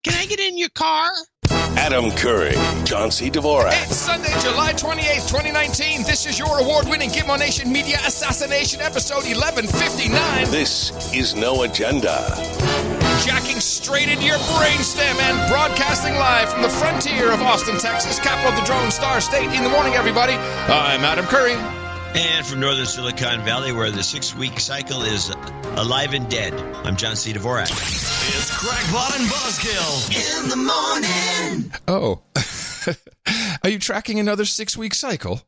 Can I get in your car? Adam Curry, John C. Dvorak. It's Sunday, July 28th, 2019. This is your award-winning Gitmo Nation Media Assassination episode 1159. This is No Agenda. Jacking straight into your brainstem and broadcasting live from the frontier of Austin, Texas, capital of the Drone Star State. In the morning, everybody. I'm Adam Curry. And from northern Silicon Valley, where the 6-week cycle is alive and dead, I'm John C. Dvorak. It's Crackpot and Buzzkill in the morning. Oh. Are you tracking another 6-week cycle?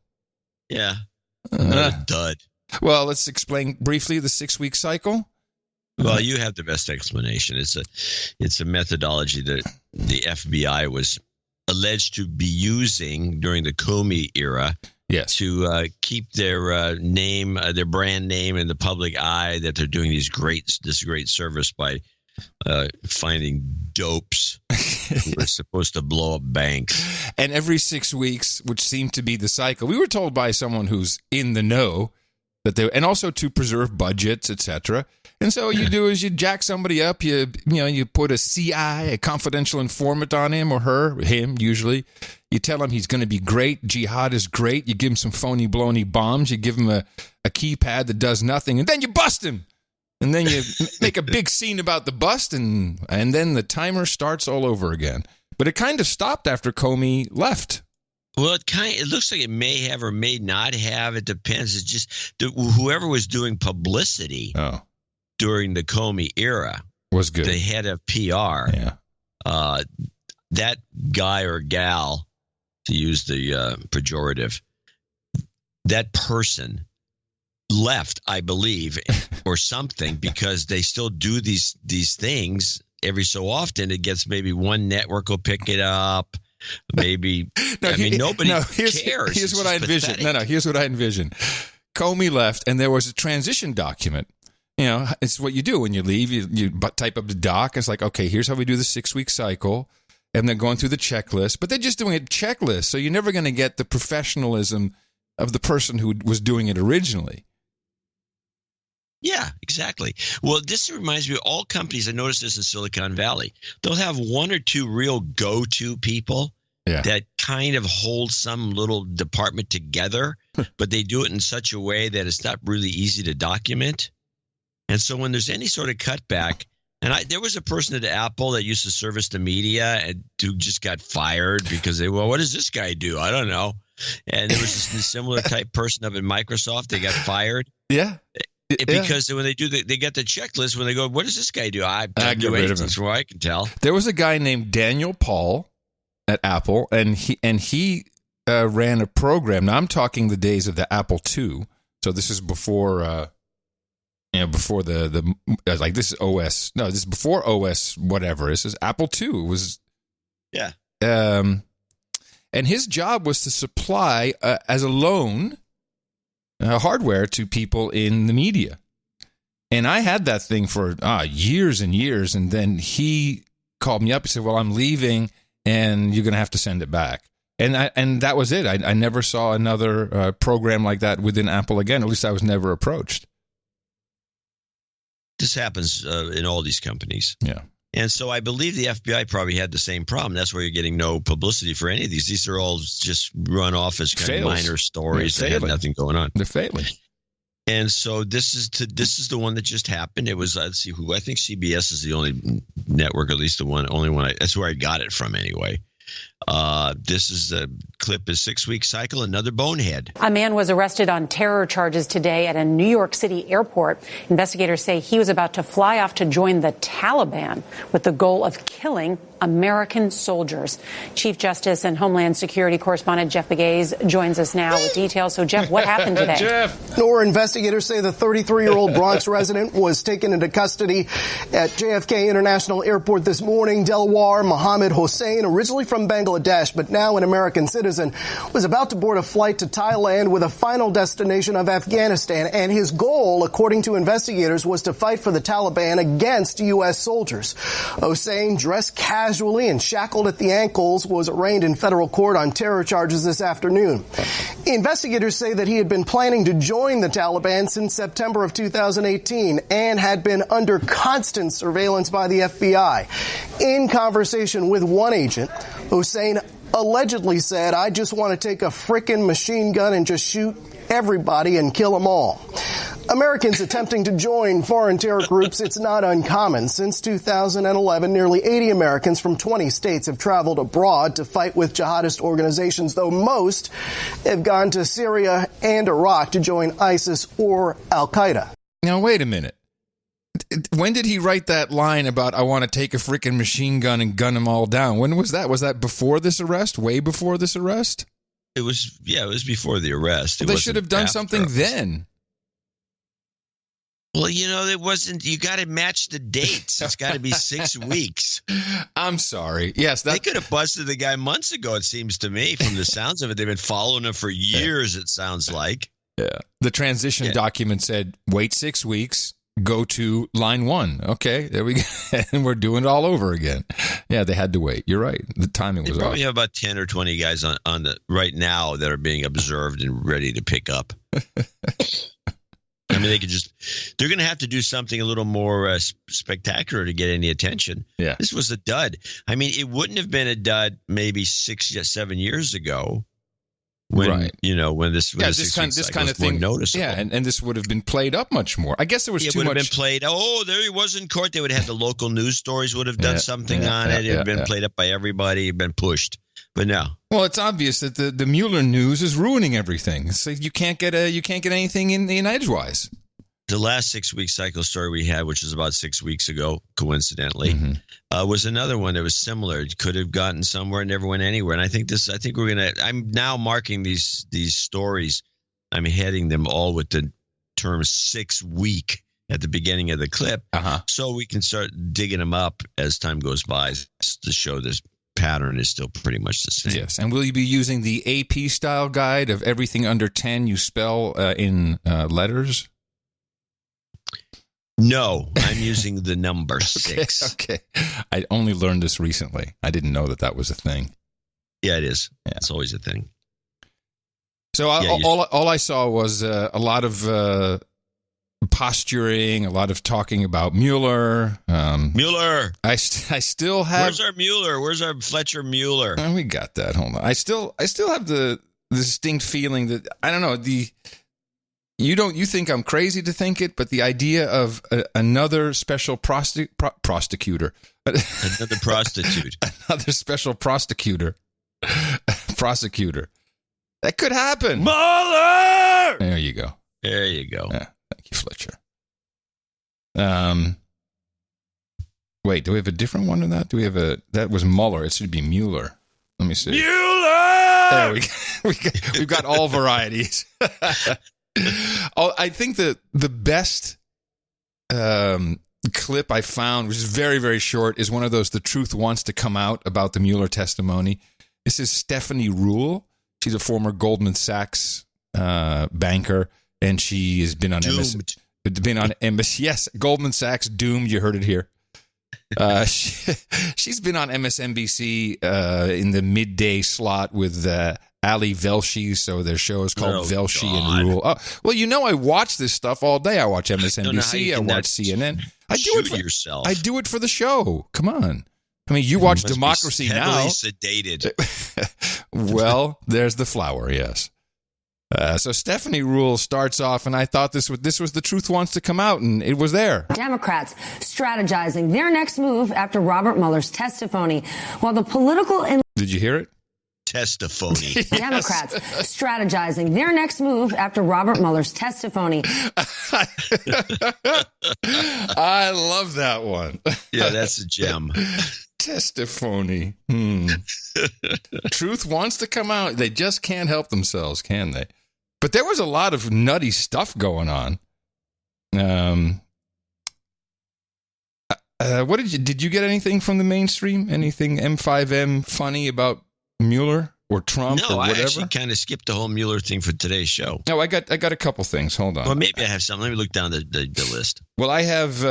Yeah. Another dud. Well, let's explain briefly the 6-week cycle. Well, you have the best explanation. It's a methodology that the FBI was alleged to be using during the Comey era. Yes. To keep their name, their brand name in the public eye, that they're doing this great service by finding dopes who are supposed to blow up banks. And every 6 weeks, which seemed to be the cycle, we were told by someone who's in the know that they, and also to preserve budgets, etc. And so what you do is you jack somebody up, you put a CI, a confidential informant on him or her, him usually. You tell him he's going to be great. Jihad is great. You give him some phony, baloney bombs. You give him a keypad that does nothing, and then you bust him. And then you make a big scene about the bust, and then the timer starts all over again. But it kind of stopped after Comey left. Well, it looks like it may have or may not have. It depends. It's just whoever was doing publicity during the Comey era was good. The head of PR. Yeah. That guy or gal, to use the pejorative, that person left, I believe, or something, because they still do these things every so often. It gets maybe one network will pick it up. Maybe nobody cares. Here's what I envision. Here's what I envision. Comey left, and there was a transition document. You know, it's what you do when you leave. You type up the doc. It's like, okay, here's how we do the 6-week cycle, and they're going through the checklist. But they're just doing a checklist, so you're never going to get the professionalism of the person who was doing it originally. Yeah, exactly. Well, this reminds me of all companies. I noticed this in Silicon Valley. They'll have one or two real go-to people that kind of hold some little department together, but they do it in such a way that it's not really easy to document. And so when there's any sort of cutback, and there was a person at Apple that used to service the media and who just got fired because what does this guy do? I don't know. And there was this similar type person up at Microsoft. They got fired. Yeah. Because when they do, they get the checklist. When they go, what does this guy do? I do anything, from what I can tell. There was a guy named Daniel Paul at Apple, and he ran a program. Now I'm talking the days of the Apple II. So this is before, before the like this is OS. No, this is before OS whatever. This is Apple II. It was and his job was to supply as a loan. Hardware to people in the media. And I had that thing for years and years. And then he called me up. He said, well, I'm leaving and you're going to have to send it back. And that was it. I never saw another program like that within Apple again. At least I was never approached. This happens in all these companies. Yeah. And so I believe the FBI probably had the same problem. That's why you're getting no publicity for any of these. These are all just run off as kind of minor stories that have nothing going on. They're failing. And so this is the one that just happened. It was, let's see who, I think CBS is the only network, at least the only one. That's where I got it from anyway. This is the clip, is 6-week cycle, another bonehead. A man was arrested on terror charges today at a New York City airport. Investigators say he was about to fly off to join the Taliban with the goal of killing American soldiers. Chief Justice and Homeland Security correspondent Jeff Begays joins us now with details. So, Jeff, what happened today? Jeff. Nor investigators say the 33-year-old Bronx resident was taken into custody at JFK International Airport this morning. Delaware Mohammed Hossein, originally from Bangladesh, Bangladesh, but now an American citizen, was about to board a flight to Thailand with a final destination of Afghanistan. And his goal, according to investigators, was to fight for the Taliban against U.S. soldiers. Hossein, dressed casually and shackled at the ankles, was arraigned in federal court on terror charges this afternoon. Investigators say that he had been planning to join the Taliban since September of 2018 and had been under constant surveillance by the FBI. In conversation with one agent, Hossein allegedly said, "I just want to take a frickin' machine gun and just shoot everybody and kill them all." Americans attempting to join foreign terror groups, it's not uncommon. Since 2011, nearly 80 Americans from 20 states have traveled abroad to fight with jihadist organizations, though most have gone to Syria and Iraq to join ISIS or Al-Qaeda. Now, wait a minute. When did he write that line about, "I want to take a freaking machine gun and gun them all down"? When was that? Was that before this arrest? Way before this arrest? It was before the arrest. They should have done something then. Well, it wasn't. You got to match the dates. It's got to be 6 weeks. I'm sorry. Yes, they could have busted the guy months ago. It seems to me, from the sounds of it, they've been following him for years. It sounds like. Yeah. The transition document said, "Wait 6 weeks. Go to line 1." Okay, there we go. And we're doing it all over again. Yeah, they had to wait. You're right. The timing was off. They probably have about 10 or 20 guys on the right now that are being observed and ready to pick up. I mean, they're going to have to do something a little more spectacular to get any attention. Yeah. This was a dud. I mean, it wouldn't have been a dud maybe 6 or 7 years ago when, when this kind of thing noticeable. Yeah, and this would have been played up much more. I guess there was too much. It would have been played. Oh, there he was in court. They would have had the local news stories would have done something on it. It would have been played up by everybody. It had been pushed. But no. Well, it's obvious that the Mueller news is ruining everything. So you can't get anything in edgewise. The last 6 week cycle story we had, which was about 6 weeks ago, coincidentally, was another one that was similar. It could have gotten somewhere, never went anywhere. And I think I'm now marking these stories. I'm heading them all with the term 6 week at the beginning of the clip, so we can start digging them up as time goes by to show this pattern is still pretty much the same. Yes, and will you be using the AP style guide of everything under 10 you spell in letters? No, I'm using the number 6. Okay. I only learned this recently. I didn't know that was a thing. Yeah, it is. Yeah. It's always a thing. So all I saw was a lot of posturing, a lot of talking about Mueller. Mueller. I still have. Where's our Mueller? Where's our Fletcher Mueller? We got that. Hold on. I still have the distinct feeling that I don't know You think I'm crazy to think it, but the idea of another special prosecutor, another prostitute, another special prosecutor, that could happen. Mueller! There you go. There you go. Yeah, thank you, Fletcher. Wait, do we have a different one than that? That was Mueller. It should be Mueller. Let me see. Mueller! There we've got all varieties. I think that the best clip I found, which is very, very short, is one of those, the truth wants to come out about the Mueller testimony. This is Stephanie Ruhle. She's a former Goldman Sachs banker, and she has been on MSNBC. Yes, Goldman Sachs doomed. You heard it here. She's been on MSNBC in the midday slot with Ali Velshi, so their show is called Velshi and Ruhle. Oh, well, I watch this stuff all day. I watch MSNBC. I watch CNN. I do it for the show. Come on. I mean, you watch Democracy Now. Sedated. Well, there's the flower. Yes. So Stephanie Ruhle starts off, and I thought this was the truth wants to come out, and it was there. Democrats strategizing their next move after Robert Mueller's testimony, while the political. Did you hear it? Testimony. Yes. Democrats strategizing their next move after Robert Mueller's testimony. I love that one. Yeah, that's a gem. Testimony. Truth wants to come out. They just can't help themselves, can they? But there was a lot of nutty stuff going on. What did you get anything from the mainstream? Anything M5M funny about Mueller or Trump or whatever? I actually kind of skipped the whole Mueller thing for today's show. No, I got a couple things. Hold on. Well, maybe I have something. Let me look down the list. Well, I have.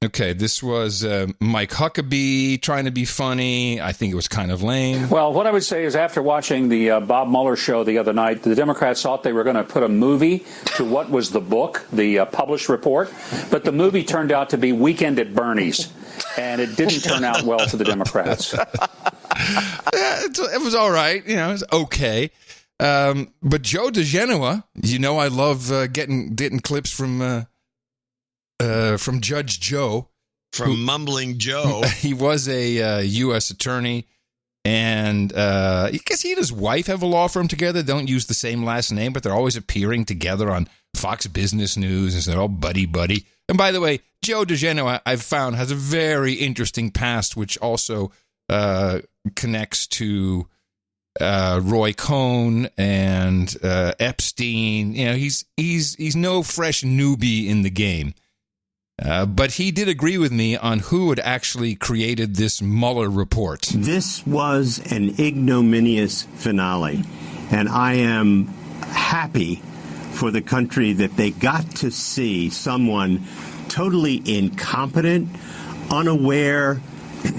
Okay, this was Mike Huckabee trying to be funny. I think it was kind of lame. Well, what I would say is after watching the Bob Mueller show the other night, the Democrats thought they were going to put a movie to what was the book, the published report, but the movie turned out to be Weekend at Bernie's, and it didn't turn out well for the Democrats. It was all right. It was okay. But Joe DeGenoa, I love getting clips from Judge Joe. Mumbling Joe. He was a U.S. attorney, and I guess he and his wife have a law firm together. They don't use the same last name, but they're always appearing together on Fox Business News, and they're all buddy-buddy. And by the way, Joe DeGenoa, I've found, has a very interesting past, which also connects to Roy Cohn and Epstein. He's no fresh newbie in the game. But he did agree with me on who had actually created this Mueller report. This was an ignominious finale, and I am happy for the country that they got to see someone totally incompetent, unaware,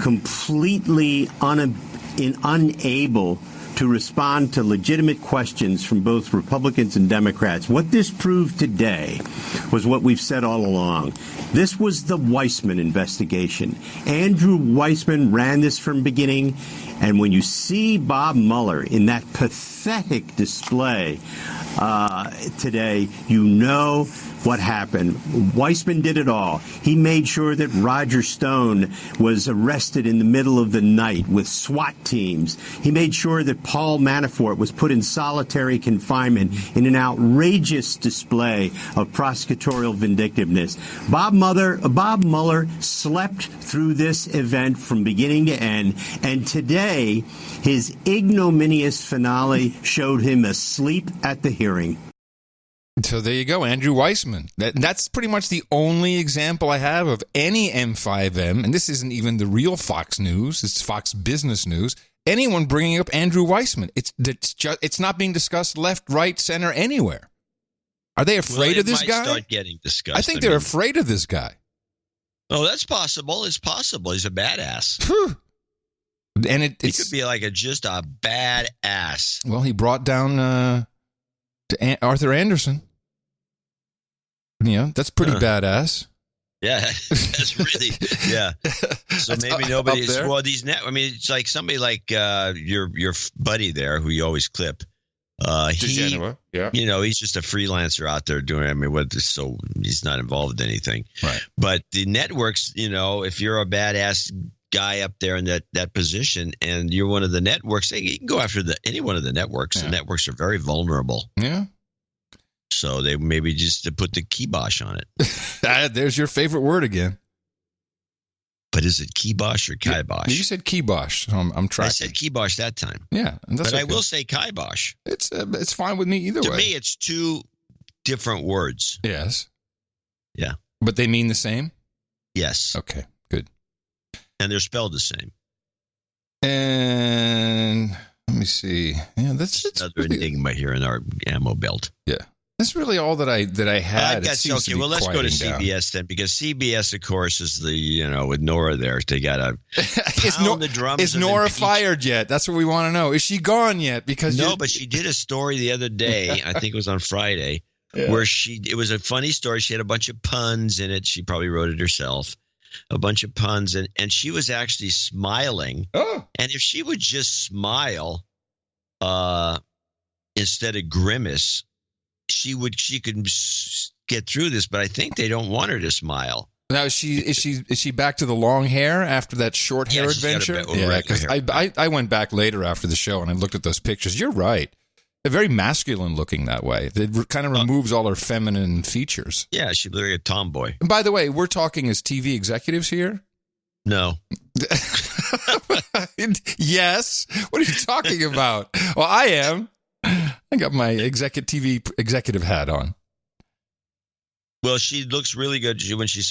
completely unable to respond to legitimate questions from both Republicans and Democrats. What this proved today was what we've said all along. This was the Weissman investigation. Andrew Weissman ran this from beginning, and when you see Bob Mueller in that pathetic display today, you know what happened. Weissman did it all. He made sure that Roger Stone was arrested in the middle of the night with SWAT teams. He made sure that Paul Manafort was put in solitary confinement in an outrageous display of prosecutorial vindictiveness. Bob Mueller slept through this event from beginning to end, and today his ignominious finale showed him asleep at the hearing. So there you go, Andrew Weissman. That's pretty much the only example I have of any M5M, and this isn't even the real Fox News, it's Fox Business News, anyone bringing up Andrew Weissman. It's not being discussed left, right, center, anywhere. Are they afraid of this guy? Start getting discussed. I think they're afraid of this guy. Oh, that's possible. It's possible. He's a badass. And he could be just a badass. Well, he brought down Arthur Anderson. That's pretty badass. Yeah, that's really, yeah. So maybe nobody is, well, it's like somebody like your buddy there who you always clip. DeGenoa, yeah. He's just a freelancer out there doing, so he's not involved in anything. Right. But the networks, if you're a badass guy up there in that position and you're one of the networks, you can go after any one of the networks. Yeah. The networks are very vulnerable. Yeah. So they maybe just to put the kibosh on it. There's your favorite word again. But is it kibosh or kibosh? You said kibosh. So I'm tracking. I said kibosh that time. Yeah, but okay. I will say kibosh. It's fine with me either way. To me, it's two different words. Yes. Yeah. But they mean the same? Yes. Okay, good. And they're spelled the same. And let me see. Yeah, that's another enigma here in our ammo belt. Yeah. That's really all that I had. Okay, well, let's go to CBS then, because CBS, of course, is with Nora there. They got to pound the drums. Is Nora fired yet? That's what we want to know. Is she gone yet? Because but she did a story the other day. I think it was on Friday, where it was a funny story. She had a bunch of puns in it. She probably wrote it herself. A bunch of puns, and she was actually smiling. Oh. And if she would just smile instead of grimace, she could get through this, but I think they don't want her to smile. Now is she back to the long hair after that short hair adventure? Yeah, because I went back later after the show and I looked at those pictures. You're right. They're very masculine looking that way. It kind of removes all her feminine features. Yeah, she looks like a tomboy. And by the way, we're talking as TV executives here? No. Yes. What are you talking about? Well, I am. I got my TV executive hat on. Well, she looks really good when she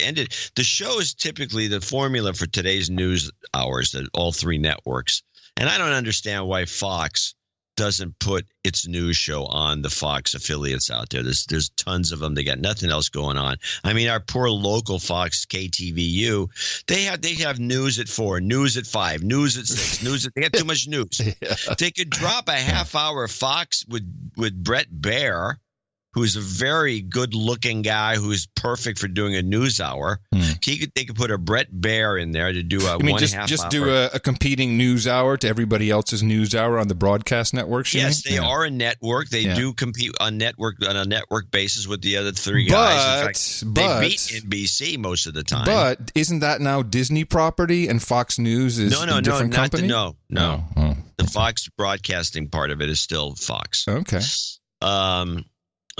ended. The show is typically the formula for today's news hours at all three networks. And I don't understand why Fox doesn't put its news show on the Fox affiliates out there. There's tons of them. They got nothing else going on. I mean, our poor local Fox KTVU, they have news at 4, news at 5, news at 6, they got too much news. Yeah. They could drop a half hour of Fox with Brett Baer, who's a very good-looking guy who's perfect for doing a news hour. They could put a Brett Baer in there to do a just do a competing news hour to everybody else's news hour on the broadcast networks. Yes, they are a network. They do compete on a network basis with the other three guys. In fact, they beat NBC most of the time. But isn't that now Disney property and Fox News is a different company? No. The Fox broadcasting part of it is still Fox. Okay.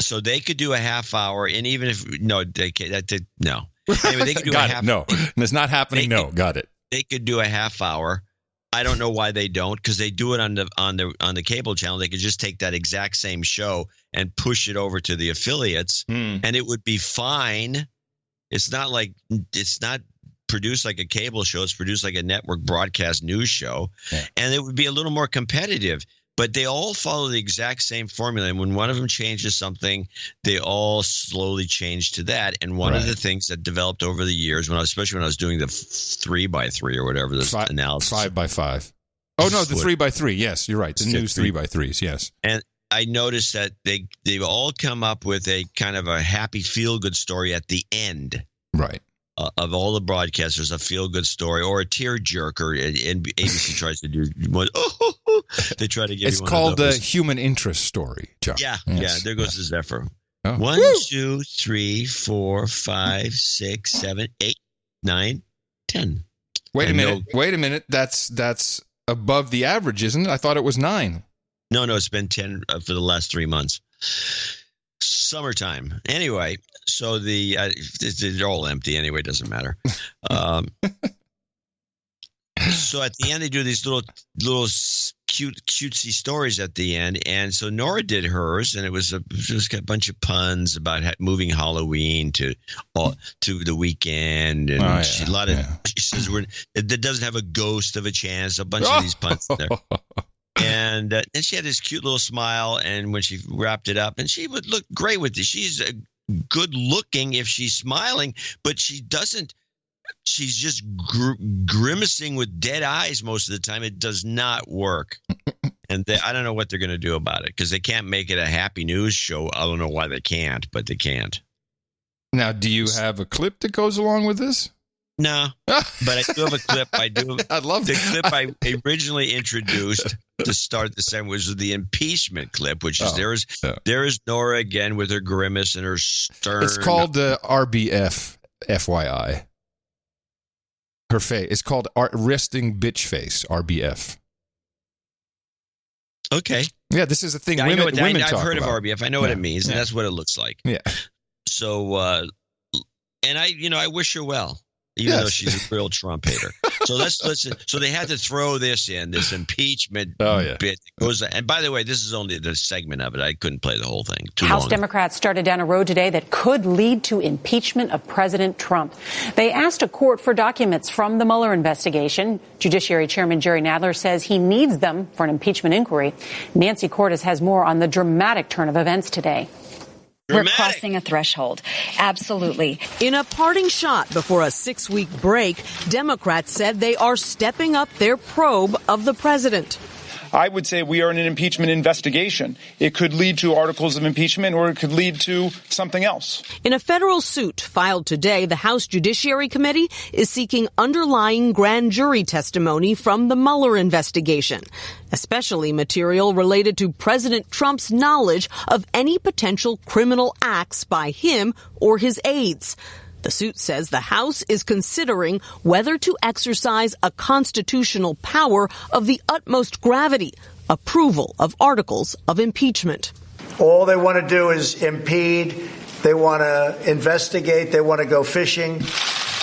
So they could do a half hour, and even if Anyway, they could do a half. No, it's not happening. Got it. They could do a half hour. I don't know why they don't, because they do it on the cable channel. They could just take that exact same show and push it over to the affiliates, and it would be fine. It's not produced like a cable show. It's produced like a network broadcast news show, and it would be a little more competitive. But they all follow the exact same formula. And when one of them changes something, they all slowly change to that. And one of the things that developed over the years, especially when I was doing the 3x3 or whatever, this analysis. 5x5. Oh, no, the 3x3. Yes, you're right. The news 3x3s, yes. And I noticed that they've all come up with a kind of a happy feel-good story at the end. Right. Of all the broadcasters, a feel-good story or a tearjerker, and ABC tries to do one. They try to give it's you one called of those. The human interest story, John. Yeah, there goes the Zephyr. Oh. 1, 2, 3, 4, 5, 6, 7, 8, 9, 10. Wait a minute. That's above the average, isn't it? I thought it was 9. No, it's been 10 for the last 3 months. Summertime. Anyway, so they're all empty anyway. It doesn't matter. So at the end, they do these little cutesy stories at the end, and so Nora did hers, and it was got a bunch of puns about moving Halloween to the weekend, and she says it doesn't have a ghost of a chance. A bunch of these puns in there. And she had this cute little smile, and when she wrapped it up, and she would look great with it. She's good looking if she's smiling, but she doesn't. She's just grimacing with dead eyes most of the time. It does not work. And I don't know what they're going to do about it, because they can't make it a happy news show. I don't know why they can't, but they can't. Now, do you have a clip that goes along with this? No, but I do have a clip. I love the clip I originally introduced to start the segment was the impeachment clip, which is there is Nora again with her grimace and her stern. It's called the RBF, FYI. Her face. It's called resting bitch face, RBF. Okay. Yeah, this is a thing women talk about. I've heard of RBF. I know what it means, and that's what it looks like. Yeah. So, and I wish her well. Even though she's a real Trump hater. So let's listen. So they had to throw this impeachment bit. That goes, and by the way, this is only the segment of it. I couldn't play the whole thing. House Democrats started down a road today that could lead to impeachment of President Trump. They asked a court for documents from the Mueller investigation. Judiciary Chairman Jerry Nadler says he needs them for an impeachment inquiry. Nancy Cordes has more on the dramatic turn of events today. We're crossing a threshold. Absolutely. In a parting shot before a 6-week break, Democrats said they are stepping up their probe of the president. I would say we are in an impeachment investigation. It could lead to articles of impeachment, or it could lead to something else. In a federal suit filed today, the House Judiciary Committee is seeking underlying grand jury testimony from the Mueller investigation, especially material related to President Trump's knowledge of any potential criminal acts by him or his aides. The suit says the House is considering whether to exercise a constitutional power of the utmost gravity, approval of articles of impeachment. All they want to do is impede. They want to investigate. They want to go fishing.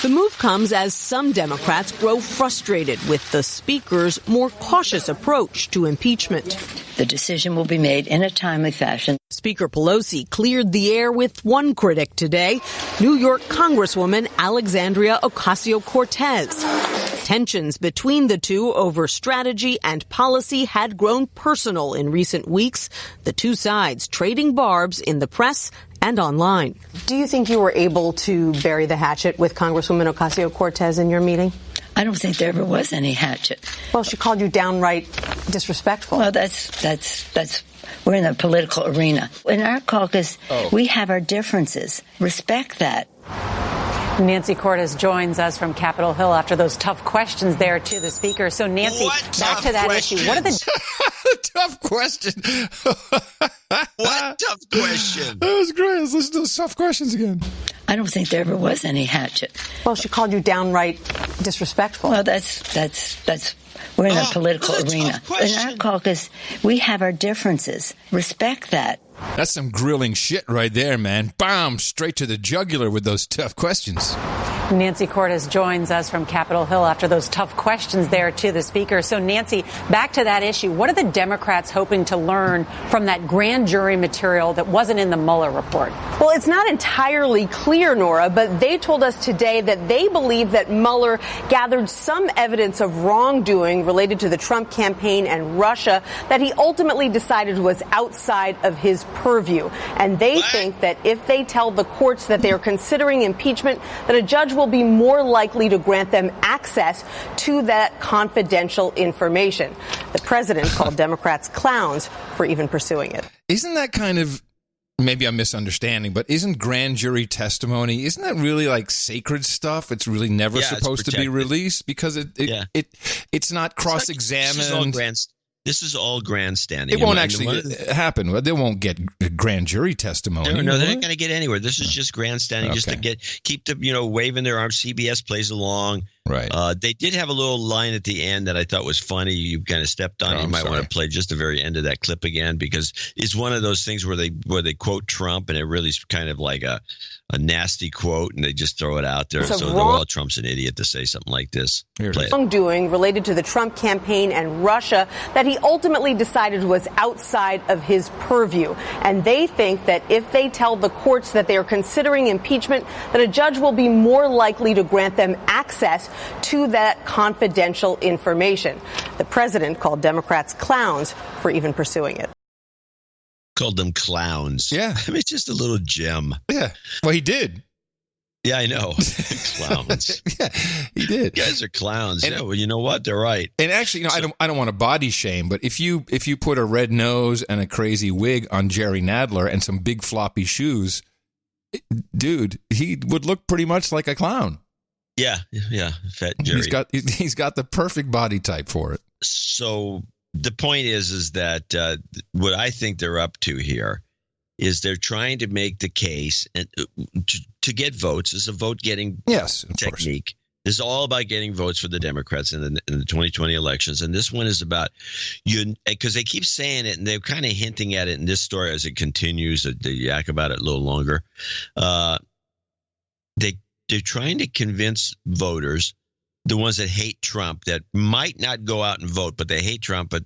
The move comes as some Democrats grow frustrated with the Speaker's more cautious approach to impeachment. The decision will be made in a timely fashion. Speaker Pelosi cleared the air with one critic today, New York Congresswoman Alexandria Ocasio-Cortez. Tensions between the two over strategy and policy had grown personal in recent weeks, the two sides trading barbs in the press and online. Do you think you were able to bury the hatchet with Congresswoman Ocasio-Cortez in your meeting? I don't think there ever was any hatchet. Well, she called you downright disrespectful. Well, that's we're in the political arena. In our caucus, we have our differences. Respect that. Nancy Cortez joins us from Capitol Hill after those tough questions there to the speaker. So, Nancy, back to that issue. What are the tough question? What tough question? That was great. Let's listen to those tough questions again. I don't think there ever was any hatchet. Well, she called you downright disrespectful. Well, that's we're in the political arena. In our caucus, we have our differences. Respect that. That's some grilling shit right there, man. Bam! Straight to the jugular with those tough questions. Nancy Cortez joins us from Capitol Hill after those tough questions there to the speaker. So, Nancy, back to that issue. What are the Democrats hoping to learn from that grand jury material that wasn't in the Mueller report? Well, it's not entirely clear, Nora, but they told us today that they believe that Mueller gathered some evidence of wrongdoing related to the Trump campaign and Russia that he ultimately decided was outside of his purview. And they think that if they tell the courts that they are considering impeachment, that a judge will be more likely to grant them access to that confidential information. The president called Democrats clowns for even pursuing it. Isn't that kind of, maybe I'm misunderstanding, but isn't grand jury testimony, isn't that really like sacred stuff? It's really never supposed to be released because it's not cross-examined. This is all grandstanding. It won't actually happen. They won't get grand jury testimony. No, they're not going to get anywhere. This is just grandstanding, just to keep the waving their arms. CBS plays along. Right. They did have a little line at the end that I thought was funny. You kind of stepped on. You might want to play just the very end of that clip again because it's one of those things where they quote Trump and it really is kind of like a nasty quote and they just throw it out there. So well, Trump's an idiot to say something like this. Wrongdoing related to the Trump campaign and Russia that he ultimately decided was outside of his purview. And they think that if they tell the courts that they are considering impeachment, that a judge will be more likely to grant them access to that confidential information. The president called Democrats clowns for even pursuing it. Called them clowns. Yeah. I mean, it's just a little gem. Yeah. Well, he did. Yeah, I know. Clowns. Yeah, he did. You guys are clowns. And, yeah, well, you know what? They're right. And actually, I don't want to body shame, but if you put a red nose and a crazy wig on Jerry Nadler and some big floppy shoes, dude, he would look pretty much like a clown. Yeah, fat Jerry. He's got the perfect body type for it. So the point is that what I think they're up to here is they're trying to make the case and to get votes. It's a vote getting technique. This is all about getting votes for the Democrats in the 2020 elections, and this one is about because they keep saying it and they're kind of hinting at it in this story as it continues. They yak about it a little longer. They're trying to convince voters, the ones that hate Trump, that might not go out and vote, but they hate Trump, but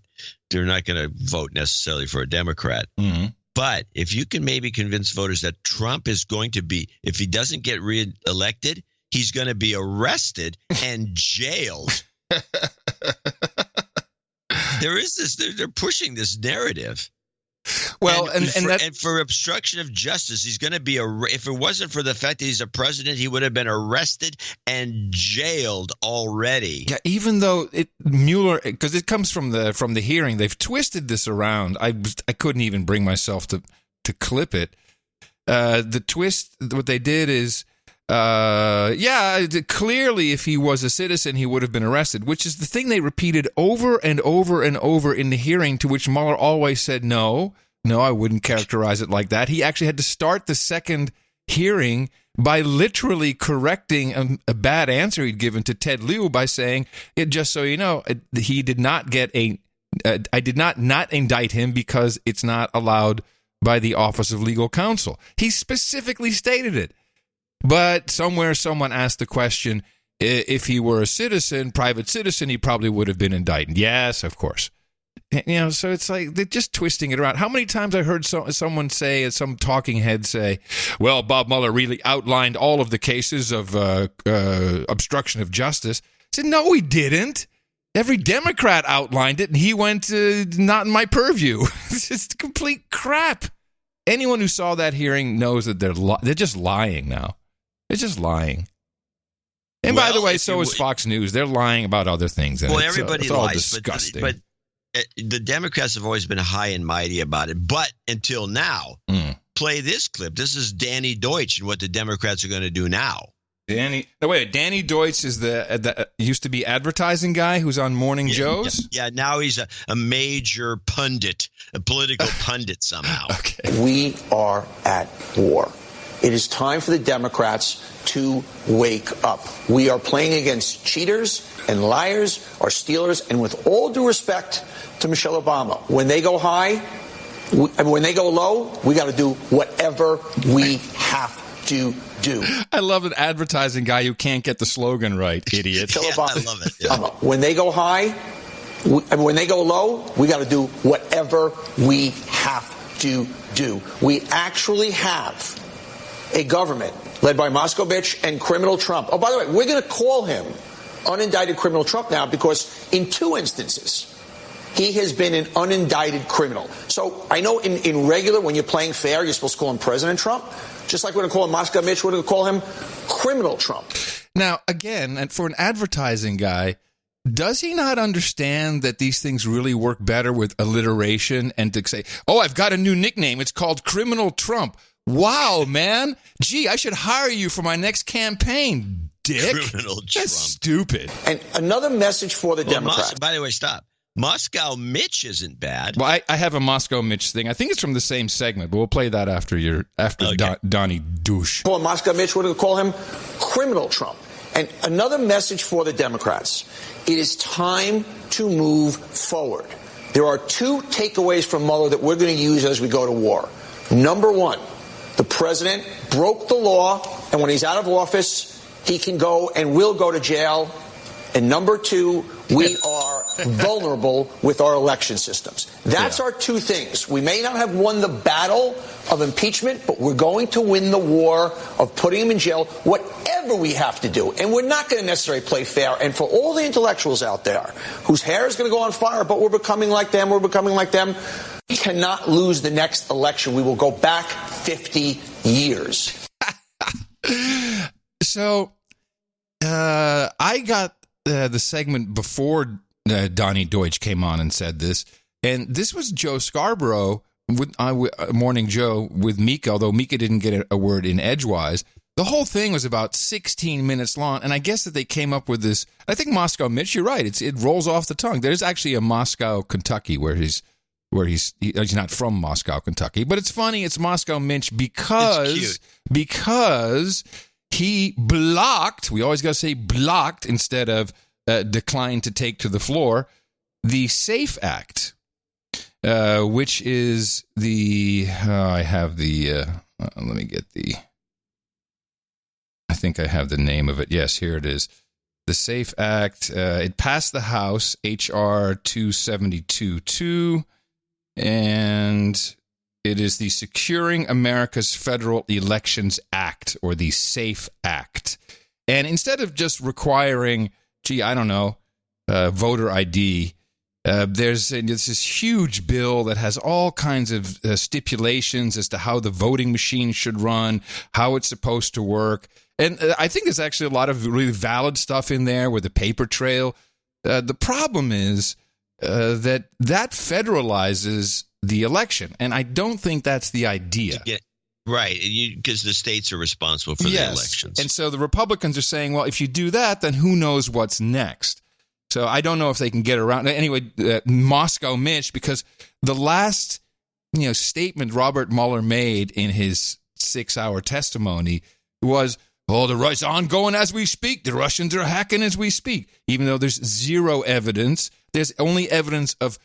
they're not going to vote necessarily for a Democrat. Mm-hmm. But if you can maybe convince voters that Trump is going to be, if he doesn't get reelected, he's going to be arrested and jailed. They're pushing this narrative. Well, and for obstruction of justice, he's going to be if it wasn't for the fact that he's a president, he would have been arrested and jailed already. Yeah, even though Mueller, because it comes from the hearing, they've twisted this around. I couldn't even bring myself to clip it. The twist, what they did is, clearly, if he was a citizen, he would have been arrested, which is the thing they repeated over and over and over in the hearing, to which Mueller always said, no, I wouldn't characterize it like that. He actually had to start the second hearing by literally correcting a bad answer he'd given to Ted Lieu by saying, just so you know, he did not get I did not indict him because it's not allowed by the Office of Legal Counsel. He specifically stated it. But somewhere someone asked the question, if he were a citizen, private citizen, he probably would have been indicted. Yes, of course. So it's like they're just twisting it around. How many times I heard someone say, some talking head say, well, Bob Mueller really outlined all of the cases of obstruction of justice. I said, no, he didn't. Every Democrat outlined it, and he went, not in my purview. It's just complete crap. Anyone who saw that hearing knows that they're just lying now. They're just lying. And by the way, so is Fox News. They're lying about other things. Well, everybody it's all lies, disgusting. but the Democrats have always been high and mighty about it. But until now, play this clip. This is Danny Deutsch and what the Democrats are going to do now. Danny Deutsch is the used to be advertising guy who's on Morning Joe's. Yeah, now he's a major pundit, a political pundit somehow. Okay. We are at war. It is time for the Democrats to wake up. We are playing against cheaters and liars or stealers, and with all due respect to Michelle Obama, when they go high, when they go low, we got to do whatever we have to do. I love an advertising guy who can't get the slogan right, idiot. I love it. Yeah. When they go high, when they go low, we got to do whatever we have to do. We actually have a government led by Moscovich and criminal Trump. Oh, by the way, we're going to call him unindicted criminal Trump now because in 2 instances, he has been an unindicted criminal. So I know in regular, when you're playing fair, you're supposed to call him President Trump. Just like we're going to call him Moscovich, we're going to call him criminal Trump. Now, again, and for an advertising guy, does he not understand that these things really work better with alliteration and to say, oh, I've got a new nickname. It's called Criminal Trump. Wow, man. Gee, I should hire you for my next campaign, dick. Criminal Trump. That's stupid. And another message for the Democrats. By the way, stop. Moscow Mitch isn't bad. Well, I have a Moscow Mitch thing. I think it's from the same segment, but we'll play that after Donnie Douche. Call him Moscow Mitch. We're going to call him criminal Trump. And another message for the Democrats. It is time to move forward. There are 2 takeaways from Mueller that we're going to use as we go to war. Number 1, the president broke the law, and when he's out of office, he can go and will go to jail. And number 2, we are vulnerable with our election systems. That's our 2 things. We may not have won the battle of impeachment, but we're going to win the war of putting him in jail, whatever we have to do. And we're not going to necessarily play fair. And for all the intellectuals out there whose hair is going to go on fire, but we're becoming like them, we cannot lose the next election. We will go back 50 years. So I got the segment before Donnie Deutsch came on and said this, and this was Joe Scarborough with Morning Joe with Mika, although Mika didn't get a word in edgewise. The whole thing was about 16 minutes long, and I guess that they came up with this. I think Moscow Mitch, you're right. It rolls off the tongue. There's actually a Moscow, Kentucky, where he's not from Moscow, Kentucky, but it's funny. It's Moscow Mitch because he blocked, we always got to say blocked instead of declined to take to the floor, the SAFE Act, which is the, I have the, let me get the, I think I have the name of it. Yes, here it is. The SAFE Act, it passed the House, H.R. 272-2, and it is the Securing America's Federal Elections Act, or the SAFE Act. And instead of just requiring, voter ID, there's this huge bill that has all kinds of stipulations as to how the voting machine should run, how it's supposed to work. And I think there's actually a lot of really valid stuff in there with the paper trail. The problem is that federalizes the election, and I don't think that's the idea. Yeah, right, because the states are responsible for the elections. And so the Republicans are saying, well, if you do that, then who knows what's next? So I don't know if they can get around. Anyway, Moscow Mitch, because the last statement Robert Mueller made in his 6-hour testimony was, oh, the Russians are ongoing as we speak. The Russians are hacking as we speak. Even though there's zero evidence, there's only evidence of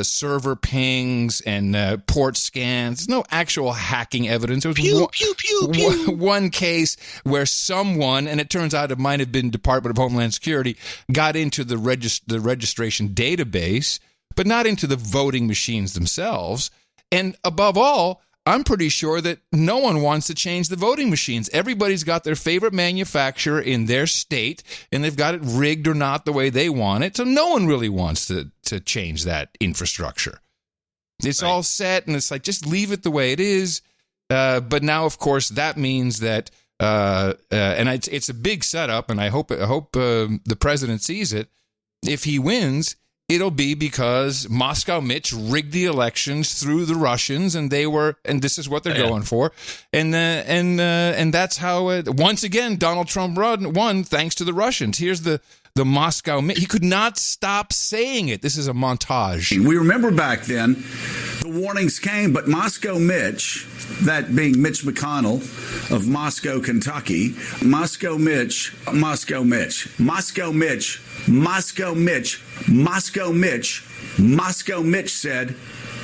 server pings and port scans. There's no actual hacking evidence. There was one case where someone, and it turns out it might have been Department of Homeland Security, got into the registration database, but not into the voting machines themselves. And above all, I'm pretty sure that no one wants to change the voting machines. Everybody's got their favorite manufacturer in their state, and they've got it rigged or not the way they want it. So no one really wants to change that infrastructure. It's all set, and it's like, just leave it the way it is. But now, of course, that means that, and it's a big setup, and I hope the president sees it. If he wins, it'll be because Moscow Mitch rigged the elections through the Russians, and this is what they're going for, and that's how once again Donald Trump won thanks to the Russians. Here's the Moscow Mitch. He could not stop saying it. This is a montage. We remember back then, the warnings came, but Moscow Mitch, that being Mitch McConnell of Moscow, Kentucky, Moscow Mitch, Moscow Mitch, Moscow Mitch, Moscow Mitch, Moscow Mitch, Moscow Mitch said,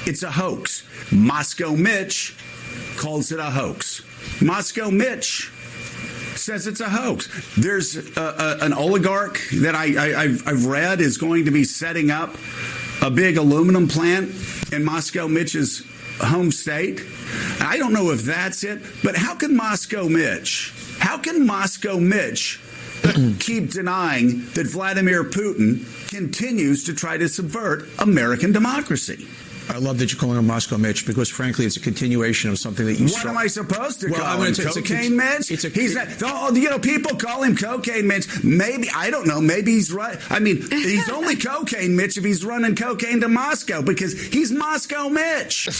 it's a hoax. Moscow Mitch calls it a hoax. Moscow Mitch says it's a hoax. There's an oligarch that I've read is going to be setting up a big aluminum plant in Moscow Mitch's home state. I don't know if that's it, but how can Moscow Mitch keep denying that Vladimir Putin continues to try to subvert American democracy? I love that you're calling him Moscow Mitch, because frankly, it's a continuation of something that you. What am I supposed to call him? Cocaine Mitch? He's not. People call him Cocaine Mitch. Maybe, I don't know. Maybe he's right. I mean, he's only Cocaine Mitch if he's running cocaine to Moscow, because he's Moscow Mitch.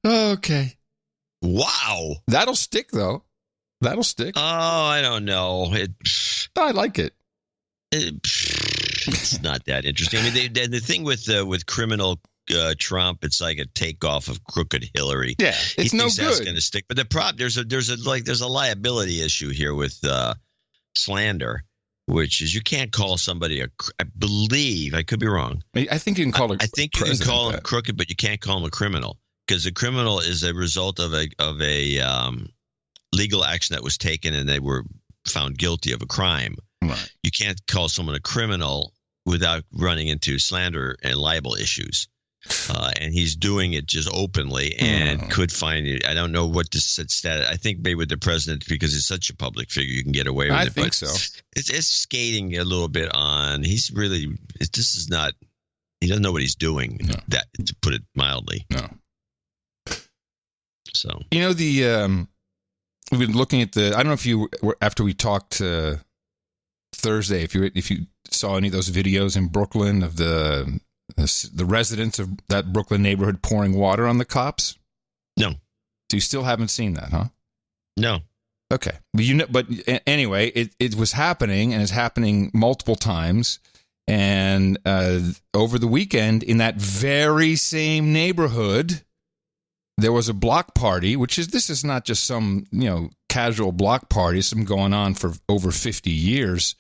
Okay. Wow. That'll stick, though. That'll stick. Oh, I don't know. I like it. It's not that interesting. I mean, the thing with criminal Trump, it's like a takeoff of crooked Hillary. Yeah, it's no good. That's going to stick. But the problem, there's a liability issue here with slander, which is you can't call somebody I believe, I could be wrong. I think you can call it. I think you can call him crooked, but you can't call him a criminal, because a criminal is a result of a legal action that was taken, and they were found guilty of a crime. Right. You can't call someone a criminal without running into slander and libel issues. And he's doing it just openly and could find it. I don't know what this status. I think maybe with the president, because he's such a public figure, you can get away with it. I think so. It's skating a little bit on. This is not. He doesn't know what he's doing. No. That, to put it mildly. No. So we've been looking at I don't know if you were, after we talked Thursday, if you saw any of those videos in Brooklyn of the residents of that Brooklyn neighborhood pouring water on the cops. No. So you still haven't seen that, huh? No. Okay. But anyway, it was happening, and it's happening multiple times. And over the weekend, in that very same neighborhood, there was a block party, this is not just some, casual block party. It's been going on for over 50 years.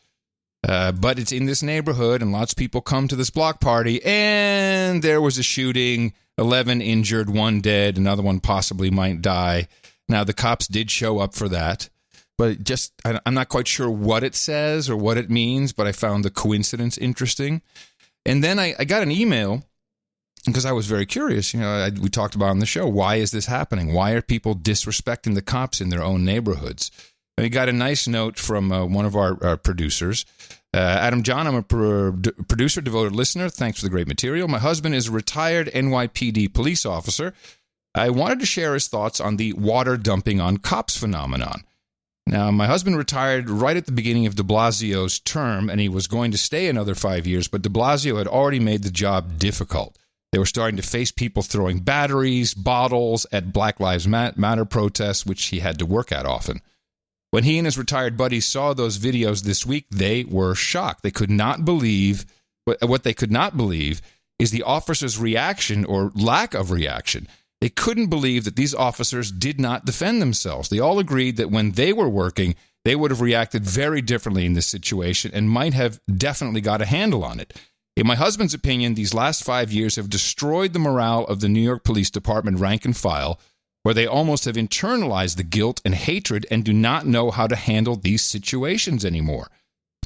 But it's in this neighborhood, and lots of people come to this block party, and there was a shooting, 11 injured, 1 dead, another one possibly might die. Now, the cops did show up for that, but I'm not quite sure what it says or what it means, but I found the coincidence interesting. And then I got an email, because I was very curious. We talked about on the show, why is this happening? Why are people disrespecting the cops in their own neighborhoods? And we got a nice note from one of our producers. Adam John, I'm a producer, devoted listener. Thanks for the great material. My husband is a retired NYPD police officer. I wanted to share his thoughts on the water dumping on cops phenomenon. Now, my husband retired right at the beginning of de Blasio's term, and he was going to stay another 5 years, but de Blasio had already made the job difficult. They were starting to face people throwing batteries, bottles at Black Lives Matter protests, which he had to work at often. When he and his retired buddies saw those videos this week, they were shocked. They could not believe, what they could not believe is the officers' reaction or lack of reaction. They couldn't believe that these officers did not defend themselves. They all agreed that when they were working, they would have reacted very differently in this situation and might have definitely got a handle on it. In my husband's opinion, these last 5 years have destroyed the morale of the New York Police Department rank and file, where they almost have internalized the guilt and hatred and do not know how to handle these situations anymore.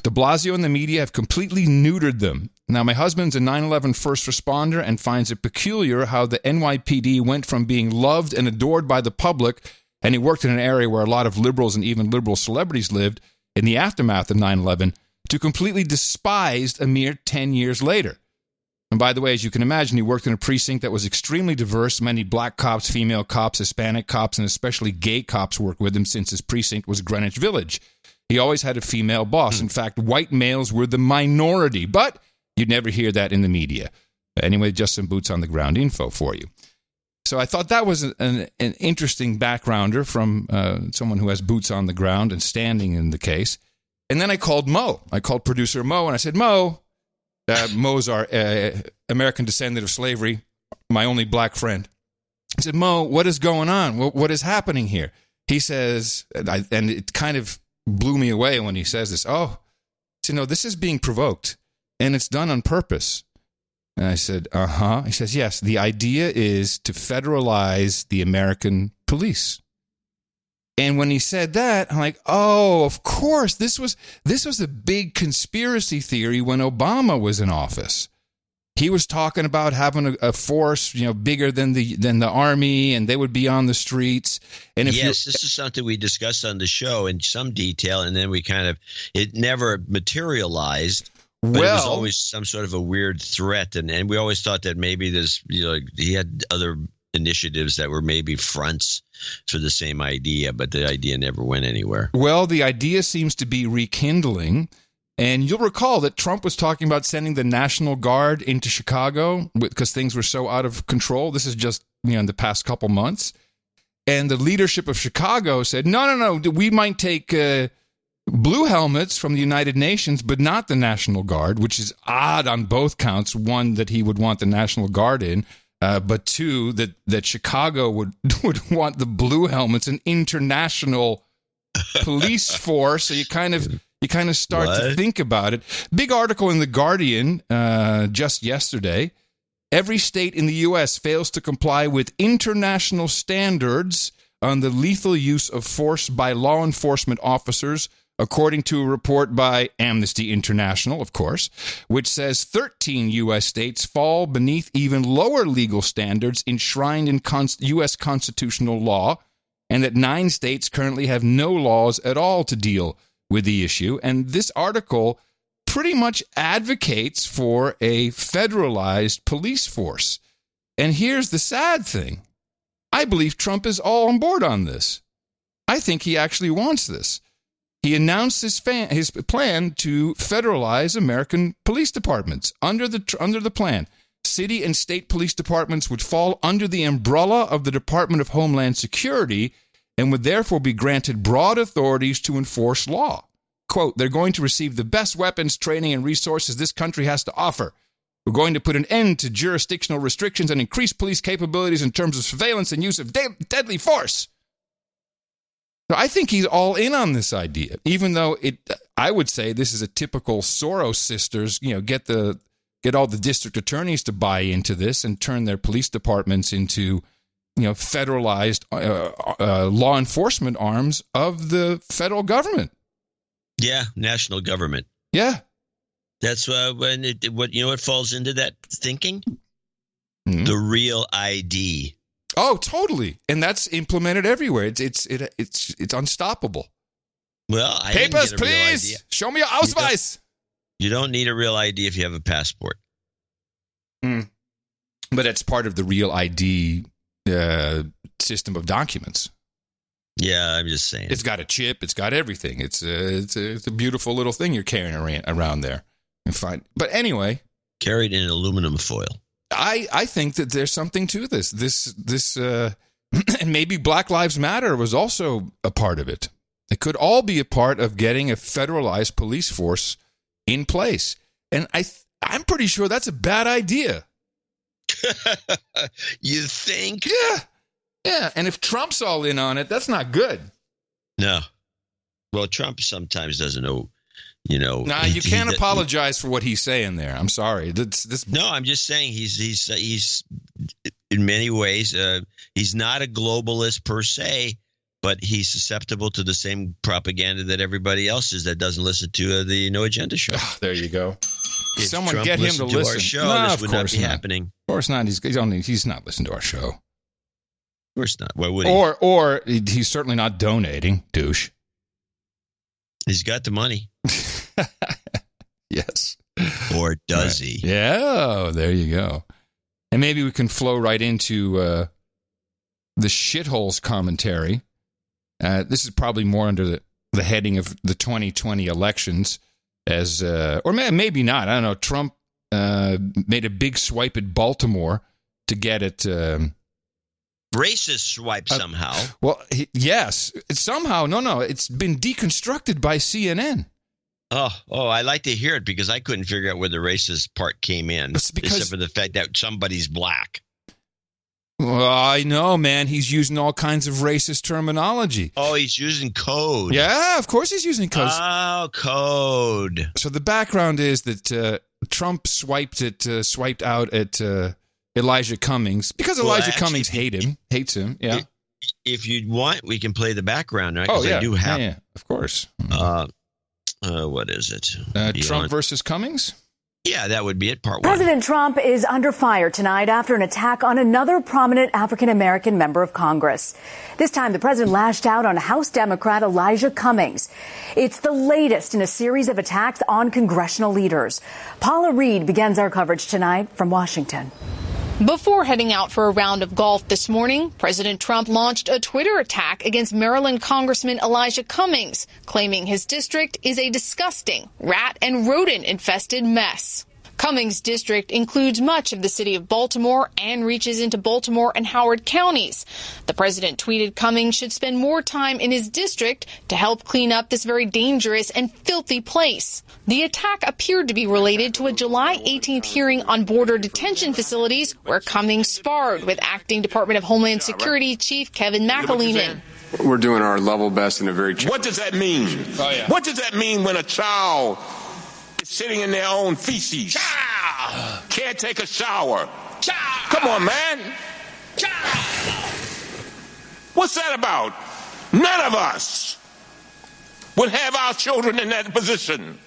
De Blasio and the media have completely neutered them. Now, my husband's a 9/11 first responder and finds it peculiar how the NYPD went from being loved and adored by the public, and he worked in an area where a lot of liberals and even liberal celebrities lived in the aftermath of 9/11, to completely despised a mere 10 years later. And by the way, as you can imagine, he worked in a precinct that was extremely diverse. Many black cops, female cops, Hispanic cops, and especially gay cops worked with him since his precinct was Greenwich Village. He always had a female boss. In fact, white males were the minority, but you'd never hear that in the media. Anyway, just some boots on the ground info for you. So I thought that was an interesting backgrounder from someone who has boots on the ground and standing in the case. And then I called Mo. I called producer Mo, and I said, Mo, Mo's our American descendant of slavery, my only black friend. I said, Mo, what is going on? What is happening here? He says, and it kind of blew me away when he says this. Oh, so, this is being provoked, and it's done on purpose. And I said, uh-huh. He says, yes, the idea is to federalize the American police. And when he said that, I'm like, oh, of course, this was a big conspiracy theory when Obama was in office. He was talking about having a force, bigger than the army, and they would be on the streets. And this is something we discussed on the show in some detail, and then it never materialized. But it was always some sort of a weird threat, and we always thought that maybe he had other initiatives that were maybe fronts for the same idea, but the idea never went anywhere. Well, the idea seems to be rekindling. And you'll recall that Trump was talking about sending the National Guard into Chicago because things were so out of control. This is just, in the past couple months. And the leadership of Chicago said, no, we might take blue helmets from the United Nations, but not the National Guard, which is odd on both counts. One, that he would want the National Guard in, but two, that Chicago would want the blue helmets, an international police force. So you kind of start to think about it. Big article in The Guardian just yesterday. Every state in the U.S. fails to comply with international standards on the lethal use of force by law enforcement officers, according to a report by Amnesty International, of course, which says 13 U.S. states fall beneath even lower legal standards enshrined in U.S. constitutional law, and that 9 states currently have no laws at all to deal with the issue. And this article pretty much advocates for a federalized police force. And here's the sad thing. I believe Trump is all on board on this. I think he actually wants this. He announced his plan to federalize American police departments. Under the plan, city and state police departments would fall under the umbrella of the Department of Homeland Security and would therefore be granted broad authorities to enforce law. Quote, they're going to receive the best weapons, training, and resources this country has to offer. We're going to put an end to jurisdictional restrictions and increase police capabilities in terms of surveillance and use of deadly force. So I think he's all in on this idea, even though I would say this is a typical Soros sisters, get all the district attorneys to buy into this and turn their police departments into, federalized law enforcement arms of the federal government. Yeah, national government. Yeah. That's what falls into that thinking? Mm-hmm. The real ID. Oh, totally. And that's implemented everywhere. It's unstoppable. Well, I papers, please. Show me your Ausweis. You don't need a real ID if you have a passport. Mm. But it's part of the real ID system of documents. Yeah, I'm just saying. It's got a chip. It's got everything. It's a beautiful little thing you're carrying around there. And fine. But anyway, carried in aluminum foil. I think that there's something to this. And maybe Black Lives Matter was also a part of it. It could all be a part of getting a federalized police force in place. And I'm pretty sure that's a bad idea. You think? Yeah. And if Trump's all in on it, that's not good. No. Well, Trump sometimes doesn't know. Nah, you can't apologize for what he's saying there. I'm sorry. No, I'm just saying he's in many ways he's not a globalist per se, but he's susceptible to the same propaganda that everybody else is that doesn't listen to the No Agenda show. There you go. If Someone Trump get him to listen. Our show, No, this would not be happening. Of course not. He's not listening to our show. Of course not. Why would he? Or he's certainly not donating, douche. He's got the money. Yes. Or does he? Yeah, there you go. And maybe we can flow right into the shitholes commentary. This is probably more under the heading of the 2020 elections, or maybe not. I don't know. Trump made a big swipe at Baltimore to get it. Racist swipe somehow. Well, yes. Somehow. No. It's been deconstructed by CNN. Oh, I like to hear it because I couldn't figure out where the racist part came in, except for the fact that somebody's black. Well, I know, man. He's using all kinds of racist terminology. Oh, he's using code. Yeah, of course he's using code. Oh, code. So the background is that Trump swiped out at Elijah Cummings because Elijah Cummings hates him. Yeah. If you want, we can play the background. Right? Oh, yeah. I do have. Yeah, of course. What is it? Trump versus Cummings? Yeah, that would be it, part one. President Trump is under fire tonight after an attack on another prominent African-American member of Congress. This time, the president lashed out on House Democrat Elijah Cummings. It's the latest in a series of attacks on congressional leaders. Paula Reed begins our coverage tonight from Washington. Before heading out for a round of golf this morning, President Trump launched a Twitter attack against Maryland Congressman Elijah Cummings, claiming his district is a disgusting rat and rodent-infested mess. Cummings' district includes much of the city of Baltimore and reaches into Baltimore and Howard counties. The president tweeted Cummings should spend more time in his district to help clean up this very dangerous and filthy place. The attack appeared to be related to a July 18th hearing on border detention facilities where Cummings sparred with acting Department of Homeland Security Chief Kevin McAleenan. We're doing our level best in a very... What does that mean? Oh, yeah. What does that mean when a child is sitting in their own feces? Can't take a shower. Come on, man. What's that about? None of us would have our children in that position.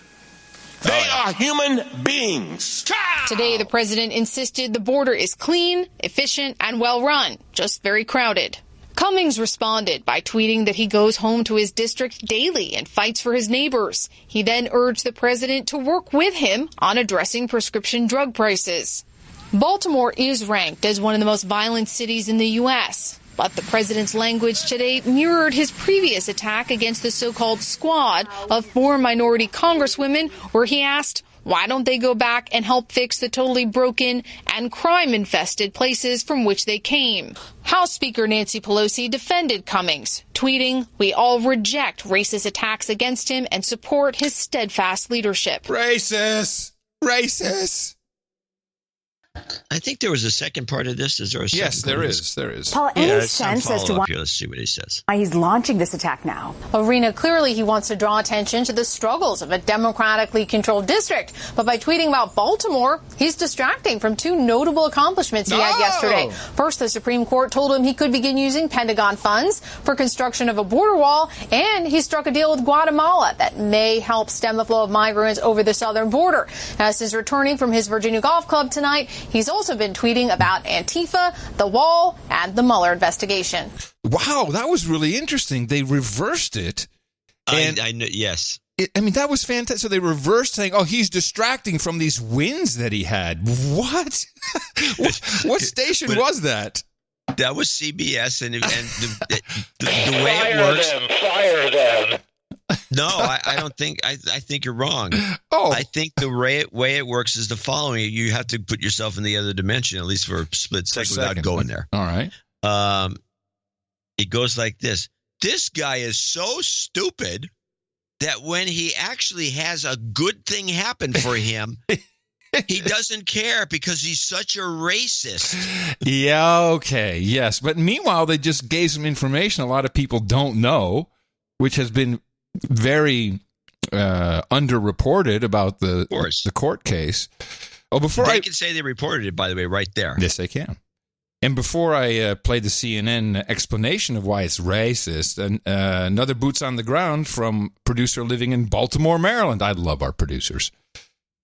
They are human beings. Today, the president insisted the border is clean, efficient, and well run, just very crowded. Cummings responded by tweeting that he goes home to his district daily and fights for his neighbors. He then urged the president to work with him on addressing prescription drug prices. Baltimore is ranked as one of the most violent cities in the U.S., but the president's language today mirrored his previous attack against the so-called squad of 4 minority congresswomen, where he asked, why don't they go back and help fix the totally broken and crime-infested places from which they came? House Speaker Nancy Pelosi defended Cummings, tweeting, we all reject racist attacks against him and support his steadfast leadership. Racist! I think there was a second part of this. Is there a second Yes, there is. There is. Paul, any sense as to why Let's see what he says. he's launching this attack now? Arena, clearly he wants to draw attention to the struggles of a democratically controlled district. But by tweeting about Baltimore, he's distracting from 2 notable accomplishments he had yesterday. First, the Supreme Court told him he could begin using Pentagon funds for construction of a border wall, and he struck a deal with Guatemala that may help stem the flow of migrants over the southern border. As he's returning from his Virginia Golf Club tonight, he's also been tweeting about Antifa, the wall, and the Mueller investigation. Wow, that was really interesting. They reversed it. And I know, yes. That was fantastic. So they reversed saying, he's distracting from these wins that he had. What? What station was that? That was CBS, and the way it works. Fire them. No, I don't think. I think you're wrong. I think the way it works is the following: you have to put yourself in the other dimension, at least for a split second, without going there. All right. It goes like this: this guy is so stupid that when he actually has a good thing happen for him, he doesn't care because he's such a racist. Yeah. Okay. Yes. But meanwhile, they just gave some information a lot of people don't know, which has been very underreported about the court case. They can say they reported it, by the way, right there. Yes, they can. And before I play the CNN explanation of why it's racist, another boots on the ground from producer living in Baltimore, Maryland. I love our producers.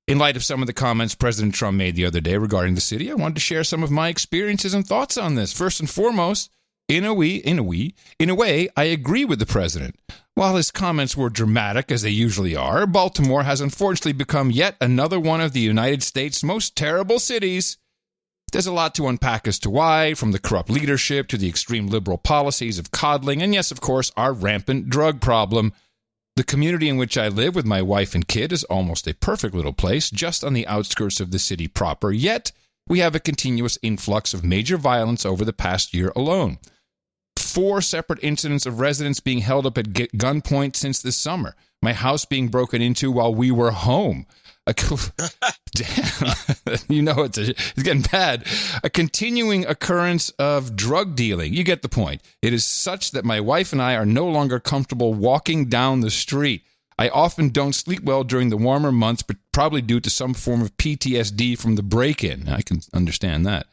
In light of some of the comments President Trump made the other day regarding the city, I wanted to share some of my experiences and thoughts on this. First and foremost, in a way, I agree with the president. While his comments were dramatic, as they usually are, Baltimore has unfortunately become yet another one of the United States' most terrible cities. There's a lot to unpack as to why, from the corrupt leadership to the extreme liberal policies of coddling, and yes, of course, our rampant drug problem. The community in which I live with my wife and kid is almost a perfect little place, just on the outskirts of the city proper, yet we have a continuous influx of major violence over the past year alone. 4 separate incidents of residents being held up at gunpoint since this summer. My house being broken into while we were home. Damn, you know it's getting bad. A continuing occurrence of drug dealing. You get the point. It is such that my wife and I are no longer comfortable walking down the street. I often don't sleep well during the warmer months, but probably due to some form of PTSD from the break-in. I can understand that.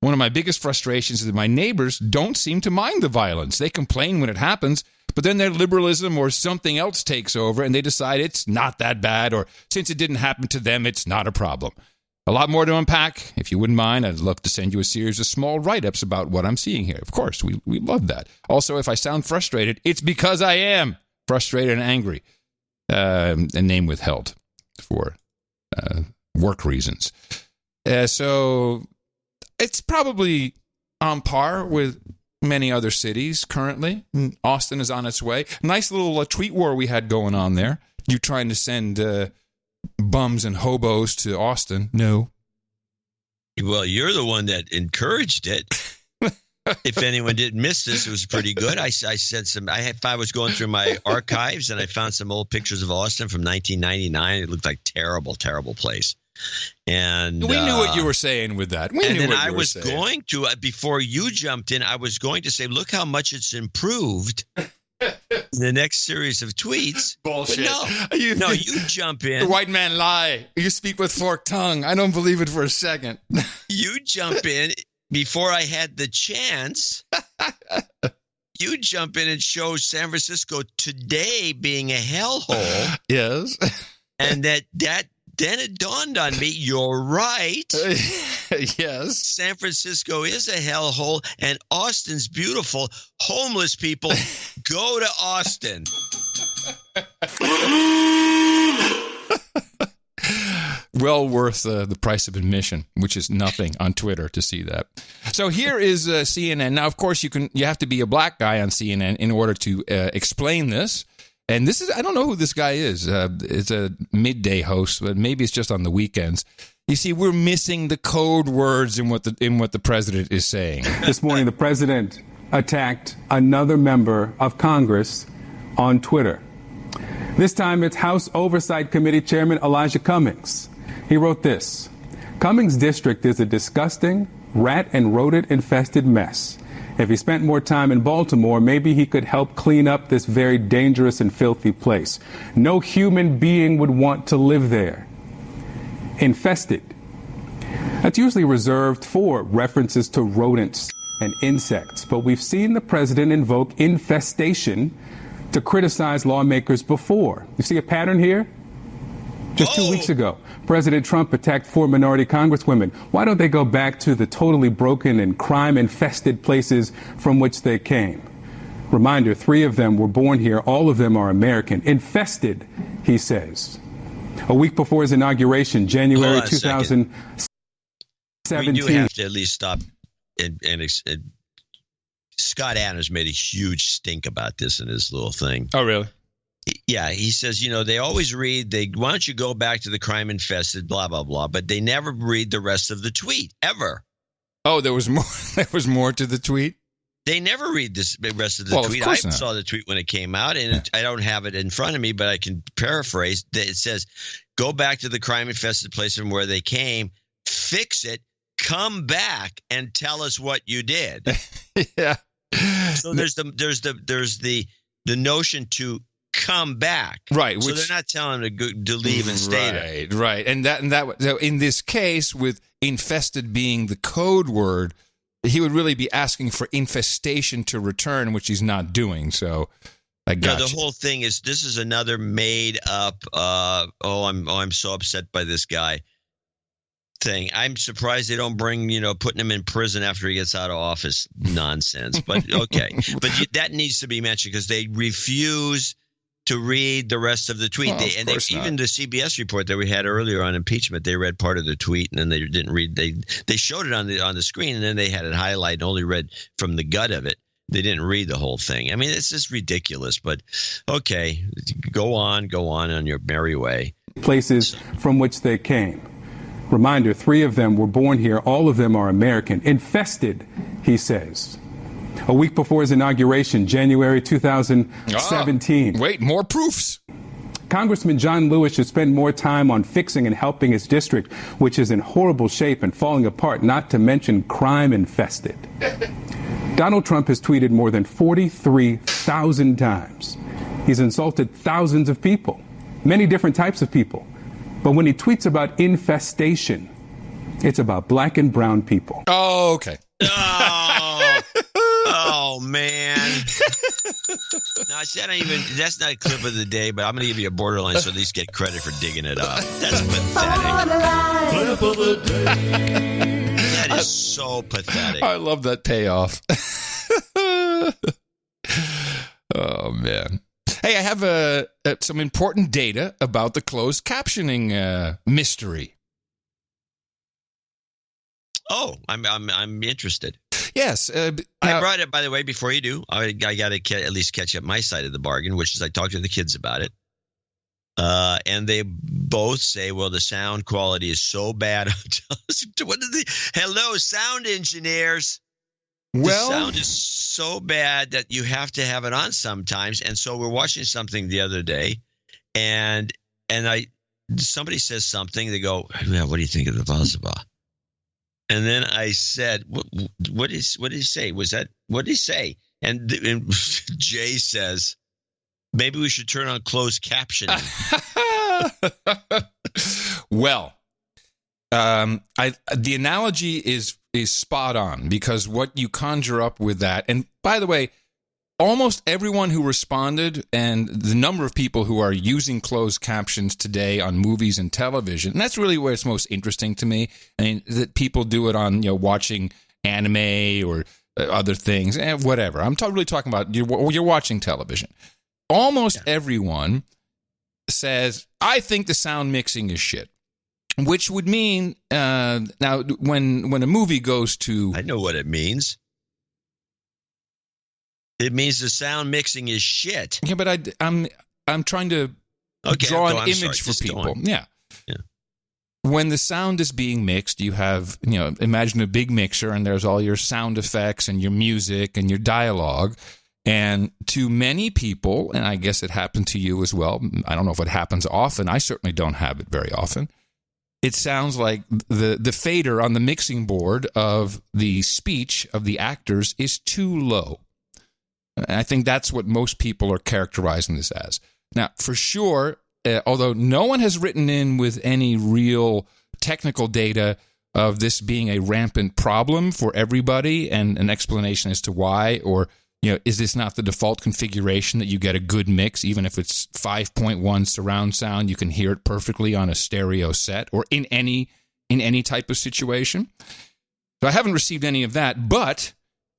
One of my biggest frustrations is that my neighbors don't seem to mind the violence. They complain when it happens, but then their liberalism or something else takes over and they decide it's not that bad, or since it didn't happen to them, it's not a problem. A lot more to unpack. If you wouldn't mind, I'd love to send you a series of small write-ups about what I'm seeing here. Of course, we love that. Also, if I sound frustrated, it's because I am frustrated and angry. And name withheld for work reasons. So it's probably on par with many other cities currently. Austin is on its way. Nice little tweet war we had going on there. You trying to send bums and hobos to Austin? No. Well, you're the one that encouraged it. If anyone didn't miss this, it was pretty good. I said some. I was going through my archives and I found some old pictures of Austin from 1999. It looked like terrible, terrible place. And we knew what you were saying with that. I was going to, before you jumped in, I was going to say, look how much it's improved. The next series of tweets. Bullshit. No, you jump in. The white man lie. You speak with forked tongue. I don't believe it for a second. You jump in before I had the chance. You jump in and show San Francisco today being a hellhole. Yes. And then it dawned on me, you're right. Yes. San Francisco is a hellhole, and Austin's beautiful. Homeless people, go to Austin. Well worth the price of admission, which is nothing on Twitter to see that. So here is CNN. Now, of course, you have to be a black guy on CNN in order to explain this. And this is, I don't know who this guy is. It's a midday host, but maybe it's just on the weekends. You see, we're missing the code words in what the president is saying. This morning, the president attacked another member of Congress on Twitter. This time, it's House Oversight Committee Chairman Elijah Cummings. He wrote this: Cummings' district is a disgusting, rat and rodent-infested mess. If he spent more time in Baltimore, maybe he could help clean up this very dangerous and filthy place. No human being would want to live there. Infested. That's usually reserved for references to rodents and insects, but we've seen the president invoke infestation to criticize lawmakers before. You see a pattern here? Just 2 weeks ago, President Trump attacked 4 minority congresswomen. Why don't they go back to the totally broken and crime-infested places from which they came? Reminder, 3 of them were born here. All of them are American. Infested, he says. A week before his inauguration, January 2017. We do have to at least stop. And Scott Adams made a huge stink about this in his little thing. Oh, really? Yeah, he says, they always read, why don't you go back to the crime infested, blah, blah, blah, but they never read the rest of the tweet, ever. Oh, there was more. There was more to the tweet? They never read the rest of the tweet. I saw the tweet when it came out, and I don't have it in front of me, but I can paraphrase. It says, go back to the crime infested place from where they came, fix it, come back, and tell us what you did. Yeah. So there's the notion to come back, right? So they're not telling them to leave and stay there, right? And that so in this case, with infested being the code word, he would really be asking for infestation to return, which he's not doing. So I got the whole thing is this is another made up. I'm so upset by this guy thing. I'm surprised they don't bring putting him in prison after he gets out of office nonsense. But okay, but that needs to be mentioned because they refuse to read the rest of the tweet. Even the CBS report that we had earlier on impeachment, they read part of the tweet and then they didn't read. They showed it on the screen and then they had it highlighted and only read from the gut of it. They didn't read the whole thing. I mean, it's just ridiculous. But okay, go on your merry way. Places from which they came. Reminder: 3 of them were born here. All of them are American. Infested, he says. A week before his inauguration, January 2017. Wait, more proofs. Congressman John Lewis should spend more time on fixing and helping his district, which is in horrible shape and falling apart, not to mention crime-infested. Donald Trump has tweeted more than 43,000 times. He's insulted thousands of people, many different types of people. But when he tweets about infestation, it's about black and brown people. Oh, okay. Oh man! No, I said that's not a clip of the day, but I'm going to give you a borderline so at least get credit for digging it up. That's pathetic. Clip of the day. That is so pathetic. I love that payoff. Oh man! Hey, I have some important data about the closed captioning mystery. Oh, I'm interested. Yes. I brought it, by the way, before you do. I got to at least catch up my side of the bargain, which is I talked to the kids about it. And they both say, well, the sound quality is so bad. Hello, sound engineers. The sound is so bad that you have to have it on sometimes. And so we're watching something the other day, and somebody says something. They go, yeah, what do you think of the Vazaba? And then I said, what did he say? What did he say? And Jay says, maybe we should turn on closed captioning. Well, the analogy is spot on, because what you conjure up with that, and by the way, almost everyone who responded and the number of people who are using closed captions today on movies and television, and that's really where it's most interesting to me. I mean, that people do it on, watching anime or other things, whatever. I'm really talking about you're watching television. Almost everyone says, I think the sound mixing is shit. Which would mean, now, when a movie goes to... I know what it means. It means the sound mixing is shit. Yeah, but I'm trying to draw an image for people. Yeah. When the sound is being mixed, you have, imagine a big mixer, and there's all your sound effects and your music and your dialogue. And to many people, and I guess it happened to you as well, I don't know if it happens often. I certainly don't have it very often. It sounds like the fader on the mixing board of the speech of the actors is too low. And I think that's what most people are characterizing this as. Now, for sure, although no one has written in with any real technical data of this being a rampant problem for everybody and an explanation as to why, or, is this not the default configuration that you get a good mix, even if it's 5.1 surround sound, you can hear it perfectly on a stereo set or in any type of situation? So I haven't received any of that, but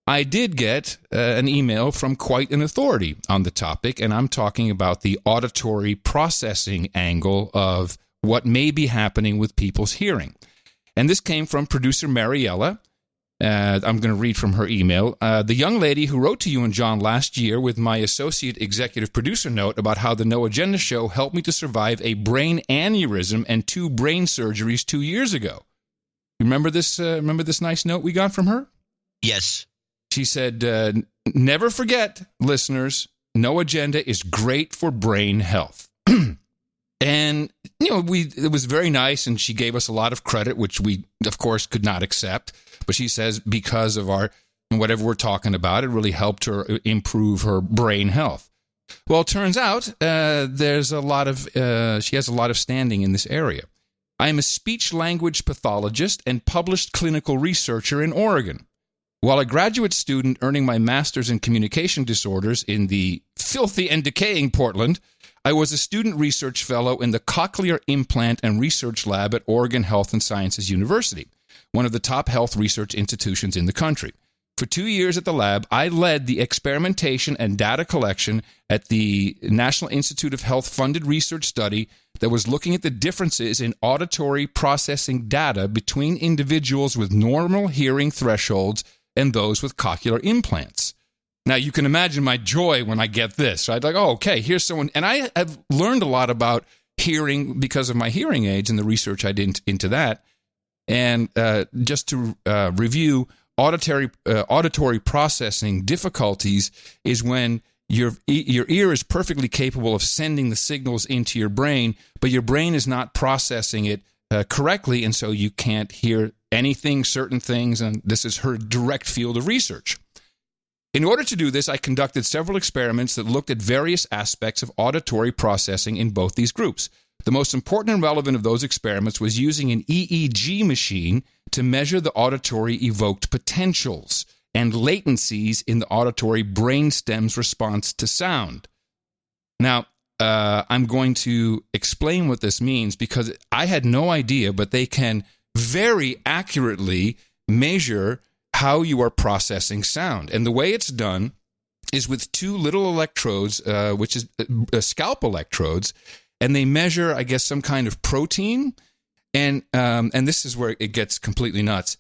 I did get an email from quite an authority on the topic, and I'm talking about the auditory processing angle of what may be happening with people's hearing. And this came from producer Mariella. I'm going to read from her email. The young lady who wrote to you and John last year with my associate executive producer note about how the No Agenda show helped me to survive a brain aneurysm and 2 brain surgeries 2 years ago. You remember this nice note we got from her? Yes. She said, never forget, listeners, No Agenda is great for brain health. And, it was very nice, and she gave us a lot of credit, which we, of course, could not accept. But she says because of whatever we're talking about, it really helped her improve her brain health. Well, it turns out she has a lot of standing in this area. I am a speech-language pathologist and published clinical researcher in Oregon. While a graduate student earning my master's in communication disorders in the filthy and decaying Portland, I was a student research fellow in the Cochlear Implant and Research Lab at Oregon Health and Sciences University, one of the top health research institutions in the country. For 2 years at the lab, I led the experimentation and data collection at the National Institute of Health funded research study that was looking at the differences in auditory processing data between individuals with normal hearing thresholds and those with cochlear implants. Now, you can imagine my joy when I get this, right? Like, oh, okay, here's someone. And I have learned a lot about hearing because of my hearing aids and the research I did into that. And just to review, auditory processing difficulties is when your ear is perfectly capable of sending the signals into your brain, but your brain is not processing it correctly, and so you can't hear anything, certain things, and this is her direct field of research. In order to do this, I conducted several experiments that looked at various aspects of auditory processing in both these groups. The most important and relevant of those experiments was using an EEG machine to measure the auditory evoked potentials and latencies in the auditory brainstem's response to sound. Now, I'm going to explain what this means because I had no idea, but they can very accurately measure how you are processing sound. And the way it's done is with two little electrodes, which is scalp electrodes, and they measure, I guess, some kind of protein. And this is where it gets completely nuts.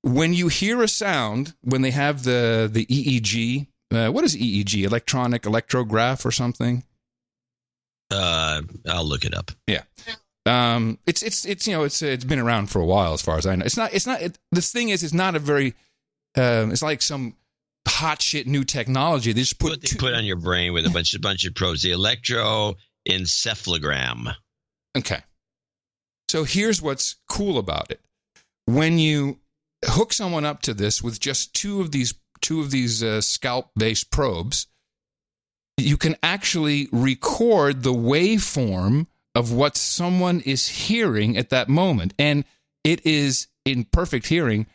When you hear a sound, when they have the EEG, what is EEG? Electronic electrograph or something? I'll look it up. Yeah. It's been around for a while as far as I know. This thing is, it's not a very, it's like some hot shit new technology. They just put on your brain with a bunch of probes. The electroencephalogram. Okay. So here's what's cool about it. When you hook someone up to this with just two of these scalp-based probes, you can actually record the waveform of what someone is hearing at that moment, and it is in perfect hearing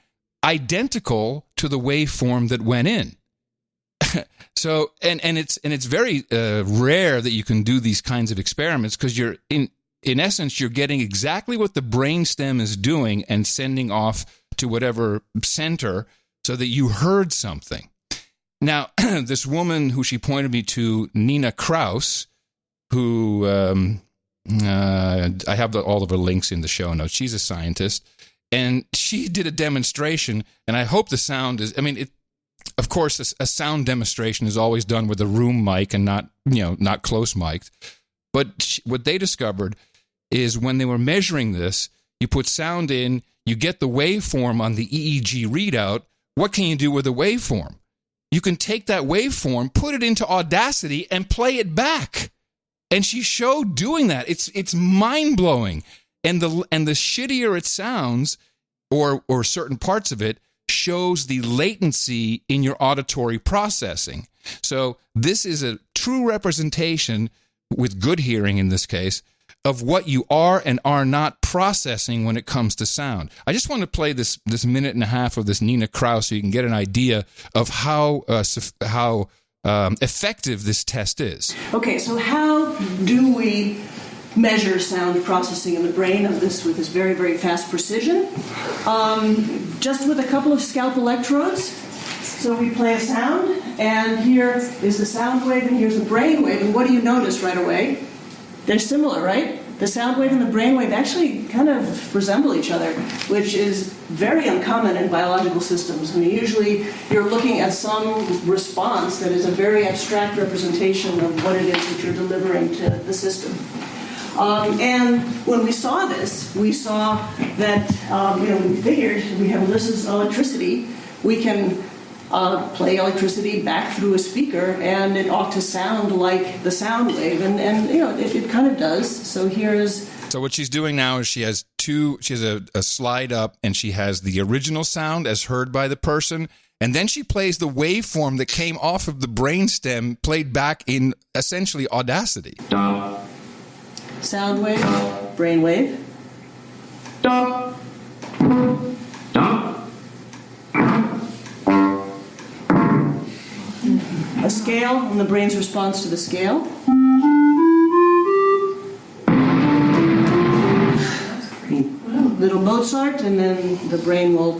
identical to the waveform that went in. So, and it's very rare that you can do these kinds of experiments because you're in essence you're getting exactly what the brainstem is doing and sending off to whatever center so that you heard something. Now, this woman who she pointed me to, Nina Kraus, who I have all of her links in the show notes. She's a scientist, and she did a demonstration, and I hope the sound is, of course, a sound demonstration is always done with a room mic and not close mic'd. But what they discovered is when they were measuring this, you put sound in, you get the waveform on the EEG readout. What can you do with a waveform? You can take that waveform, put it into Audacity, and play it back. And she showed doing that. It's mind-blowing. And the shittier it sounds, or certain parts of it, shows the latency in your auditory processing. So this is a true representation, with good hearing in this case, of what you are and are not processing when it comes to sound. I just want to play this minute and a half of this Nina Kraus so you can get an idea of how effective this test is. Okay, so how do we measure sound processing in the brain with this very, very fast precision? Just with a couple of scalp electrodes. So we play a sound, and here is the sound wave, and here's the brain wave. And what do you notice right away? They're similar, right? The sound wave and the brain wave actually kind of resemble each other, which is very uncommon in biological systems. Usually you're looking at some response that is a very abstract representation of what it is that you're delivering to the system. And when we saw this, we saw that, we figured this is electricity. We can play electricity back through a speaker, and it ought to sound like the sound wave, and it kind of does. So here's. So what she's doing now is she has a slide up, and she has the original sound as heard by the person, and then she plays the waveform that came off of the brainstem, played back in essentially Audacity. Sound wave, brain wave. scale and the brain's response to the scale. Little Mozart, and then the brain will.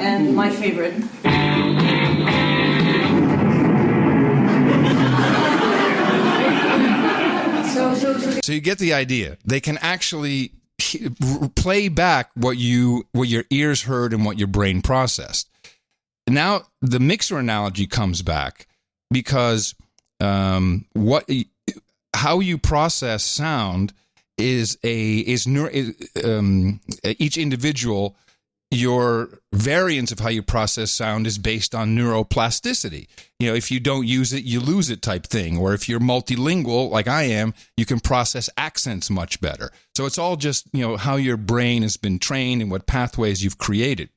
And my favorite. So you get the idea. They can actually play back what your ears heard and what your brain processed. Now the mixer analogy comes back because how you process sound is each individual. Your variance of how you process sound is based on neuroplasticity. If you don't use it, you lose it type thing. Or if you're multilingual, like I am, you can process accents much better. So it's all just, how your brain has been trained and what pathways you've created.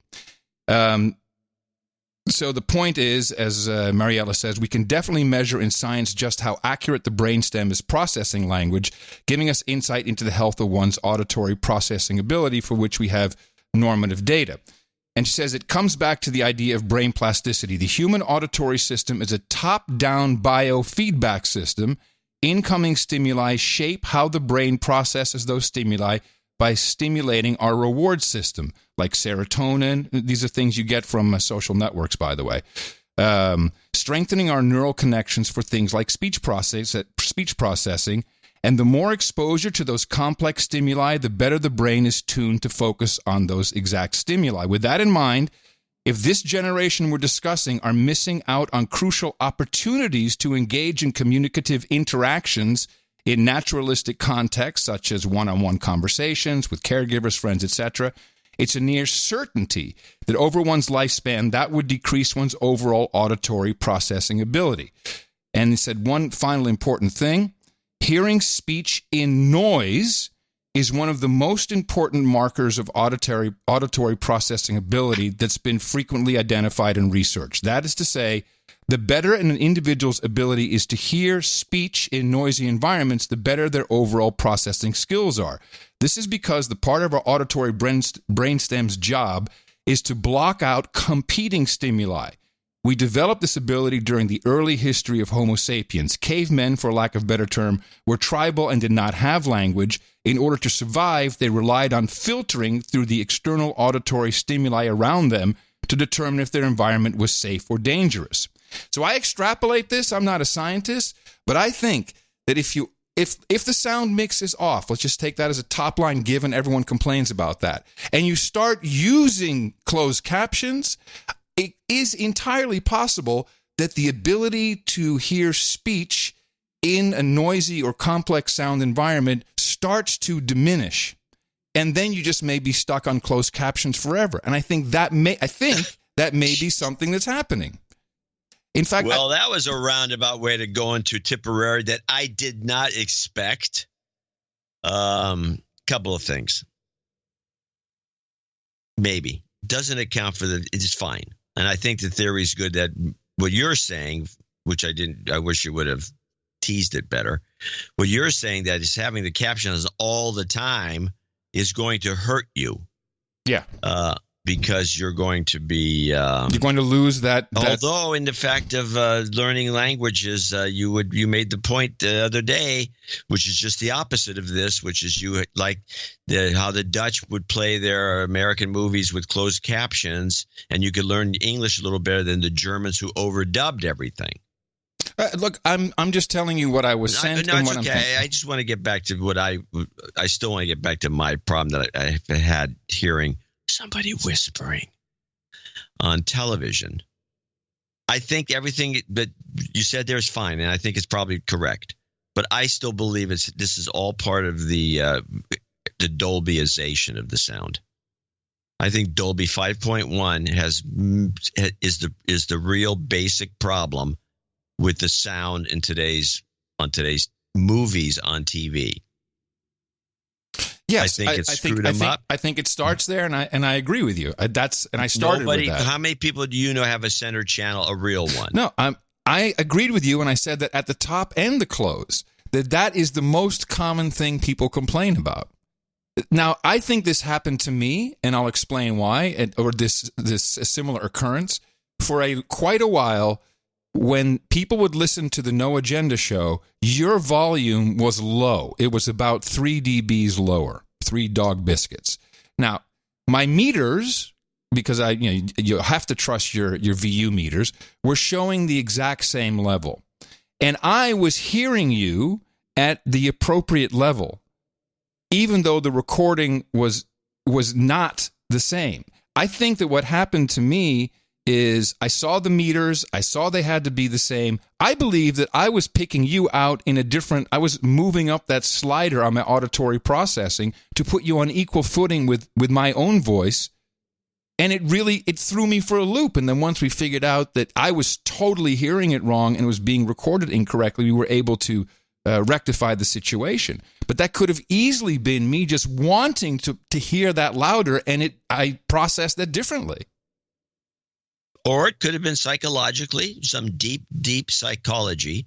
So the point is, as Mariella says, we can definitely measure in science just how accurate the brainstem is processing language, giving us insight into the health of one's auditory processing ability, for which we have normative data. And she says it comes back to the idea of brain plasticity. The human auditory system is a top-down biofeedback system. Incoming stimuli shape how the brain processes those stimuli by stimulating our reward system, like serotonin. These are things you get from social networks, by the way. Strengthening our neural connections for things like speech processing. And the more exposure to those complex stimuli, the better the brain is tuned to focus on those exact stimuli. With that in mind, if this generation we're discussing are missing out on crucial opportunities to engage in communicative interactions in naturalistic contexts, such as one-on-one conversations with caregivers, friends, etc., it's a near certainty that over one's lifespan, that would decrease one's overall auditory processing ability. And he said one final important thing. Hearing speech in noise is one of the most important markers of auditory processing ability that's been frequently identified in research. That is to say, the better an individual's ability is to hear speech in noisy environments, the better their overall processing skills are. This is because the part of our auditory brainstem's job is to block out competing stimuli. We developed this ability during the early history of Homo sapiens. Cavemen, for lack of a better term, were tribal and did not have language. In order to survive, they relied on filtering through the external auditory stimuli around them to determine if their environment was safe or dangerous. So I extrapolate this. I'm not a scientist, but I think that if the sound mix is off, let's just take that as a top-line given, everyone complains about that, and you start using closed captions, it is entirely possible that the ability to hear speech in a noisy or complex sound environment starts to diminish. And then you just may be stuck on closed captions forever. And I think that may be something that's happening. In fact, that was a roundabout way to go into Tipperary that I did not expect. Couple of things. Maybe. Doesn't account for it's fine. And I think the theory is good that what you're saying, which I wish you would have teased it better. What you're saying that is having the captions all the time is going to hurt you. Yeah. Because you're going to be you're going to lose that. Although in the fact of learning languages, you made the point the other day, which is just the opposite of this, which is you like how the Dutch would play their American movies with closed captions, and you could learn English a little better than the Germans who overdubbed everything. Look, I'm just telling you what I was sent. No, it's okay. I just want to get back to what I still want to get back to my problem that I had hearing somebody whispering on television. I think everything that you said there is fine, and I think it's probably correct. But I still believe this is all part of the Dolbyization of the sound. I think Dolby 5.1 is the real basic problem with the sound in today's movies on TV. Yes, I think it's screwed them up. I think it starts there, and I agree with you. I started with that. How many people do you know have a center channel, a real one? No, I agreed with you when I said that at the top and the close, that is the most common thing people complain about. Now, I think this happened to me, and I'll explain why, or this similar occurrence. For quite a while, when people would listen to the No Agenda show, your volume was low. It was about 3 dBs lower, 3 dog biscuits. Now, my meters, because you have to trust your VU meters, were showing the exact same level. And I was hearing you at the appropriate level, even though the recording was not the same. I think that what happened to me is I saw the meters, I saw they had to be the same. I believe that I was picking you out in I was moving up that slider on my auditory processing to put you on equal footing with my own voice. And it threw me for a loop. And then once we figured out that I was totally hearing it wrong and it was being recorded incorrectly, we were able to rectify the situation. But that could have easily been me just wanting to hear that louder, and I processed that differently. Or it could have been psychologically, some deep, deep psychology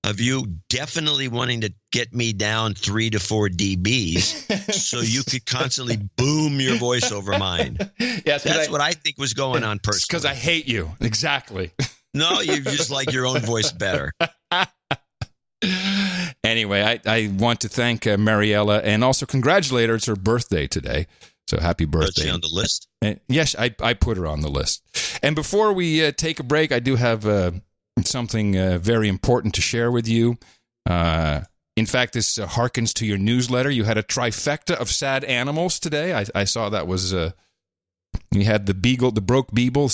of you definitely wanting to get me down 3 to 4 dBs so you could constantly boom your voice over mine. Yes, that's what I think was going on personally. Because I hate you. Exactly. No, you just like your own voice better. Anyway, I want to thank Mariella and also congratulate her. It's her birthday today. So happy birthday. Is she on the list? Yes, I put her on the list. And before we take a break, I do have something very important to share with you. In fact, this harkens to your newsletter. You had a trifecta of sad animals today. I saw that was... you had the beagle, the broke beagle,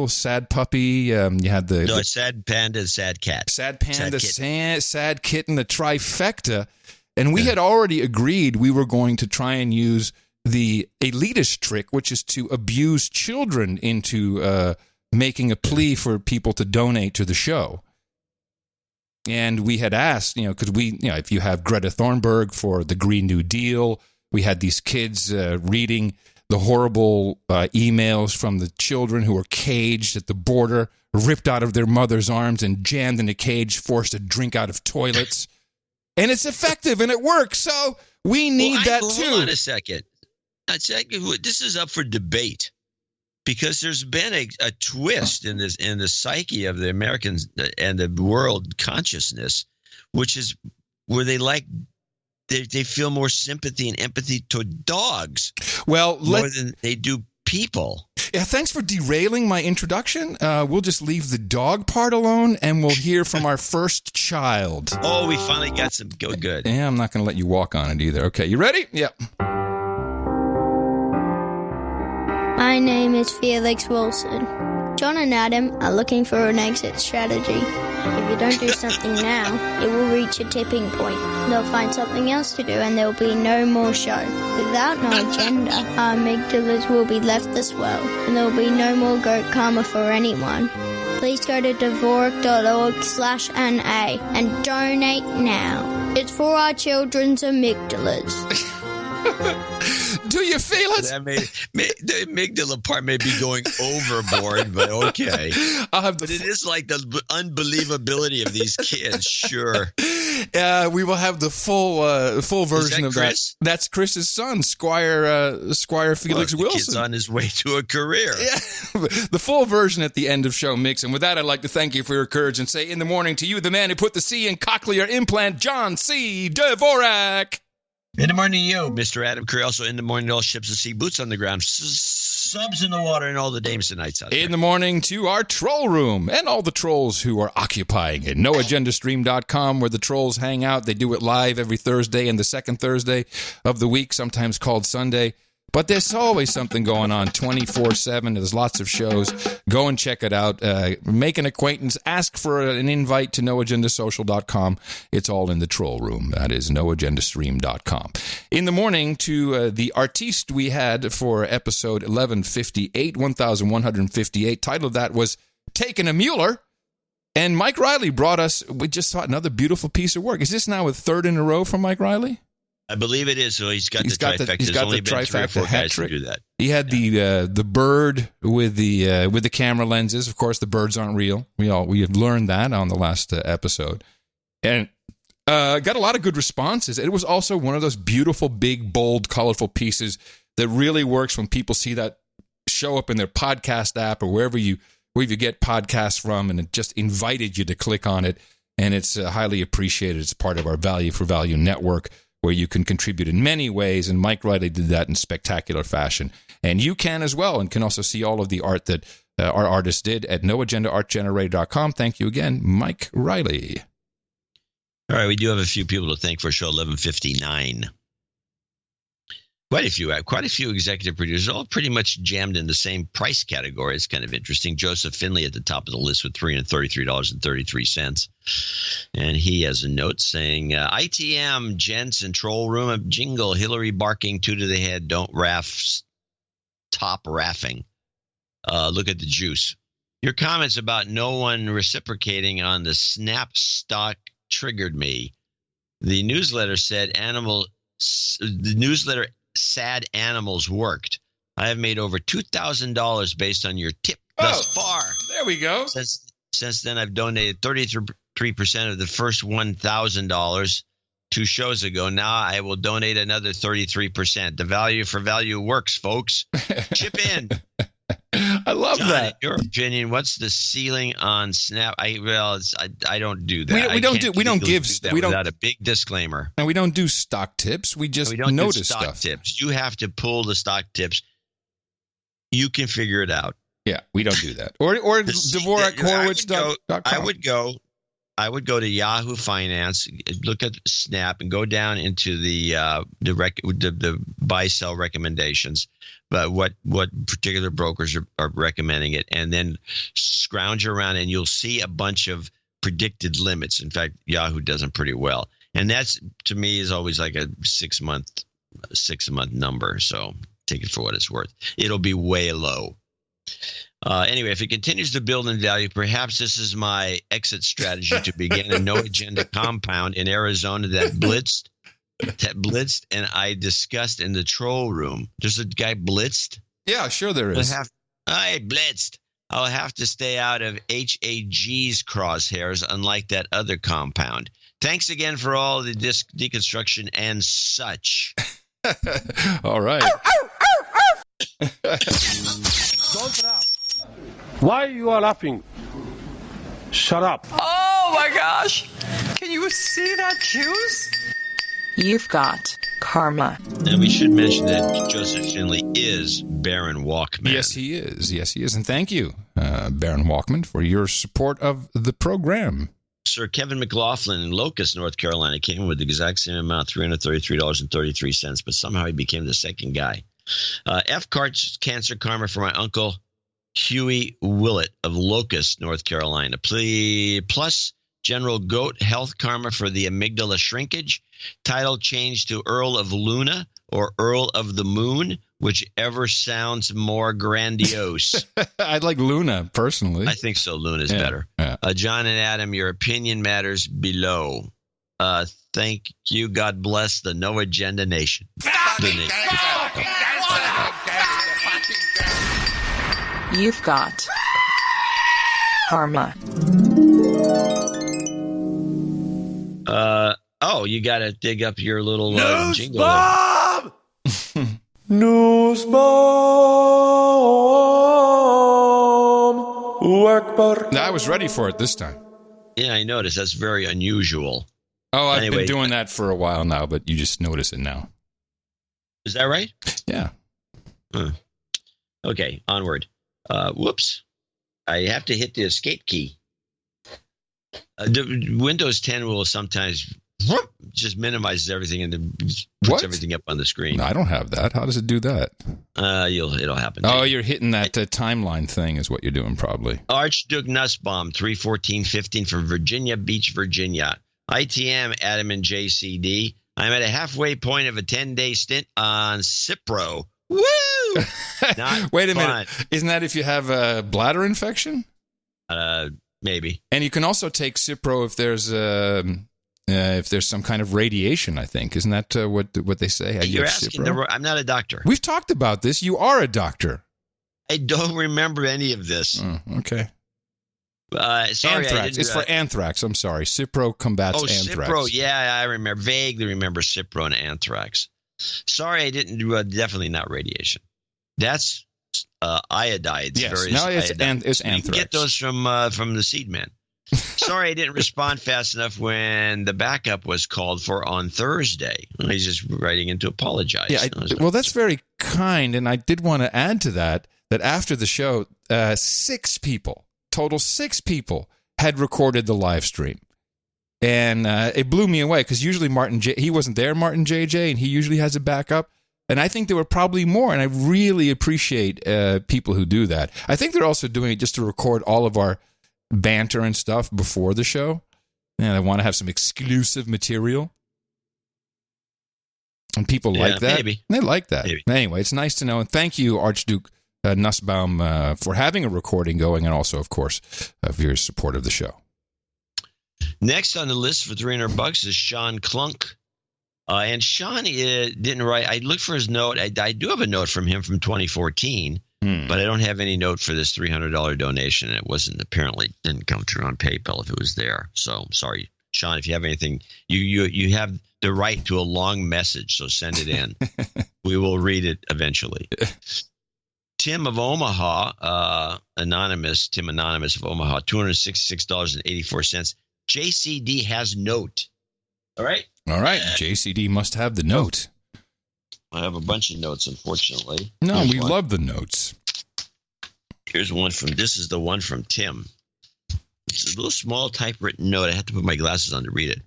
sad puppy. You had the sad panda, sad cat. Sad panda, sad kitten, the trifecta. And we had already agreed we were going to try and use the elitist trick, which is to abuse children into making a plea for people to donate to the show. And we had asked, because if you have Greta Thunberg for the Green New Deal, we had these kids reading the horrible emails from the children who were caged at the border, ripped out of their mother's arms and jammed in a cage, forced to drink out of toilets. And it's effective and it works. So we need that too. Hold on a second. This is up for debate because there's been a twist in the psyche of the Americans and the world consciousness, which is where they feel more sympathy and empathy toward dogs more than they do people. Yeah, thanks for derailing my introduction. We'll just leave the dog part alone, and we'll hear from our first child. Oh, we finally got some good. Yeah, I'm not going to let you walk on it either. Okay, you ready? Yep. My name is Felix Wilson. John and Adam are looking for an exit strategy. If you don't do something now, it will reach a tipping point. They'll find something else to do and there will be no more show. Without no agenda, our amygdalas will be left as well, and there will be no more goat karma for anyone. Please go to Dvorak.org/NA and donate now. It's for our children's amygdalas. Do you feel it? The amygdala part may be going overboard, but okay. But it is like the unbelievability of these kids, sure. We will have the full version of Chris? that. That's Chris's son, Squire Felix Wilson. Kid's on his way to a career. Yeah. The full version at the end of show mix. And with that, I'd like to thank you for your courage and say in the morning to you, the man who put the C in cochlear implant, John C. Dvorak. In the morning to you, Mr. Adam Curry. Also in the morning to all ships at sea, boots on the ground, subs in the water, and all the dames tonight out there. In the morning to our troll room and all the trolls who are occupying it. NoAgendaStream.com, where the trolls hang out. They do it live every Thursday and the second Thursday of the week, sometimes called Sunday. But there's always something going on 24/7. There's lots of shows. Go and check it out. Make an acquaintance. Ask for an invite to NoAgendaSocial.com. It's all in the troll room. That is NoAgendaStream.com. In the morning to the artiste we had for episode 1158, title of that was Taking a Mueller. And Mike Riley brought us, we just saw another beautiful piece of work. Is this now a third in a row from Mike Riley? I believe it is. So he's got the trifecta. He's got only the been 3 or 4 guys to do that. He had the bird with the camera lenses. Of course, the birds aren't real. We have learned that on the last episode. And Got a lot of good responses. It was also one of those beautiful, big, bold, colorful pieces that really works when people see that show up in their podcast app or wherever you get podcasts from, and it just invited you to click on it. And it's highly appreciated. It's part of our Value for Value network, where you can contribute in many ways. And Mike Riley did that in spectacular fashion. And you can as well, and can also see all of the art that our artists did at noagendaartgenerator.com. Thank you again, Mike Riley. All right, we do have a few people to thank for show 1159. Quite a few executive producers, all pretty much jammed in the same price category. It's kind of interesting. Joseph Finley at the top of the list with $333.33. And he has a note saying, ITM, gents, and troll room of jingle, Hillary barking, two to the head, don't raff, top raffing. Look at the juice. Your comments about no one reciprocating on the Snap stock triggered me. The newsletter said Sad Animals worked. I have made over $2,000 based on your tip thus far. There we go. Since then, I've donated 33% of the first $1,000 2 shows ago. Now I will donate another 33%. The value for value works, folks. Chip in. I love John, that. In your opinion, what's the ceiling on Snap? I don't do that. We don't give without a big disclaimer. And we don't do stock tips. We just notice stock stuff. Tips. You have to pull the stock tips. You can figure it out. Yeah, we don't do that. Or DvorakHorowitz.com. I would go to Yahoo Finance, look at Snap, and go down into the buy sell recommendations, but what particular brokers are recommending it, and then scrounge around, and you'll see a bunch of predicted limits. In fact, Yahoo does them pretty well, and that's, to me, is always like a 6 month number. So take it for what it's worth. It'll be way low. Anyway, if it continues to build in value, perhaps this is my exit strategy to begin a no-agenda compound in Arizona that blitzed, and I discussed in the troll room. There's a guy blitzed? Yeah, sure there is. I blitzed. I'll have to stay out of HAG's crosshairs, unlike that other compound. Thanks again for all the deconstruction and such. All right. Don't laugh. Why you are laughing? Shut up. Oh my gosh. Can you see that juice? You've got karma. And we should mention that Joseph Finley is Baron Walkman. Yes, he is. Yes, he is. And thank you, Baron Walkman, for your support of the program. Sir Kevin McLaughlin in Locust, North Carolina, came in with the exact same amount, $333.33, but somehow he became the second guy. F-Cart's cancer karma for my uncle Huey Willett of Locust, North Carolina. Plus General Goat health karma for the amygdala shrinkage. Title changed to Earl of Luna or Earl of the Moon, whichever sounds more grandiose. I'd like Luna, personally. I think so. Luna's better. Yeah. John and Adam, your opinion matters below. Thank you. God bless the No Agenda Nation. You've got karma. You got to dig up your little jingle. Bomb! News bomb! I was ready for it this time. Yeah, I noticed. That's very unusual. Oh, I've been doing that for a while now, but you just notice it now. Is that right? Yeah. Okay, onward. Whoops. I have to hit the escape key. Windows 10 will sometimes just minimizes everything and then puts everything up on the screen. No, I don't have that. How does it do that? It'll happen. Oh, you're hitting that timeline thing is what you're doing probably. Archduke Nussbaum, 31415 from Virginia Beach, Virginia. ITM, Adam and JCD. I'm at a halfway point of a 10-day stint on Cipro. Woo! Wait a minute. Isn't that if you have a bladder infection? Maybe. And you can also take Cipro if there's some kind of radiation, I think. Isn't that what they say? You're asking. I'm not a doctor. We've talked about this. You are a doctor. I don't remember any of this. Oh, okay. Sorry, anthrax. It's for anthrax. I'm sorry. Cipro combats anthrax. Cipro. Yeah, I vaguely remember Cipro and anthrax. Sorry, I didn't do definitely not radiation. That's iodides. Yes, no, it's anthrax. You can get those from the Seed Man. Sorry, I didn't respond fast enough when the backup was called for on Thursday. He's just writing in to apologize. Yeah, well, that's very kind, and I did want to add to that after the show, 6 people had recorded the live stream. And it blew me away because usually he wasn't there, Martin JJ, and he usually has a backup. And I think there were probably more, and I really appreciate people who do that. I think they're also doing it just to record all of our banter and stuff before the show. And I want to have some exclusive material. And people like that. Maybe. They like that. Maybe. Anyway, it's nice to know. And thank you, Archduke Nussbaum, for having a recording going, and also, of course, for your support of the show. Next on the list for $300 is Sean Klunk. And Sean didn't write. I looked for his note. I do have a note from him from 2014, but I don't have any note for this $300 donation. It didn't come through on PayPal if it was there. So sorry, Sean, if you have anything, you have the right to a long message, so send it in. We will read it eventually. Tim of Omaha, Anonymous of Omaha, $266.84. JCD has note. All right. JCD must have the note. I have a bunch of notes, unfortunately. No, we love the notes. Here's one this is the one from Tim. It's a little small typewritten note. I had to put my glasses on to read it.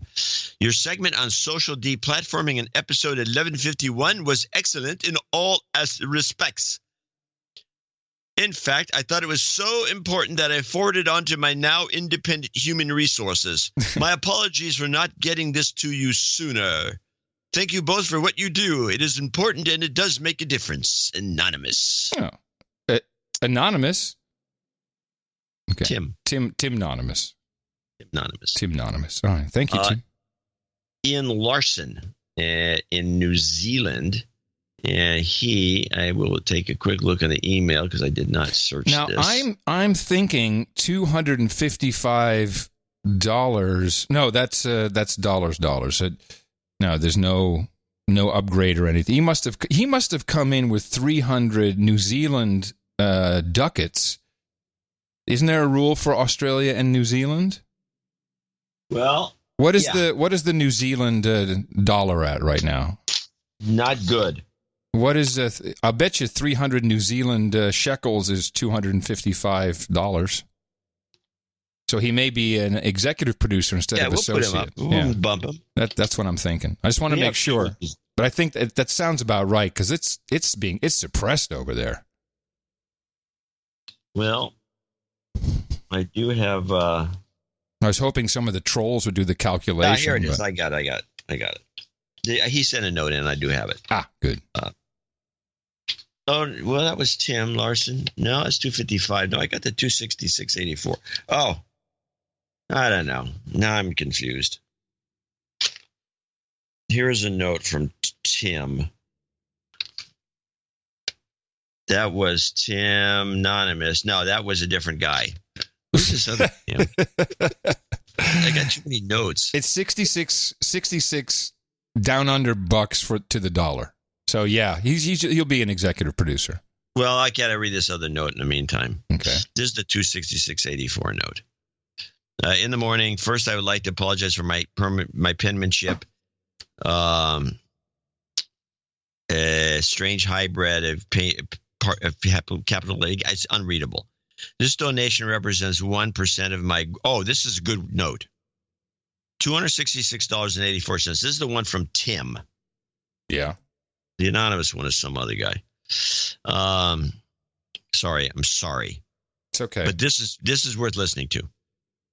Your segment on social deplatforming in episode 1151 was excellent in all respects. In fact, I thought it was so important that I forwarded on to my now independent human resources. My apologies for not getting this to you sooner. Thank you both for what you do. It is important and it does make a difference. Anonymous. Oh. Anonymous? Okay. Tim Anonymous. Tim Anonymous. All right. Thank you, Tim. Ian Larson in New Zealand. And I will take a quick look at the email because I did not search now, this. Now, I'm thinking $255. No, that's dollars. No, there's no upgrade or anything. He must have come in with 300 New Zealand ducats. Isn't there a rule for Australia and New Zealand? Well, what is the New Zealand dollar at right now? Not good. What is I'll bet you 300 New Zealand shekels is $255. So he may be an executive producer instead of associate. Put him up. We'll bump him. That's what I'm thinking. I just want to make sure. But I think that sounds about right because it's suppressed over there. Well, I do have. I was hoping some of the trolls would do the calculation. Here it is. I got it. He sent a note in. I do have it. Good. That was Tim Larson. No, it's 255. No, I got the 266.84. Oh, I don't know. Now I'm confused. Here's a note from Tim. That was Tim Anonymous. No, that was a different guy. Who's this other Tim? I got too many notes. It's 66 down under bucks to the dollar. So yeah, he'll be an executive producer. Well, I gotta read this other note in the meantime. Okay. This is the 266.84 note. In the morning, first I would like to apologize for my penmanship. Strange hybrid of capital A. It's unreadable. This donation represents 1% of my. Oh, this is a good note. $266.84. This is the one from Tim. Yeah. The anonymous one is some other guy. Sorry. I'm sorry. It's okay. But this is worth listening to.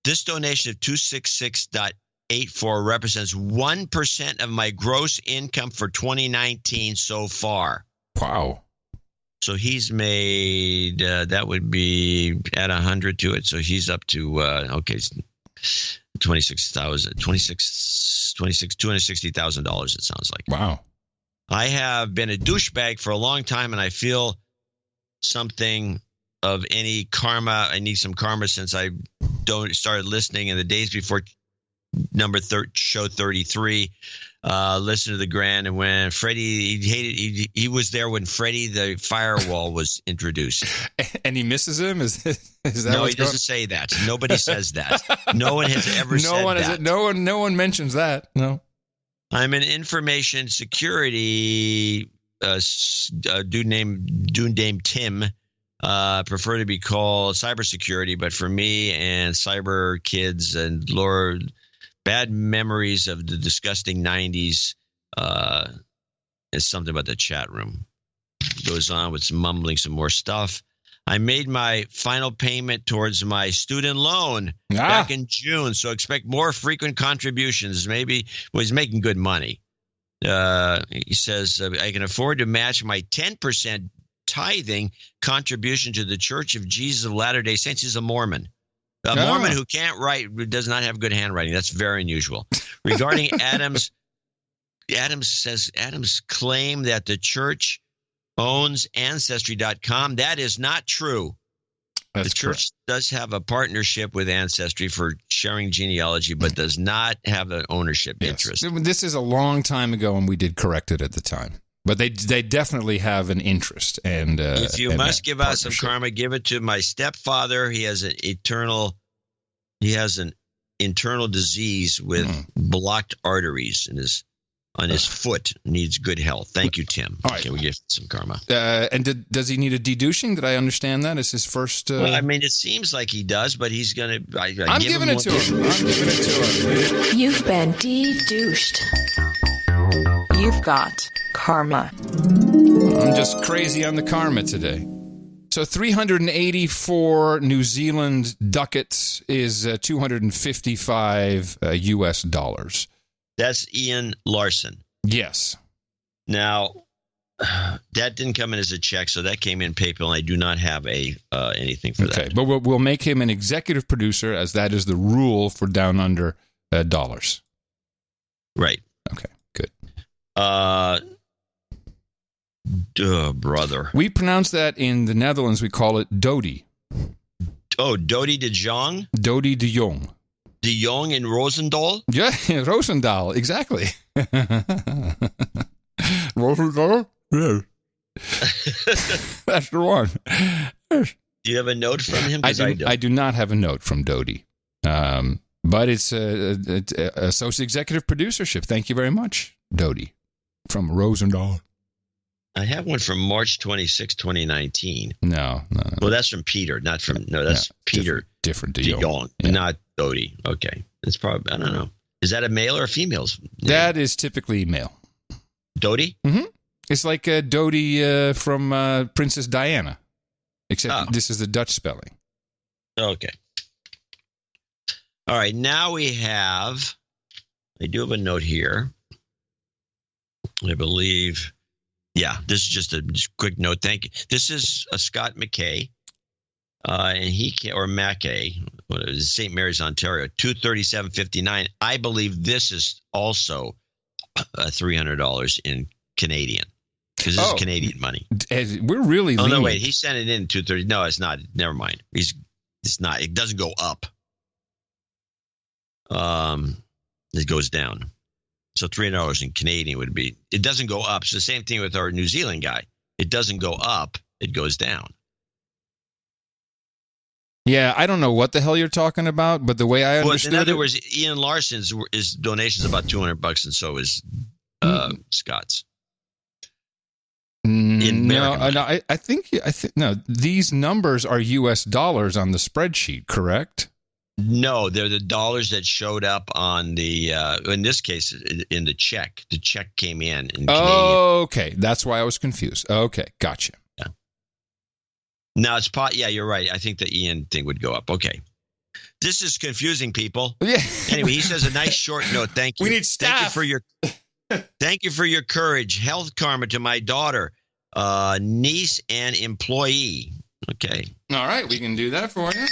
This donation of 266.84 represents 1% of my gross income for 2019 so far. Wow. So he's made, that would be add 100 to it. So he's up to, $260,000, it sounds like. Wow. I have been a douchebag for a long time, and I feel something of any karma. I need some karma since I started listening in the days before show 33. Listen to the Grand, and when Freddie, he was there when Freddie the Firewall was introduced. And he misses him? Is that no, he doesn't say that. Nobody says that. No one has ever said that. No one mentions that. No. I'm an information security dude named Tim. Prefer to be called cybersecurity, but for me and cyber kids and Lord, bad memories of the disgusting 90s is something about the chat room. Goes on with some mumbling, some more stuff. I made my final payment towards my student loan back in June, so expect more frequent contributions. He's making good money. He says, I can afford to match my 10% tithing contribution to the Church of Jesus of Latter-day Saints. He's a Mormon. A Mormon who can't write, who does not have good handwriting. That's very unusual. Regarding Adams claim that the church owns Ancestry.com. That is not true. The church does have a partnership with Ancestry for sharing genealogy, but does not have an ownership interest. This is a long time ago, and we did correct it at the time. But they definitely have an interest. And if you must give out some karma, give it to my stepfather. He has an internal disease with blocked arteries on his foot. Needs good health. Thank you, Tim. All right. Can we give some karma? And does he need a dedouching? Did I understand that? Is his first? Well, I mean, it seems like he does, but he's gonna. I'm giving it to him. You've been de-douched. You've got karma. I'm just crazy on the karma today. So 384 New Zealand ducats is $255 US dollars. That's Ian Larson. Yes. Now, that didn't come in as a check, so that came in PayPal, and I do not have anything for that. Okay, but we'll make him an executive producer, as that is the rule for Down Under dollars. Right. Okay, good. Brother. We pronounce that in the Netherlands, we call it Dodi. Oh, Dodi de Jong? Dodi de Jong. De Jong in Roosendaal? Yeah, Roosendaal, exactly. Roosendaal? Yeah. That's the one. Do you have a note from him? I do not have a note from Dodi. But it's a associate executive producership. Thank you very much, Dodi, from Roosendaal. I have one from March 26, 2019. No. Well, that's from Peter, not from, that's Peter. Different De Jong, not Dodi. Okay. It's probably, I don't know. Is that a male or a female's name? That is typically male. Dodi? Mm-hmm. It's like Dodi from Princess Diana, except this is the Dutch spelling. Okay. All right. Now I do have a note here. I believe. Yeah, this is just a quick note. Thank you. This is Scott McKay, and Mackay, St. Mary's, Ontario, $237.59. I believe this is also $300 in Canadian, because this is Canadian money. We're really. Oh no, wait, he sent it in $230. No, it's not. Never mind. It's not. It doesn't go up. It goes down. So $300 in Canadian would be, it doesn't go up. It's the same thing with our New Zealand guy. It doesn't go up, it goes down. Yeah, I don't know what the hell you're talking about, but the way I understood in other words, Ian Larson's donation is about $200, and so is Scott's. I think these numbers are US dollars on the spreadsheet, correct? No, they're the dollars that showed up on the, in this case, in the check. The check came in Canadian. Okay. That's why I was confused. Okay. Gotcha. Yeah. Now it's yeah, you're right. I think the Ian thing would go up. Okay. This is confusing, people. Yeah. Anyway, he says a nice short note. Thank you. We need staff. Thank you for your courage. Health karma to my daughter, niece, and employee. Okay. All right. We can do that for you.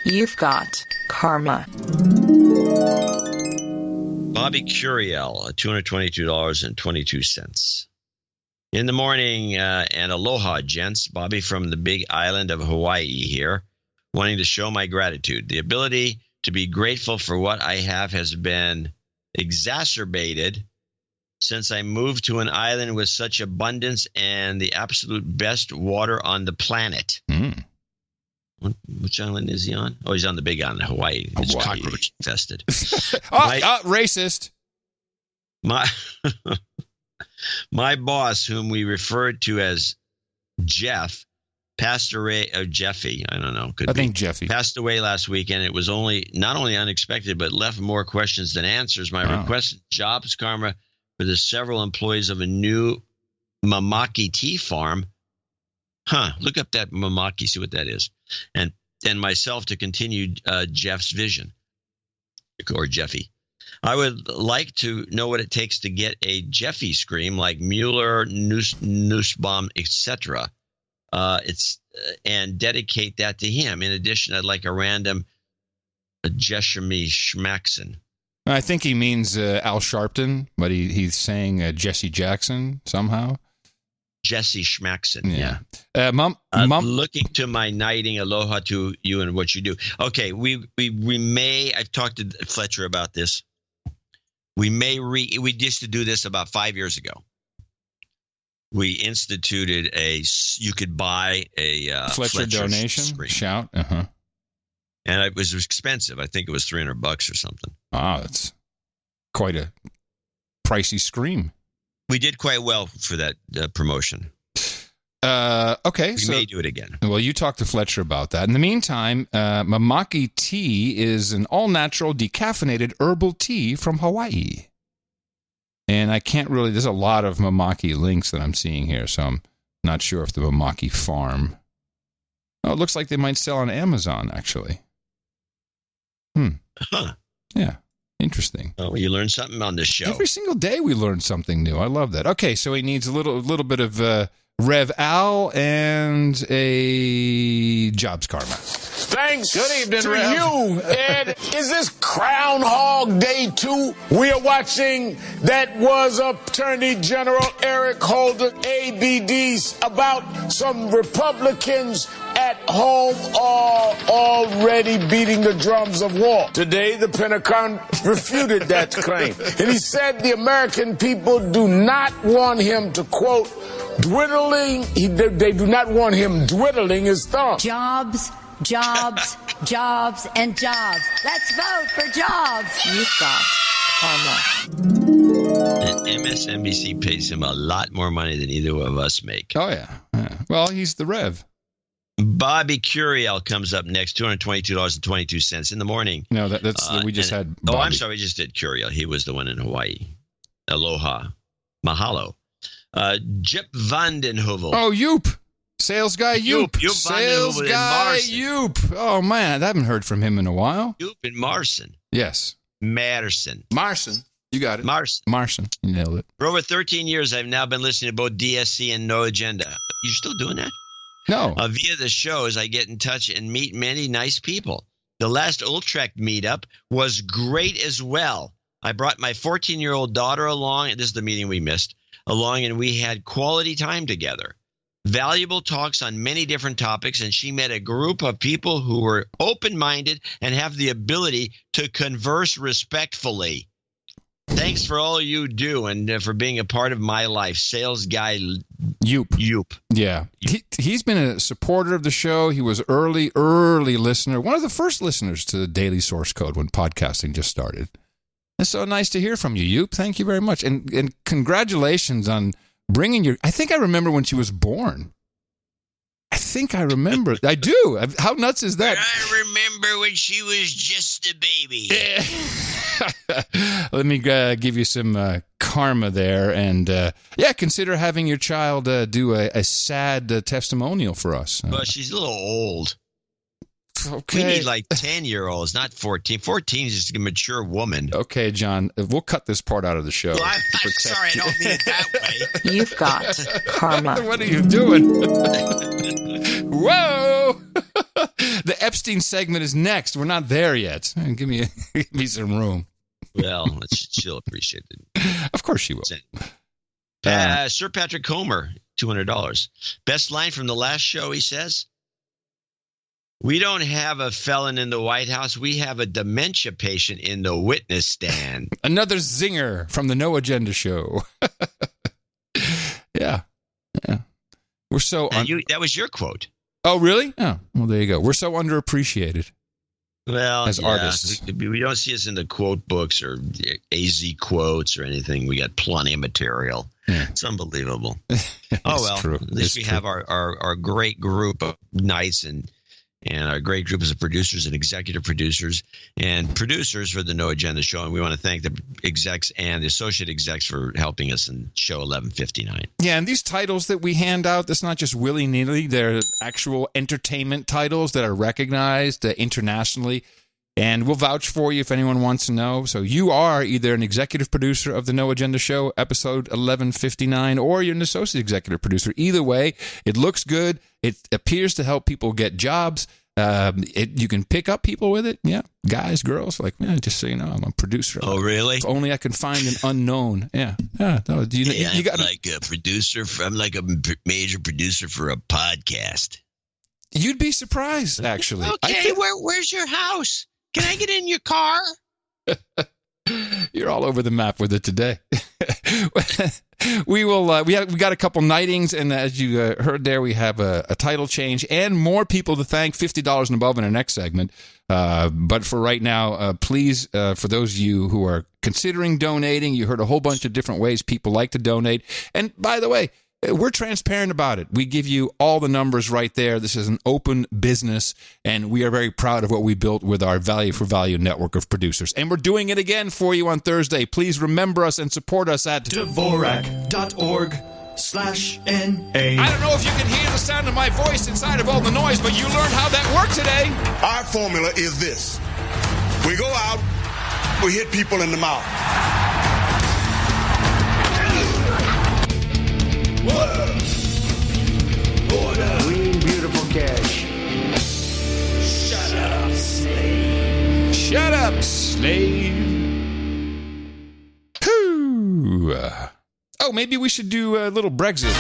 You've got karma. Bobby Curiel, $222.22. In the morning, and aloha, gents. Bobby from the big island of Hawaii here. wanting to show my gratitude. The ability to be grateful for what I have has been exacerbated since I moved to an island with such abundance and the absolute best water on the planet. Which island is he on? Oh, he's on the big island, Hawaii. It's cockroach infested. Racist. My boss, whom we referred to as Jeff, passed away. Jeffy, I don't know. I think Jeffy passed away last week, and it was not only unexpected, but left more questions than answers. My requested jobs karma for the several employees of a new Mamaki tea farm. Look up that Mamaki, see what that is, and myself to continue Jeff's vision, or Jeffy. I would like to know what it takes to get a Jeffy scream like Mueller, Nussbaum, etc. And dedicate that to him. In addition, I'd like a random Jeshami Schmackson. I think he means Al Sharpton, but he's saying Jesse Jackson somehow. Jesse Schmackson, yeah. Looking to my knighting, aloha to you and what you do. Okay, we may. I've talked to Fletcher about this. We used to do this about 5 years ago. We instituted you could buy a Fletcher donation screen. Shout, and it was expensive. I think it was $300 or something. Ah, that's quite a pricey scream. We did quite well for that promotion. Okay, we may do it again. Well, you talk to Fletcher about that. In the meantime, Mamaki tea is an all-natural decaffeinated herbal tea from Hawaii. And I can't really, there's a lot of Mamaki links that I'm seeing here, so I'm not sure if the Mamaki farm. Oh, it looks like they might sell on Amazon, actually. Yeah, interesting. Oh, you learn something on this show. Every single day we learn something new. I love that. Okay, so he needs a little bit of Rev Al and a jobs karma. Thanks Good evening, to Rev. you, Ed. Is this Groundhog Day 2? We are watching that was Attorney General Eric Holder ABDs about some Republicans at home are already beating the drums of war. Today, the Pentagon refuted that claim. And he said the American people do not want him to, quote, dwindling. They do not want him dwindling his thumb. Jobs, jobs, jobs, and jobs. Let's vote for jobs. You've got karma. And MSNBC pays him a lot more money than either of us make. Oh, yeah. Well, he's the Rev. Bobby Curiel comes up next, $222.22 in the morning. No, that's we just had Bobby. Oh, I'm sorry, we just did Curiel. He was the one in Hawaii. Aloha. Mahalo. Jip Vandenhovel. Oh, Yoop. Sales guy Yoop. Sales guy Yoop. Oh, man, I haven't heard from him in a while. Yoop in Marson. Yes. Marson. You got it. Marson. You nailed it. For over 13 years, I've now been listening to both DSC and No Agenda. You still doing that? No. Via the shows, I get in touch and meet many nice people. The last Ultrek meetup was great as well. I brought my 14-year-old daughter along, and this is the meeting we missed, along, and we had quality time together. Valuable talks on many different topics, and she met a group of people who were open-minded and have the ability to converse respectfully. Thanks for all you do and for being a part of my life. Sales guy Yoop. Yeah. He's been a supporter of the show. He was early listener. One of the first listeners to the Daily Source Code when podcasting just started. It's so nice to hear from you, Yoop. Thank you very much. And congratulations on bringing your... I think I remember when she was born. I think I remember. I do. How nuts is that? I remember when she was just a baby. Let me give you some karma there. And, consider having your child do a sad testimonial for us. Well, she's a little old. Okay. We need like 10-year-olds, not 14. 14 is just a mature woman. Okay, John, we'll cut this part out of the show. Well, I'm sorry, I don't mean it that way. You've got karma. What are you doing? Whoa! The Epstein segment is next. We're not there yet. Give me some room. Well, she'll appreciate it. Of course she will. Sir Patrick Comer, $200. Best line from the last show, he says. We don't have a felon in the White House. We have a dementia patient in the witness stand. Another zinger from the No Agenda Show. Yeah. We're so... that was your quote. Oh, really? Oh, well, there you go. We're so underappreciated. Well, as artists. We don't see us in the quote books or AZ quotes or anything. We got plenty of material. Yeah. It's unbelievable. Oh, well, true. At least we have our great group of knights and our great group of producers and executive producers and producers for the No Agenda Show. And we want to thank the execs and the associate execs for helping us in show 1159. Yeah, and these titles that we hand out, that's not just willy-nilly. They're actual entertainment titles that are recognized internationally. And we'll vouch for you if anyone wants to know. So you are either an executive producer of the No Agenda Show, episode 1159, or you're an associate executive producer. Either way, it looks good. It appears to help people get jobs. You can pick up people with it. Yeah, guys, girls, just so you know, I'm a producer. Oh, really? If only I can find an unknown. Yeah. No, you got like a producer. I'm like a major producer for a podcast. You'd be surprised, actually. Okay, where's your house? Can I get in your car? You're all over the map with it today. We got a couple nightings, and as you heard there, we have a title change and more people to thank, $50 and above in our next segment. But for right now, please, for those of you who are considering donating, you heard a whole bunch of different ways people like to donate. And by the way, we're transparent about it. We give you all the numbers right there. This is an open business, and we are very proud of what we built with our Value for Value network of producers. And we're doing it again for you on Thursday. Please remember us and support us at Dvorak.org/NA. I don't know if you can hear the sound of my voice inside of all the noise, but you learned how that worked today. Our formula is this. We go out, we hit people in the mouth. Green, beautiful cash. Shut up, slave. Shut up, slave. Whew. Oh, maybe we should do a little Brexit.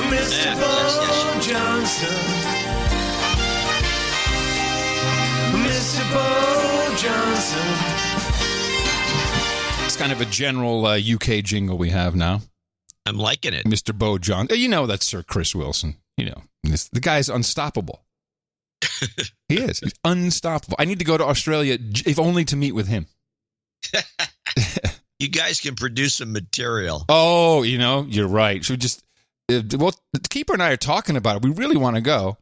Mr. Bo Johnson. Mr. Bo Johnson. It's kind of a general UK jingle we have now. I'm liking it. Mr. Bo Johnson. You know that's Sir Chris Wilson. You know, the guy's unstoppable. He is. He's unstoppable. I need to go to Australia, if only to meet with him. You guys can produce some material. Oh, you're right. So just, the Keeper and I are talking about it. We really want to go.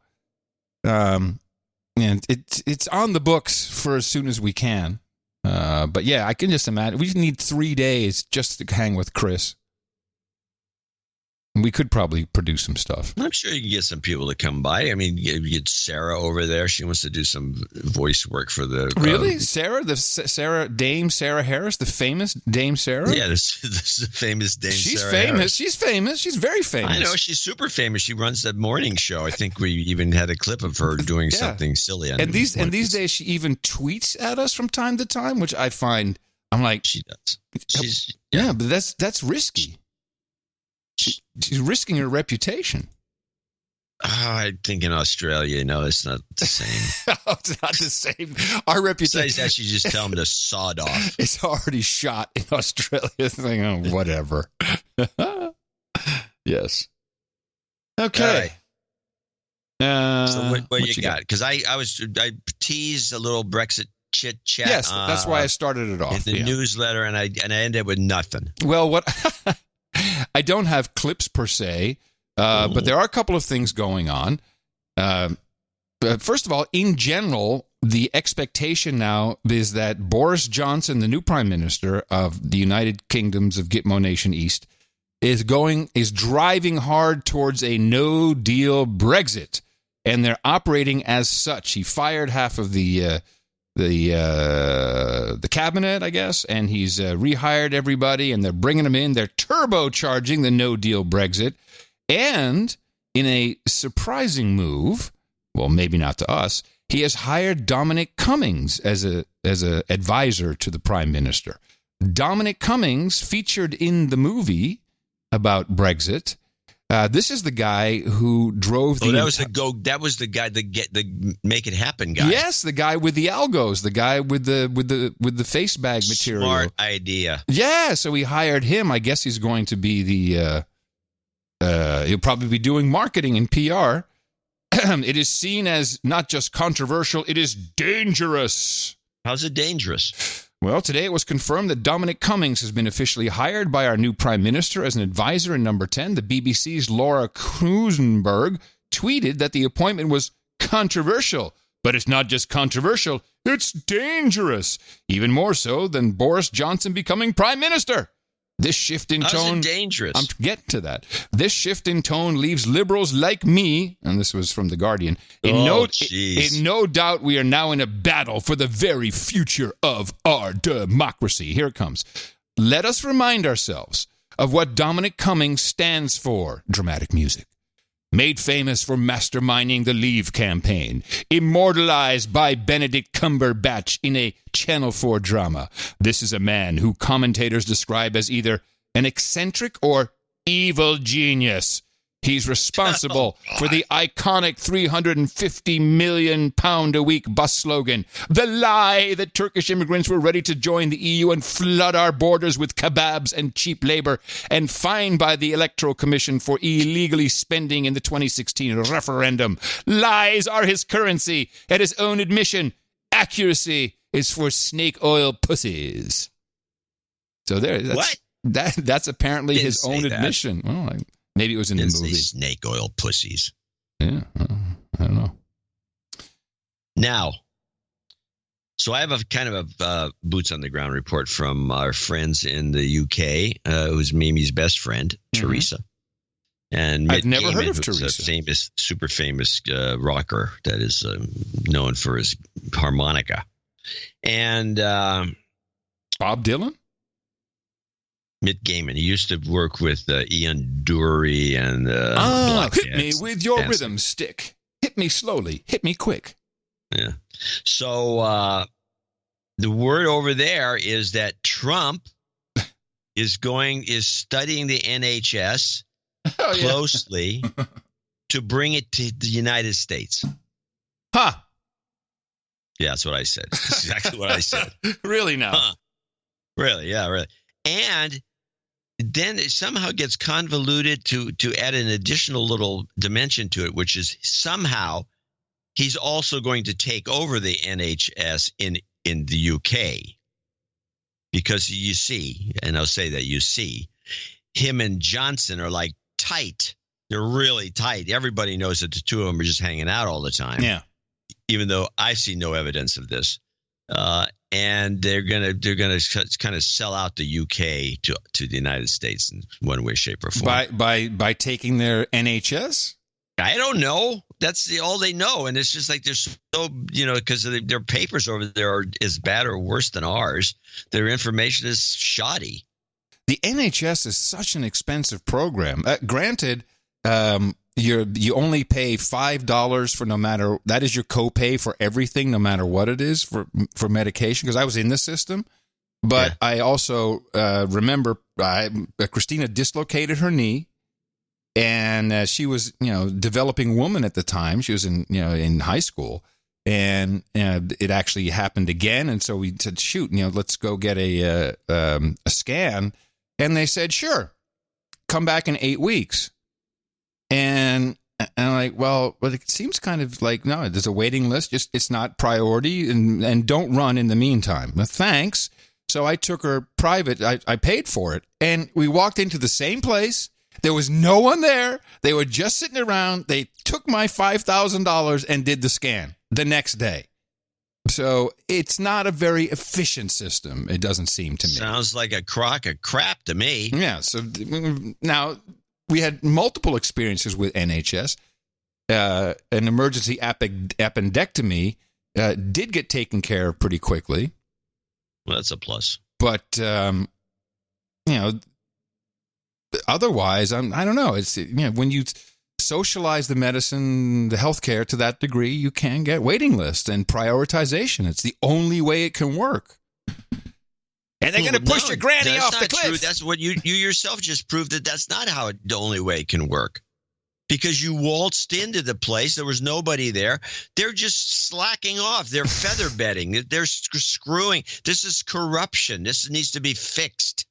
And it's on the books for as soon as we can. But yeah, I can just imagine. We need 3 days just to hang with Chris. We could probably produce some stuff. I'm sure you can get some people to come by. I mean, you get Sarah over there. She wants to do some voice work for the... Really? Dame Sarah Harris, the famous Dame Sarah? Yeah, this is the famous Dame Sarah famous. Harris. She's famous. She's very famous. I know. She's super famous. She runs that morning show. I think we even had a clip of her doing something silly. And these days, she even tweets at us from time to time, which I find... I'm like... She does. Yeah, but that's risky. She's risking her reputation. I think in Australia, it's not the same. It's not the same. Our reputation. Besides that, you just tell them to sod off. It's already shot in Australia. It's like, whatever. Yes. Okay. Right. So what you got? Because I teased a little Brexit chit chat. Yes, that's why I started it off in the newsletter, and I ended with nothing. Well, what? I don't have clips per se, but there are a couple of things going on. First of all, in general, the expectation now is that Boris Johnson, the new Prime Minister of the United Kingdoms of Gitmo Nation East, is driving hard towards a no-deal Brexit, and they're operating as such. He fired half of the cabinet, I guess, and he's rehired everybody, and they're bringing them in. They're turbocharging the no-deal Brexit, and in a surprising move, well, maybe not to us, he has hired Dominic Cummings as a advisor to the Prime Minister. Dominic Cummings, featured in the movie about Brexit, This is the guy who drove the. That was the guy, the make it happen guy. Yes, the guy with the algos, the guy with the face bag material. Smart idea. Yeah, so we hired him. I guess he's going to be he'll probably be doing marketing and PR. It is seen as not just controversial, it is dangerous. How's it dangerous? Well, today it was confirmed that Dominic Cummings has been officially hired by our new Prime Minister as an advisor in Number 10. The BBC's Laura Krusenberg tweeted that the appointment was controversial. But it's not just controversial, it's dangerous. Even more so than Boris Johnson becoming Prime Minister. This shift in tone... How's it dangerous? I'm getting to that. This shift in tone leaves liberals like me, and this was from The Guardian, in no doubt we are now in a battle for the very future of our democracy. Here it comes. Let us remind ourselves of what Dominic Cummings stands for. Dramatic music. Made famous for masterminding the Leave campaign, immortalized by Benedict Cumberbatch in a Channel 4 drama. This is a man who commentators describe as either an eccentric or evil genius. He's responsible for the iconic £350 million a week bus slogan, the lie that Turkish immigrants were ready to join the EU and flood our borders with kebabs and cheap labor, and fined by the Electoral Commission for illegally spending in the 2016 referendum. Lies are his currency. At his own admission, accuracy is for snake oil pussies. So that's apparently his own admission. Well, maybe it was in the movie. Snake oil pussies. Yeah, I don't know. Now, so I have a kind of a boots on the ground report from our friends in the UK, who's Mimi's best friend, Teresa. And I've never heard of Teresa. A super famous rocker that is known for his harmonica. And Bob Dylan? Mitt Gaiman. He used to work with Ian Dury and hit me with your rhythm stick. Hit me slowly. Hit me quick. Yeah. So the word over there is that Trump is studying the NHS closely to bring it to the United States. Huh. Yeah, that's what I said. That's exactly what I said. Really now? Huh. Really? Yeah, really. And then it somehow gets convoluted to add an additional little dimension to it, which is somehow he's also going to take over the NHS in the UK. Because you see, and I'll say that you see, him and Johnson are like tight. They're really tight. Everybody knows that the two of them are just hanging out all the time. Yeah. Even though I see no evidence of this. And they're gonna kind of sell out the UK to the United States in one way, shape, or form. By taking their NHS? I don't know. That's all they know, and it's just like they're so because their papers over there are as bad or worse than ours. Their information is shoddy. The NHS is such an expensive program. Granted, you only pay $5 for no matter, that is your copay for everything, no matter what it is for medication. Because I was in the system, but I also remember Christina dislocated her knee, and she was developing woman at the time. She was in high school, and it actually happened again. And so we said, shoot, let's go get a scan, and they said, sure, come back in 8 weeks. And I'm like, well, but it seems kind of like, no, there's a waiting list. Just it's not priority, and don't run in the meantime. Well, thanks. So I took her private. I paid for it, and we walked into the same place. There was no one there. They were just sitting around. They took my $5,000 and did the scan the next day. So it's not a very efficient system. It doesn't seem to me. Sounds like a crock of crap to me. Yeah. So now, we had multiple experiences with NHS. An emergency appendectomy did get taken care of pretty quickly. Well, that's a plus. But, otherwise, I don't know. It's when you socialize the medicine, the healthcare to that degree, you can get waiting lists and prioritization. It's the only way it can work. And they're going to push your granny off the cliff. True. That's what you yourself just proved that that's not how the only way it can work. Because you waltzed into the place. There was nobody there. They're just slacking off. They're feather bedding. They're screwing. This is corruption. This needs to be fixed.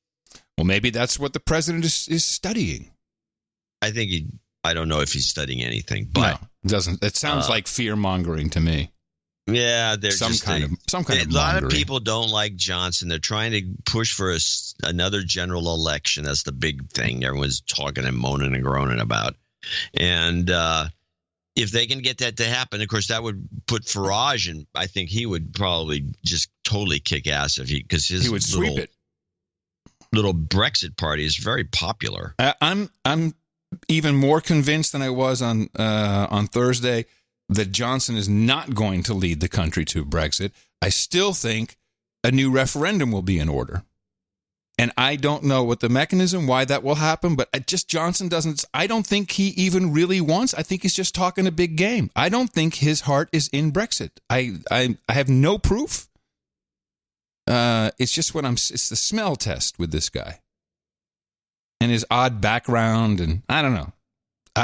Well, maybe that's what the president is studying. I don't know if he's studying anything, but no, it doesn't. It sounds like fear mongering to me. Yeah, there's some kind of a lot of people don't like Johnson. They're trying to push for another general election. That's the big thing everyone's talking and moaning and groaning about. And if they can get that to happen, of course, that would put Farage, and I think he would probably just totally kick ass because he would sweep it. Little Brexit party is very popular. I'm even more convinced than I was on Thursday that Johnson is not going to lead the country to Brexit. I still think a new referendum will be in order. And I don't know what the mechanism, why that will happen, but Johnson doesn't, I don't think he even really wants, I think he's just talking a big game. I don't think his heart is in Brexit. I have no proof. It's just it's the smell test with this guy. And his odd background, and I don't know.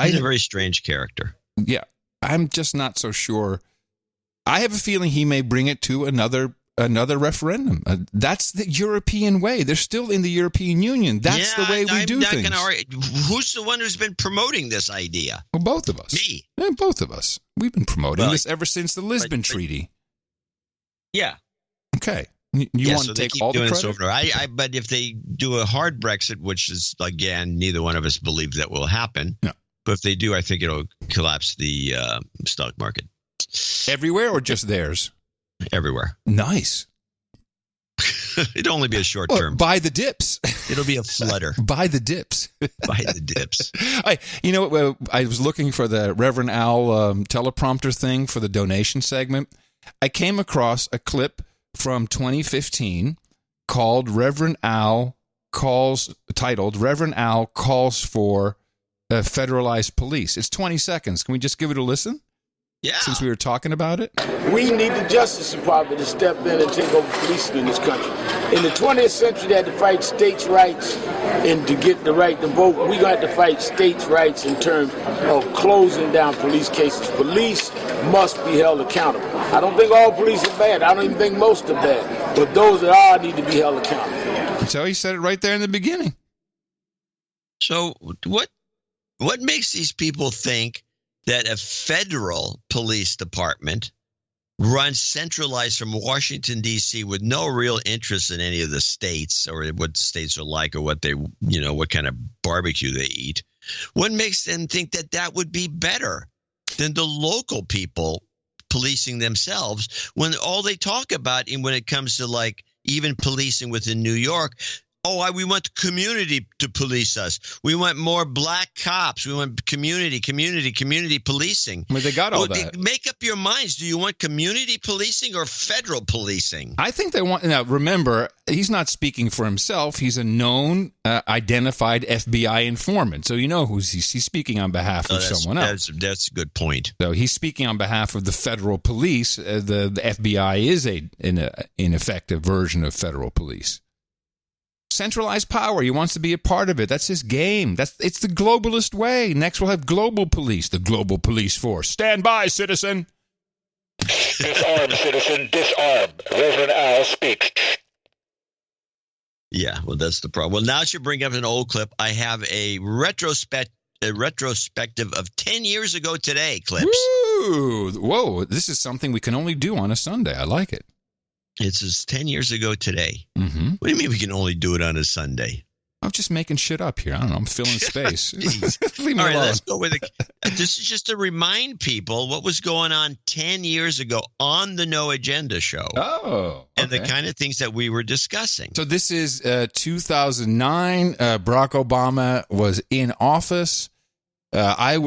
He's a very strange character. Yeah, I'm just not so sure. I have a feeling he may bring it to another referendum. That's the European way. They're still in the European Union. That's the way we do things. Who's the one who's been promoting this idea? Well, both of us. Me. Yeah, both of us. We've been promoting this ever since the Lisbon Treaty. Yeah. Okay. You want to take all the credit? But if they do a hard Brexit, which is, again, neither one of us believe that will happen. No. But if they do, I think it'll collapse the stock market. Everywhere or just theirs? Everywhere. Nice. It'll only be a short term. Buy the dips. It'll be a flutter. Buy the dips. Buy the dips. I was looking for the Reverend Al teleprompter thing for the donation segment. I came across a clip from 2015 titled Reverend Al calls for federalized police. It's 20 seconds. Can we just give it a listen? Yeah. Since we were talking about it. We need the Justice Department to step in and take over policing in this country. In the 20th century, they had to fight states' rights, and to get the right to vote, we got to fight states' rights in terms of closing down police cases. Police must be held accountable. I don't think all police are bad. I don't even think most are bad. But those that are need to be held accountable. So he said it right there in the beginning. So what makes these people think that a federal police department runs centralized from Washington, D.C. with no real interest in any of the states or what states are like or what they, what kind of barbecue they eat? What makes them think that that would be better than the local people policing themselves when all they talk about when it comes to like even policing within New York? We want the community to police us. We want more black cops. We want community policing. Well, they got all that. Make up your minds. Do you want community policing or federal policing? I think they want. Now, remember, he's not speaking for himself. He's a known, identified FBI informant. So you know he's speaking on behalf of someone else. That's a good point. So he's speaking on behalf of the federal police. The FBI is in effect a version of federal police. Centralized power. He wants to be a part of it. That's his game. It's the globalist way. Next, we'll have global police, the global police force. Stand by, citizen. Disarm, citizen. Disarm. Reverend Al speaks. Yeah, well, that's the problem. Well, now to bring up an old clip, I have a retrospective of 10 years ago today clips. Woo! Whoa, this is something we can only do on a Sunday. I like it. It's 10 years ago today. Mm-hmm. What do you mean we can only do it on a Sunday? I'm just making shit up here. I don't know. I'm filling space. Leave me All right, alone. let's go with it. This is just to remind people what was going on 10 years ago on the No Agenda show. Oh, okay. And the kind of things that we were discussing. So this is 2009. Barack Obama was in office. I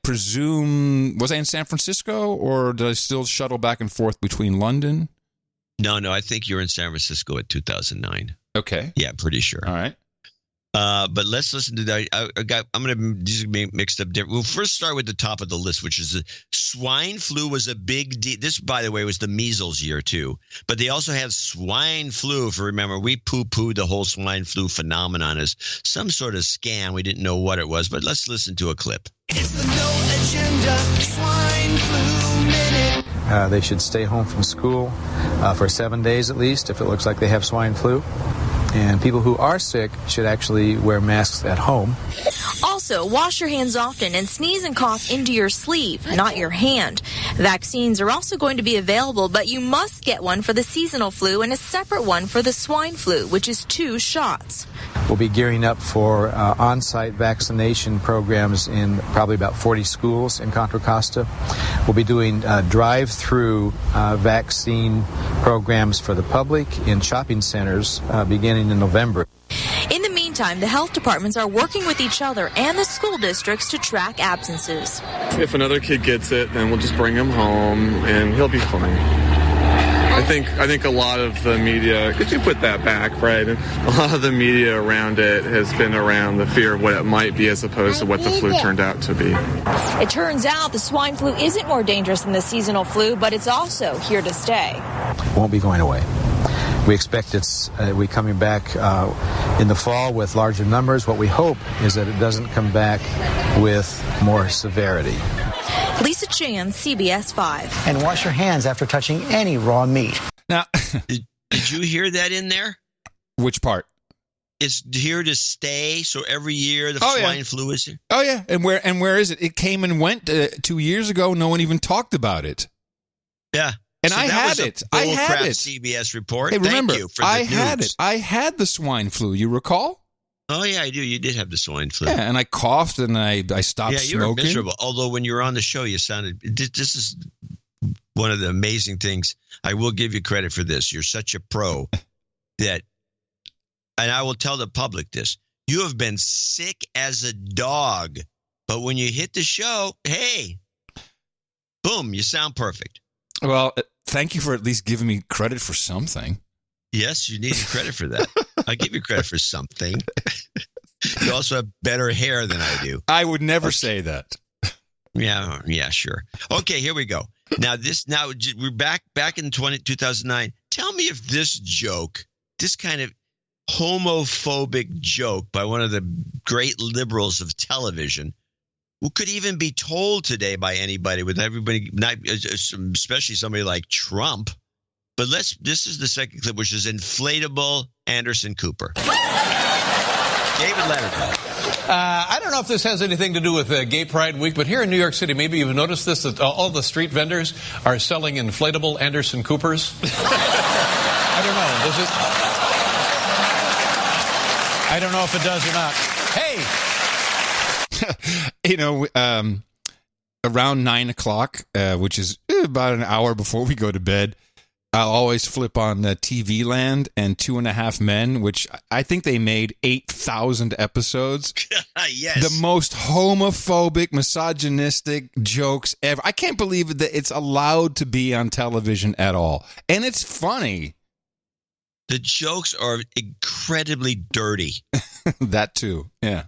presume, was I in San Francisco or did I still shuttle back and forth between London? No, I think you were in San Francisco at 2009. Okay. Yeah, pretty sure. All right. But let's listen to that. I'm going to these are mixed up different. We'll first start with the top of the list, which is the swine flu was a big deal. This, by the way, was the measles year too. But they also had swine flu. If you remember, we poo-pooed the whole swine flu phenomenon as some sort of scam. We didn't know what it was. But let's listen to a clip. It's the no agenda swine flu minute. They should stay home from school for 7 days at least if it looks like they have swine flu. And people who are sick should actually wear masks at home. Also, wash your hands often and sneeze and cough into your sleeve, not your hand. Vaccines are also going to be available, but you must get one for the seasonal flu and a separate one for the swine flu, which is 2 shots. We'll be gearing up for on-site vaccination programs in probably about 40 schools in Contra Costa. We'll be doing drive-through vaccine programs for the public in shopping centers beginning in November. In the meantime, the health departments are working with each other and the school districts to track absences. If another kid gets it, then we'll just bring him home and he'll be fine. I think a lot of the media, could you put that back, right? And a lot of the media around it has been around the fear of what it might be as opposed to what the flu turned out to be. It turns out the swine flu isn't more dangerous than the seasonal flu, but it's also here to stay. Won't be going away. We expect we coming back in the fall with larger numbers. What we hope is that it doesn't come back with more severity. Lisa Chan, CBS 5. And wash your hands after touching any raw meat. Now, did you hear that in there? Which part? It's here to stay. So every year the swine flu is here. Oh yeah, and where is it? It came and went 2 years ago. No one even talked about it. Yeah. And so I had it. I had it. CBS report. Hey, remember, Thank you for the I news. had it. I had the swine flu. You recall? Oh yeah, I do. You did have the swine flu. Yeah, and I coughed and I stopped smoking. Yeah, you were miserable. Although when you were on the show, you sounded. This is one of the amazing things. I will give you credit for this. You're such a pro that, and I will tell the public this. You have been sick as a dog, but when you hit the show, hey, boom, you sound perfect. Well, thank you for at least giving me credit for something. Yes, you needed credit for that. I give you credit for something. You also have better hair than I do. I would never say that. Yeah, sure. Okay, here we go. Now we're back in 2009. Tell me if this joke, this kind of homophobic joke by one of the great liberals of television, who could even be told today by anybody, with everybody, not especially somebody like Trump. But this is the second clip, which is inflatable Anderson Cooper. David Letterman. I don't know if this has anything to do with Gay Pride Week, but here in New York City, maybe you've noticed this, that all the street vendors are selling inflatable Anderson Coopers. I don't know. Does it? I don't know if it does or not. Hey! Around 9 o'clock, which is about an hour before we go to bed, I'll always flip on TV Land and 2.5 Men, which I think they made 8,000 episodes. Yes. The most homophobic, misogynistic jokes ever. I can't believe that it's allowed to be on television at all. And it's funny. The jokes are incredibly dirty. That too, yeah.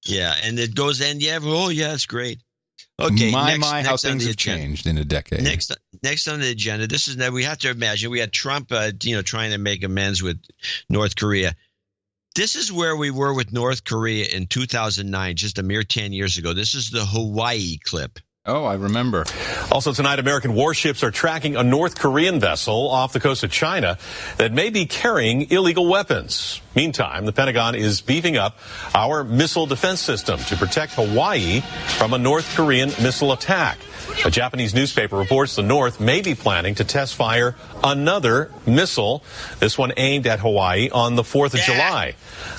Yeah, and it goes, and it's great. Okay, next how things have changed in a decade. Next on the agenda, this is that we have to imagine we had Trump, trying to make amends with North Korea. This is where we were with North Korea in 2009, just a mere 10 years ago. This is the Hawaii clip. Oh, I remember. Also tonight, American warships are tracking a North Korean vessel off the coast of China that may be carrying illegal weapons. Meantime, the Pentagon is beefing up our missile defense system to protect Hawaii from a North Korean missile attack. A Japanese newspaper reports the North may be planning to test fire another missile, this one aimed at Hawaii on the 4th of July.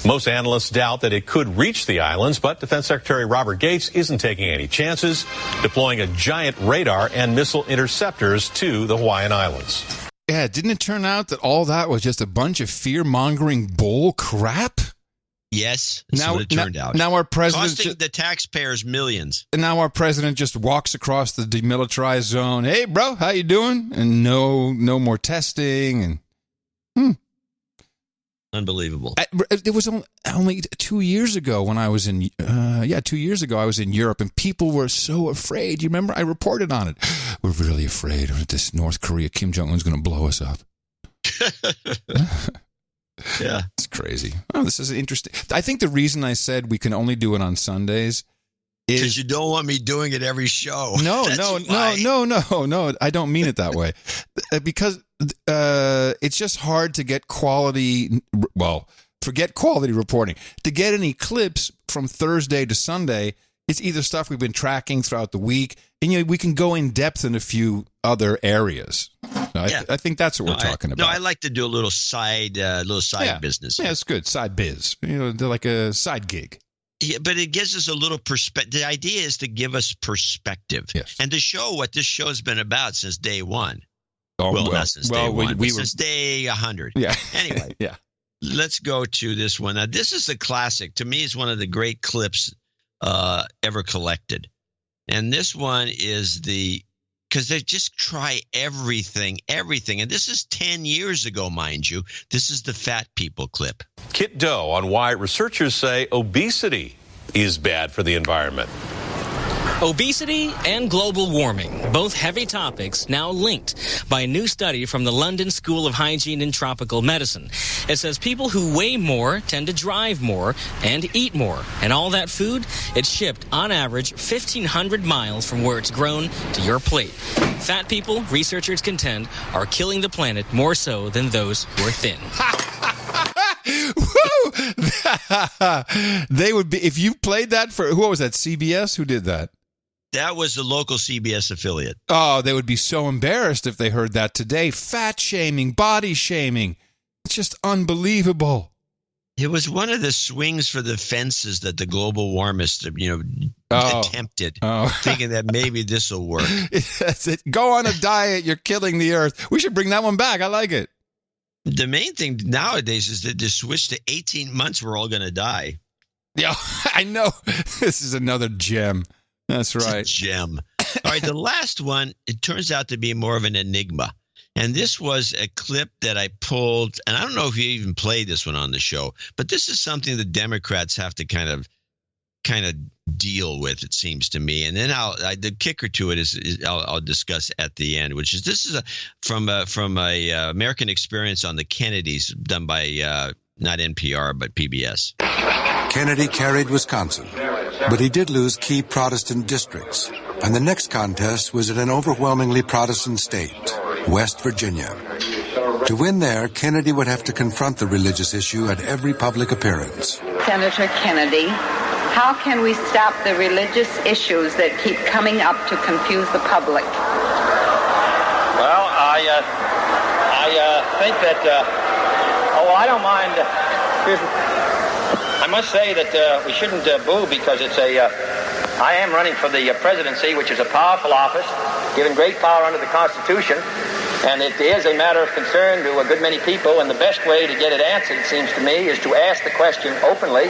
Most analysts doubt that it could reach the islands, but Defense Secretary Robert Gates isn't taking any chances, deploying a giant radar and missile interceptors to the Hawaiian Islands. Yeah, didn't it turn out that all that was just a bunch of fear-mongering bull crap? Yes, that's what it turned out. Now our president costing the taxpayers millions. And now our president just walks across the demilitarized zone. Hey, bro, how you doing? And no more testing. And Unbelievable. It was only 2 years ago when I was in, 2 years ago I was in Europe, and people were so afraid. You remember? I reported on it. We're really afraid of this North Korea. Kim Jong-un's going to blow us up. Yeah. It's crazy. Oh, this is interesting. I think the reason I said we can only do it on Sundays is because you don't want me doing it every show. No. I don't mean it that way. Because it's just hard to get quality. Well, forget quality reporting. To get any clips from Thursday to Sunday, it's either stuff we've been tracking throughout the week, and we can go in depth in a few other areas. I think that's what we're talking about. No, I like to do a little side business. Yeah, it's good. Side biz. They're like a side gig. Yeah, but it gives us a little perspective. The idea is to give us perspective. Yes. And to show what this show's been about since day one. Oh, not since day one, but since day 100. Yeah. Anyway. Yeah. Let's go to this one. Now, this is a classic. To me, it's one of the great clips ever collected. And this one is because they just try everything. And this is 10 years ago, mind you. This is the fat people clip. Kit Doe on why researchers say obesity is bad for the environment. Obesity and global warming, both heavy topics now linked by a new study from the London School of Hygiene and Tropical Medicine. It says people who weigh more tend to drive more and eat more. And all that food, it's shipped on average 1,500 miles from where it's grown to your plate. Fat people, researchers contend, are killing the planet more so than those who are thin. They would be, if you played that for, what was that, CBS? Who did that? That was the local CBS affiliate. Oh, they would be so embarrassed if they heard that today. Fat shaming, body shaming. It's just unbelievable. It was one of the swings for the fences that the global warmists, attempted, thinking that maybe this will work. That's it. Go on a diet. You're killing the earth. We should bring that one back. I like it. The main thing nowadays is that they switch to 18 months. We're all going to die. Yeah, I know. This is another gem. That's right. It's a gem. All right, the last one, it turns out to be more of an enigma. And this was a clip that I pulled, and I don't know if you even played this one on the show, but this is something the Democrats have to kind of deal with, it seems to me. And then the kicker to it is I'll discuss at the end, which is this is from a American Experience on the Kennedys, done by not NPR but PBS. Kennedy carried Wisconsin, but he did lose key Protestant districts. And the next contest was in an overwhelmingly Protestant state, West Virginia. To win there, Kennedy would have to confront the religious issue at every public appearance. Senator Kennedy, how can we stop the religious issues that keep coming up to confuse the public? Well, I think that, I don't mind. I must say that we shouldn't boo because it's I am running for the presidency, which is a powerful office, given great power under the Constitution, and it is a matter of concern to a good many people, and the best way to get it answered, it seems to me, is to ask the question openly.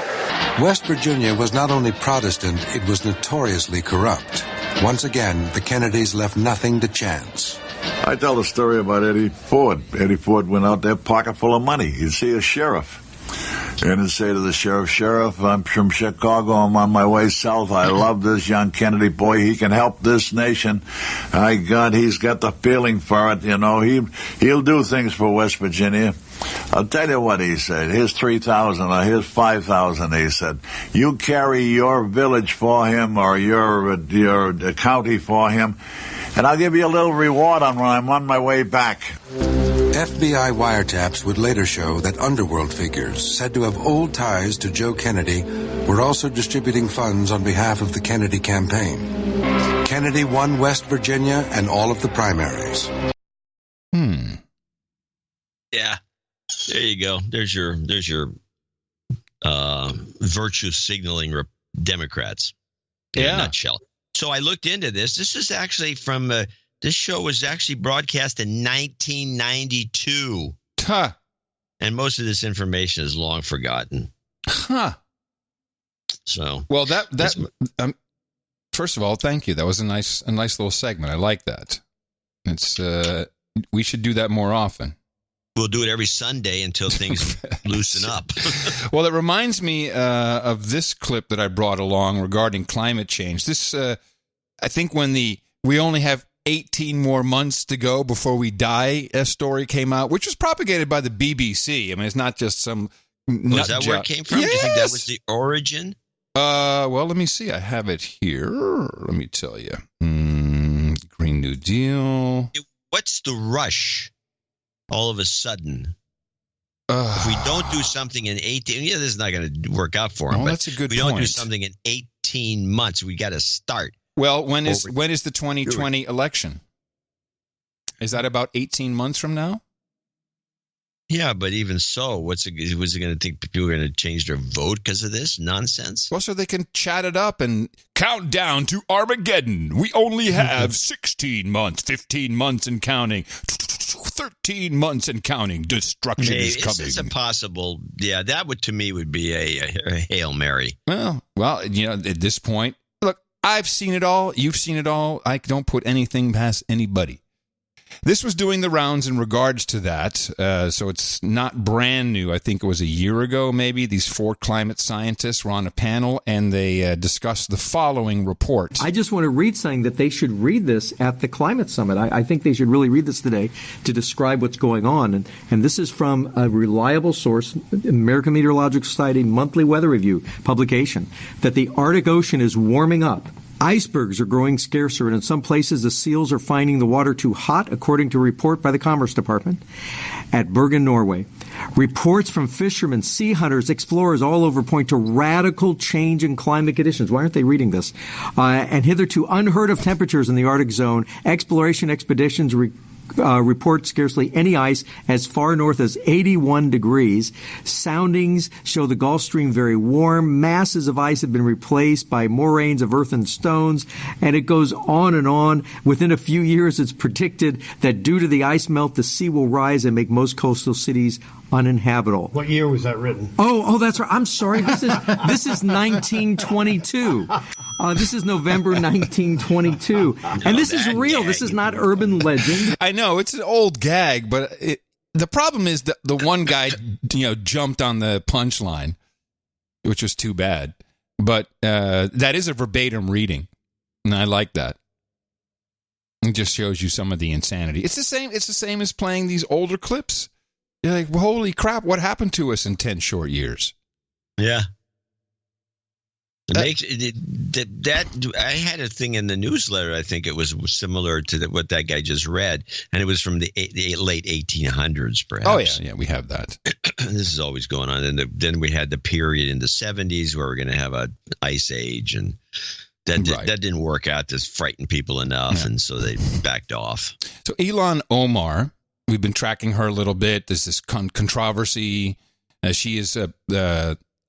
West Virginia was not only Protestant, it was notoriously corrupt. Once again, the Kennedys left nothing to chance. I tell the story about Eddie Ford. Eddie Ford went out there pocket full of money. He'd see a sheriff. And he'd say to the sheriff, I'm from Chicago. I'm on my way south. I love this young Kennedy boy. He can help this nation. God, he's got the feeling for it. He'll do things for West Virginia. I'll tell you what he said. Here's $3,000 or here's $5,000. He said, you carry your village for him or your county for him, and I'll give you a little reward when I'm on my way back. FBI wiretaps would later show that underworld figures said to have old ties to Joe Kennedy were also distributing funds on behalf of the Kennedy campaign. Kennedy won West Virginia and all of the primaries. Yeah. There you go. There's your virtue signaling Democrats in a nutshell. So I looked into this. This is actually from this show was actually broadcast in 1992. Huh. And most of this information is long forgotten. Huh. So well, that first of all, thank you. That was a nice little segment. I like that. It's we should do that more often. We'll do it every Sunday until things loosen up. Well, it reminds me of this clip that I brought along regarding climate change. This, I think when we only have 18 more months to go before we die, a story came out, which was propagated by the BBC. I mean, it's not just some... Was that where it came from? Yes. Do you think that was the origin? Well, let me see. I have it here. Let me tell you. Green New Deal. What's the rush? All of a sudden, if we don't do something in 18, this is not going to work out for him. Oh, but that's a good if we don't point. do something in 18 months, we got to start. Well, when is the 2020 election? Is that about 18 months from now? Yeah, but even so, was it going to think people are going to change their vote because of this nonsense? Well, so they can chat it up and count down to Armageddon. We only have 16 months, 15 months and counting, 13 months and counting. Destruction is coming. It's a possible, that would to me would be a Hail Mary. Well, at this point, look, I've seen it all. You've seen it all. I don't put anything past anybody. This was doing the rounds in regards to that, so it's not brand new. I think it was a year ago, maybe. These 4 climate scientists were on a panel, and they discussed the following report. I just want to read something that they should read this at the Climate Summit. I think they should really read this today to describe what's going on. And this is from a reliable source, American Meteorological Society Monthly Weather Review publication, that the Arctic Ocean is warming up. Icebergs are growing scarcer, and in some places the seals are finding the water too hot, according to a report by the Commerce Department at Bergen, Norway. Reports from fishermen, sea hunters, explorers all over point to radical change in climate conditions. Why aren't they reading this? And hitherto unheard of temperatures in the Arctic zone. Exploration expeditions report scarcely any ice as far north as 81 degrees. Soundings show the Gulf Stream very warm. Masses of ice have been replaced by moraines of earth and stones, and it goes on and on. Within a few years, it's predicted that due to the ice melt, the sea will rise and make most coastal cities uninhabitable. What year was that written? Oh, that's right. I'm sorry. This is 1922. This is November 1922, and this is real. This is not urban legend. I know it's an old gag, but the problem is that the one guy, jumped on the punchline, which was too bad. But that is a verbatim reading, and I like that. It just shows you some of the insanity. It's the same. It's the same as playing these older clips. You're like, well, holy crap, what happened to us in 10 short years? Yeah. I had a thing in the newsletter. I think it was similar to what that guy just read, and it was from the late 1800s, perhaps. Oh, yeah, we have that. This is always going on. And then we had the period in the 70s where we're going to have an ice age, and that didn't work out to frighten people enough, and so they backed off. So Ilhan Omar, we've been tracking her a little bit. There's this controversy. She is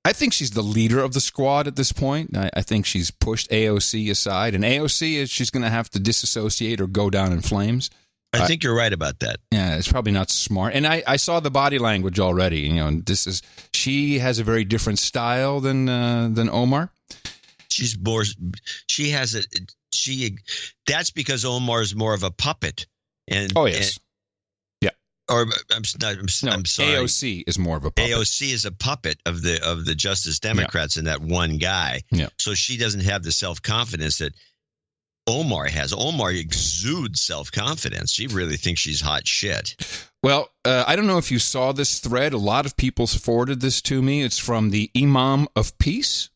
I think she's the leader of the squad at this point. I think she's pushed AOC aside, and AOC is she's going to have to disassociate or go down in flames. I think you're right about that. Yeah, it's probably not smart. And I saw the body language already. She has a very different style than Omar. She's more. She has a. That's because Omar is more of a puppet. And oh yes. Or I'm sorry. AOC is more of a puppet. AOC is a puppet of the Justice Democrats and that one guy. Yeah. So she doesn't have the self-confidence that Omar has. Omar exudes self-confidence. She really thinks she's hot shit. Well, I don't know if you saw this thread. A lot of people forwarded this to me. It's from the Imam of Peace,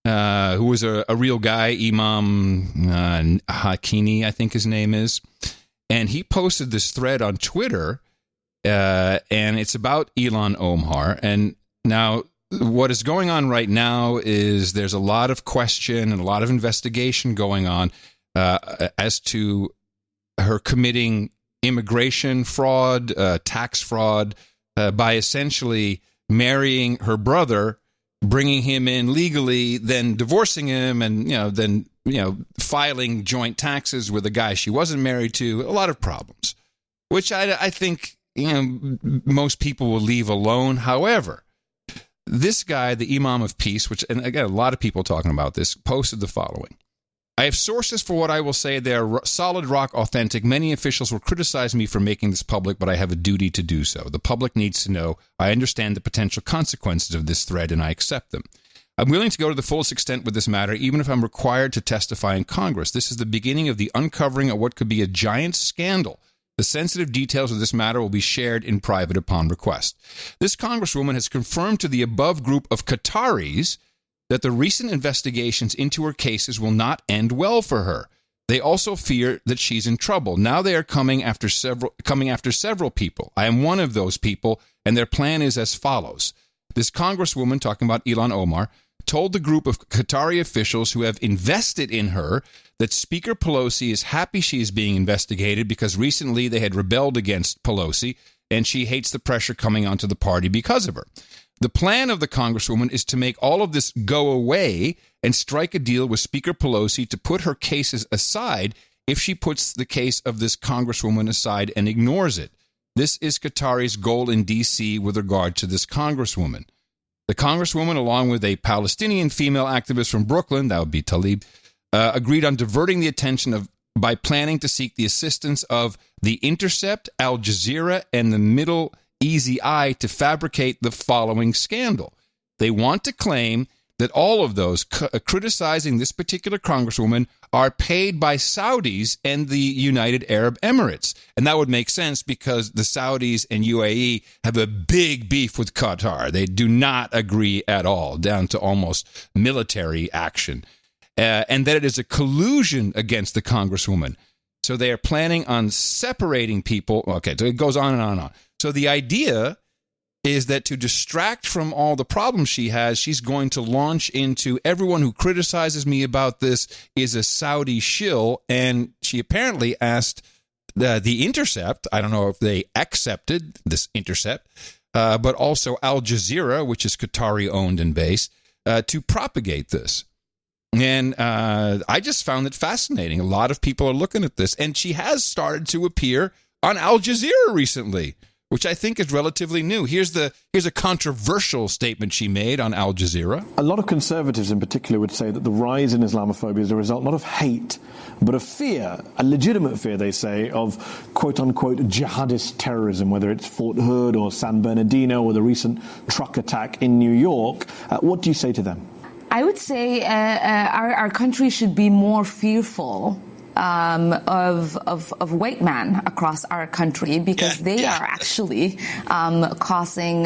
who was a real guy, Imam Hakini, I think his name is. And he posted this thread on Twitter, and it's about Ilhan Omar. And now what is going on right now is there's a lot of question and a lot of investigation going on as to her committing immigration fraud, tax fraud, by essentially marrying her brother, bringing him in legally, then divorcing him, and then filing joint taxes with a guy she wasn't married to. A lot of problems, which I think most people will leave alone. However, this guy, the Imam of Peace, which, and again, a lot of people talking about this, posted the following. I have sources for what I will say. They are solid rock authentic. Many officials will criticize me for making this public, but I have a duty to do so. The public needs to know I understand the potential consequences of this thread, and I accept them. I'm willing to go to the fullest extent with this matter, even if I'm required to testify in Congress. This is the beginning of the uncovering of what could be a giant scandal. The sensitive details of this matter will be shared in private upon request. This Congresswoman has confirmed to the above group of Qataris that the recent investigations into her cases will not end well for her. They also fear that she's in trouble. Now they are coming after several people. I am one of those people, and their plan is as follows. This Congresswoman, talking about Ilhan Omar, told the group of Qatari officials who have invested in her that Speaker Pelosi is happy she is being investigated because recently they had rebelled against Pelosi, and she hates the pressure coming onto the party because of her. The plan of the Congresswoman is to make all of this go away and strike a deal with Speaker Pelosi to put her cases aside if she puts the case of this Congresswoman aside and ignores it. This is Qatari's goal in D.C. with regard to this Congresswoman. The Congresswoman, along with a Palestinian female activist from Brooklyn, that would be Tlaib, agreed on diverting the attention by planning to seek the assistance of The Intercept, Al Jazeera, and the Middle Easy Eye to fabricate the following scandal. They want to claim that all of those criticizing this particular Congresswoman are paid by Saudis and the United Arab Emirates. And that would make sense because the Saudis and UAE have a big beef with Qatar. They do not agree at all, down to almost military action. And that it is a collusion against the Congresswoman. So they are planning on separating people. Okay, so it goes on and on and on. So the idea is that to distract from all the problems she has, she's going to launch into everyone who criticizes me about this is a Saudi shill. And she apparently asked The Intercept, I don't know if they accepted this Intercept, but also Al Jazeera, which is Qatari-owned and based, to propagate this. And I just found it fascinating. A lot of people are looking at this. And she has started to appear on Al Jazeera recently, which I think is relatively new. Here's a controversial statement she made on Al Jazeera. A lot of conservatives in particular would say that the rise in Islamophobia is a result not of hate, but of fear, a legitimate fear, they say, of quote-unquote jihadist terrorism, whether it's Fort Hood or San Bernardino or the recent truck attack in New York. What do you say to them? I would say our country should be more fearful of white men across our country because they are actually causing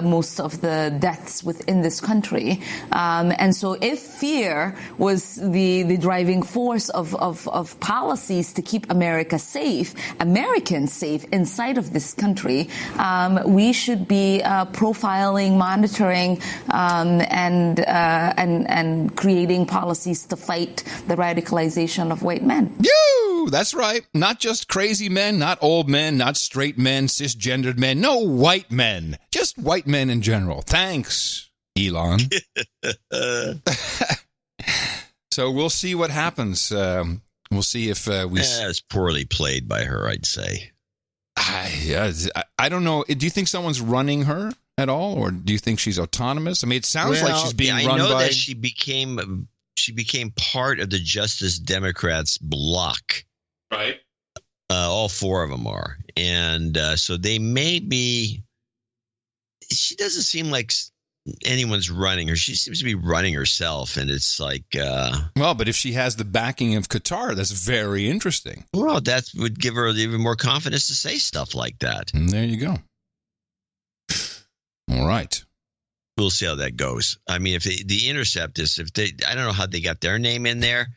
most of the deaths within this country. And so if fear was the driving force of policies to keep America safe, Americans safe inside of this country, we should be profiling, monitoring, and creating policies to fight the radicalization of white men. That's right. Not just crazy men, not old men, not straight men, cisgendered men. No, white men. Just white men in general. Thanks, Elon. So we'll see what happens. We'll see if we... it's poorly played by her, I'd say. I don't know. Do you think someone's running her at all? Or do you think she's autonomous? I mean, it sounds like she's being run by... I know that she became part of the Justice Democrats bloc. Right. All four of them are. And so they may be – she doesn't seem like anyone's running her. She seems to be running herself, and it's like well, but if she has the backing of Qatar, that's very interesting. Well, that would give her even more confidence to say stuff like that. And there you go. All right. We'll see how that goes. I mean, if the Intercept is, I don't know how they got their name in there,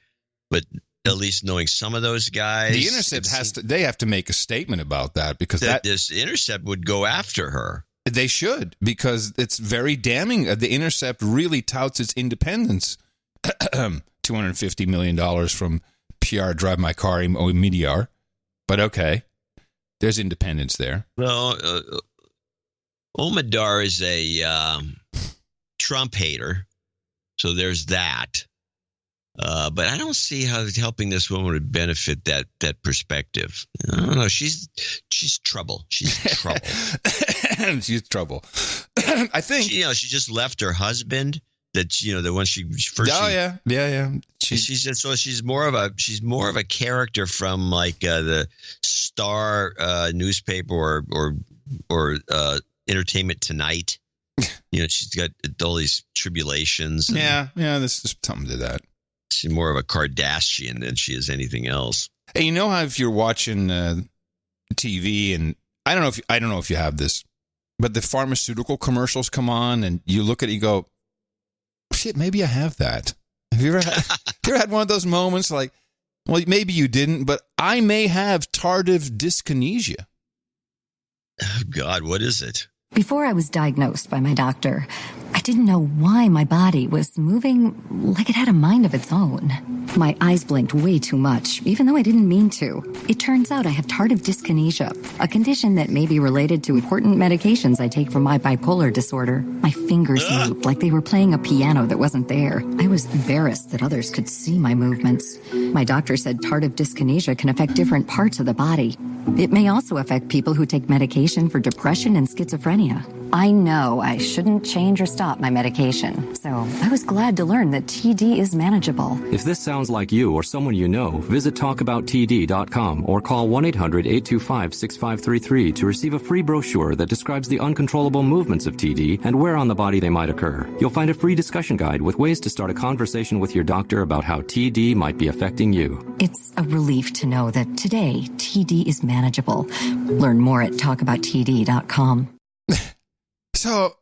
but at least knowing some of those guys, the Intercept they have to make a statement about that because this Intercept would go after her. They should, because it's very damning. The Intercept really touts its independence. $250 million from PR Drive My Car Meteor, but okay, there's independence there. Well, Omidar is a Trump hater, so there's that. But I don't see how helping this woman would benefit that perspective. I don't know. She's trouble. She's trouble. She's trouble. I think she just left her husband. That the one she first. Oh yeah. She's more of a character from like the Star newspaper or Entertainment Tonight. She's got all these tribulations. Yeah, there's something to that. She's more of a Kardashian than she is anything else. Hey, you know how if you're watching TV, and I don't know if you have this, but the pharmaceutical commercials come on, and you look at it, you go, shit, maybe I have that. Have you ever had one of those moments like, well, maybe you didn't, but I may have tardive dyskinesia? Oh, God, what is it? Before I was diagnosed by my doctor, I didn't know why my body was moving like it had a mind of its own. My eyes blinked way too much, even though I didn't mean to. It turns out I have tardive dyskinesia, a condition that may be related to important medications I take for my bipolar disorder. My fingers moved like they were playing a piano that wasn't there. I was embarrassed that others could see my movements. My doctor said tardive dyskinesia can affect different parts of the body. It may also affect people who take medication for depression and schizophrenia. I know I shouldn't change or stop my medication, so I was glad to learn that TD is manageable. If this sounds like you or someone you know, visit talkabouttd.com or call 1-800-825-6533 to receive a free brochure that describes the uncontrollable movements of TD and where on the body they might occur. You'll find a free discussion guide with ways to start a conversation with your doctor about how TD might be affecting you. It's a relief to know that today TD is manageable. Learn more at talkabouttd.com. So,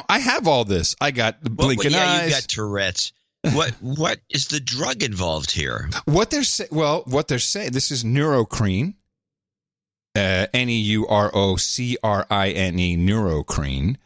I have all this. I got blinking eyes. You got Tourette's. What is the drug involved here? What they're saying, this is Neurocrine, Neurocrine, Neurocrine,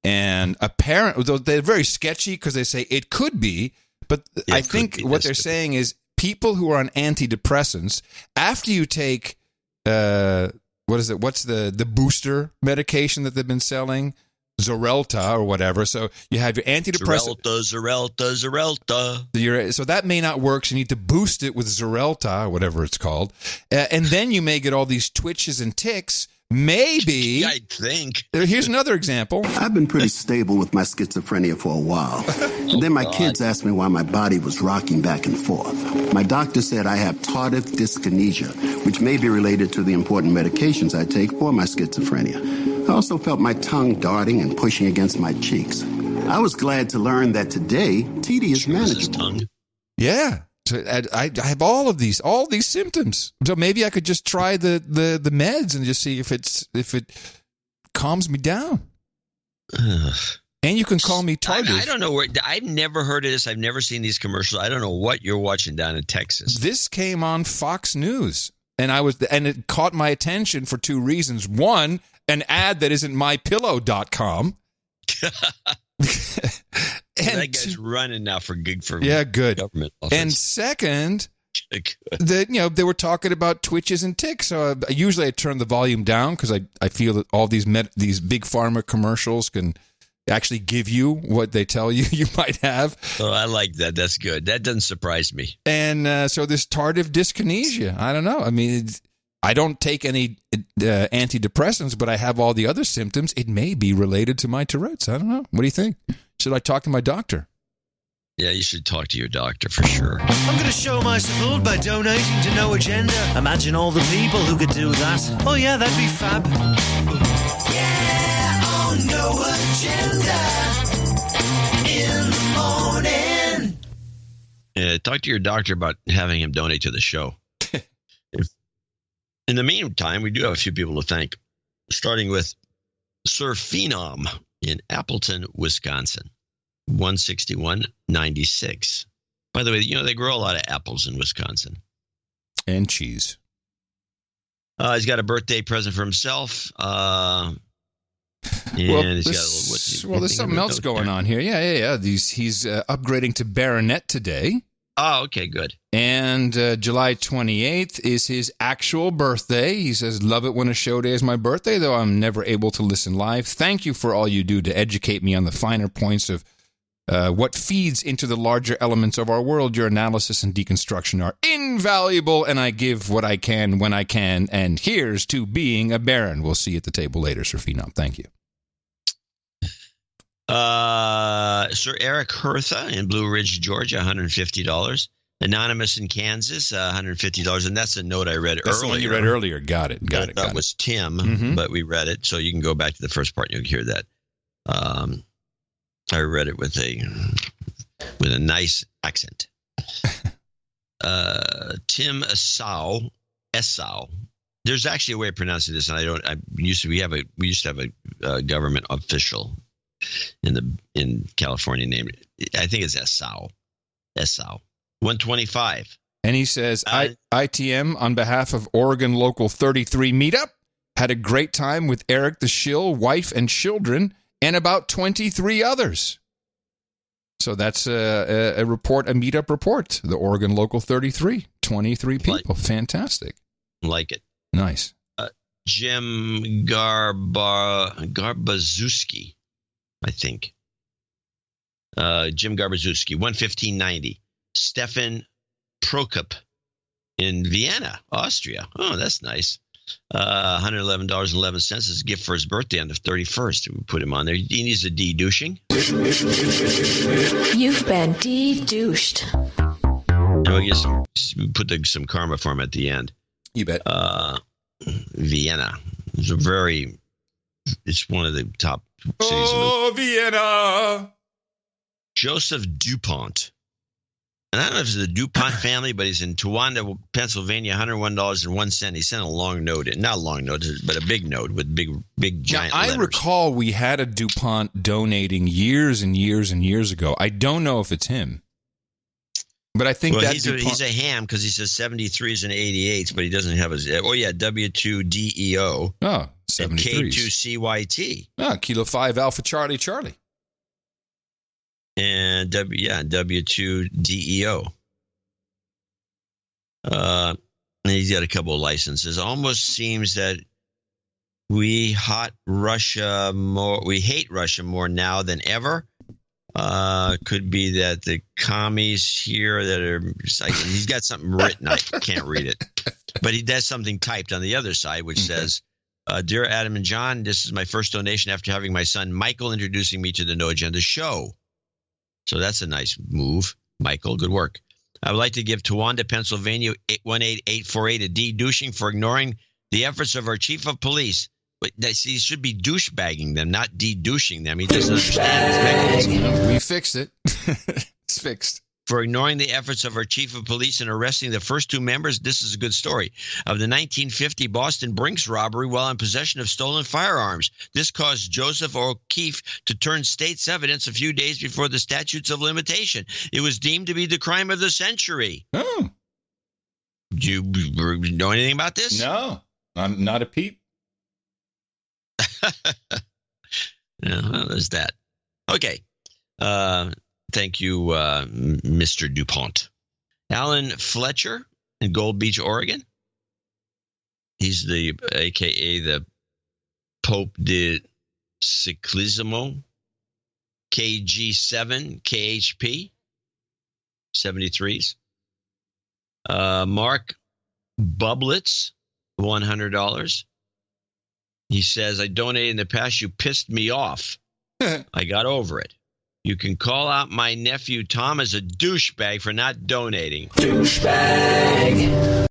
and apparently, though they're very sketchy because they say it could be, but I think what they're saying is people who are on antidepressants, after you take, what is it? What's the booster medication that they've been selling? Xarelto or whatever. So you have your antidepressant. Xarelto. So that may not work. So you need to boost it with Xarelto or whatever it's called. And then you may get all these twitches and tics. Maybe. I think. Here's another example. I've been pretty stable with my schizophrenia for a while. And then my kids asked me why my body was rocking back and forth. My doctor said I have tardive dyskinesia, which may be related to the important medications I take for my schizophrenia. I also felt my tongue darting and pushing against my cheeks. I was glad to learn that today, TD is manageable. Yeah. So I have all these symptoms. So maybe I could just try the meds and just see if it calms me down. And you can call me tardive. I don't know where. I've never heard of this. I've never seen these commercials. I don't know what you're watching down in Texas. This came on Fox News, and it caught my attention for two reasons. One, an ad that isn't mypillow.com. And that guy's running now for good government office. And second, they were talking about twitches and tics. So usually I turn the volume down because I feel that all these big pharma commercials can actually give you what they tell you might have. Oh, I like that. That's good. That doesn't surprise me. And so this tardive dyskinesia, I don't know. I mean, I don't take any antidepressants, but I have all the other symptoms. It may be related to my Tourette's. I don't know. What do you think? Should I talk to my doctor? Yeah, you should talk to your doctor for sure. I'm going to show my support by donating to No Agenda. Imagine all the people who could do that. Oh, yeah, that'd be fab. Yeah, on No Agenda in the morning. Yeah, talk to your doctor about having him donate to the show. In the meantime, we do have a few people to thank, starting with Sir Phenom in Appleton, Wisconsin, 161.96. By the way, they grow a lot of apples in Wisconsin. And cheese. He's got a birthday present for himself. There's something else going on here. Yeah. He's upgrading to baronet today. Oh, okay, good. And July 28th is his actual birthday. He says, love it when a show day is my birthday, though I'm never able to listen live. Thank you for all you do to educate me on the finer points of what feeds into the larger elements of our world. Your analysis and deconstruction are invaluable, and I give what I can when I can. And here's to being a baron. We'll see you at the table later, Sir Phenom. Thank you. Sir Eric Hertha in Blue Ridge, Georgia, $150. Anonymous in Kansas, $150. And that's a note I read earlier. That's the one you read earlier. Got it. That was Tim, but we read it. So you can go back to the first part and you'll hear that. I read it with a nice accent. Tim Esau. There's actually a way of pronouncing this, and we used to have a government official in California named, I think it's Esau. 125. And he says, ITM on behalf of Oregon Local 33 meetup had a great time with Eric the Shill, wife and children, and about 23 others. So that's a report, a meetup report. The Oregon Local 33, 23 people. Fantastic. Like it. Nice. Jim Garbazewski, I think. Jim Garbazewski, 115.90. Stefan Prokop in Vienna, Austria. Oh, that's nice. $111.11 is a gift for his birthday on the 31st. We put him on there. He needs a de-douching. You've been de-douched. We put some karma for him at the end. You bet. Vienna. It's one of the top cities. Oh, Vienna. Joseph DuPont. And I don't know if it's the DuPont family, but he's in Towanda, Pennsylvania, $101.01. He sent a long note, not a long note, but a big note with big giant letters. I recall we had a DuPont donating years and years and years ago. I don't know if it's him. But I think he's a ham because he says 73s and 88s, but he doesn't have his. Oh, yeah, W2DEO. Oh, 73s. And K2CYT. Oh, Kilo 5 Alpha Charlie Charlie. And W2DEO. And he's got a couple of licenses. Almost seems that we hate Russia more now than ever. Could be that the commies here he's got something written. I can't read it, but he does something typed on the other side, which says, "Dear Adam and John, this is my first donation after having my son Michael introducing me to the No Agenda show." So that's a nice move, Michael. Good work. I would like to give Towanda, Pennsylvania, 18848 a de-douching for ignoring the efforts of our chief of police. But he should be douchebagging them, not de-douching them. He doesn't understand his mechanism. We fixed it. It's fixed. For ignoring the efforts of our chief of police in arresting the first two members, this is a good story, of the 1950 Boston Brinks robbery while in possession of stolen firearms. This caused Joseph O'Keefe to turn state's evidence a few days before the statutes of limitation. It was deemed to be the crime of the century. Oh. Do you know anything about this? No, not a peep. Well, there's that. Okay. Thank you, Mr. DuPont. Alan Fletcher in Gold Beach, Oregon. He's a.k.a. the Pope de Ciclismo, KG7, KHP, 73s. Mark Bublitz, $100. He says, I donated in the past. You pissed me off. I got over it. You can call out my nephew Tom as a douchebag for not donating. Douchebag.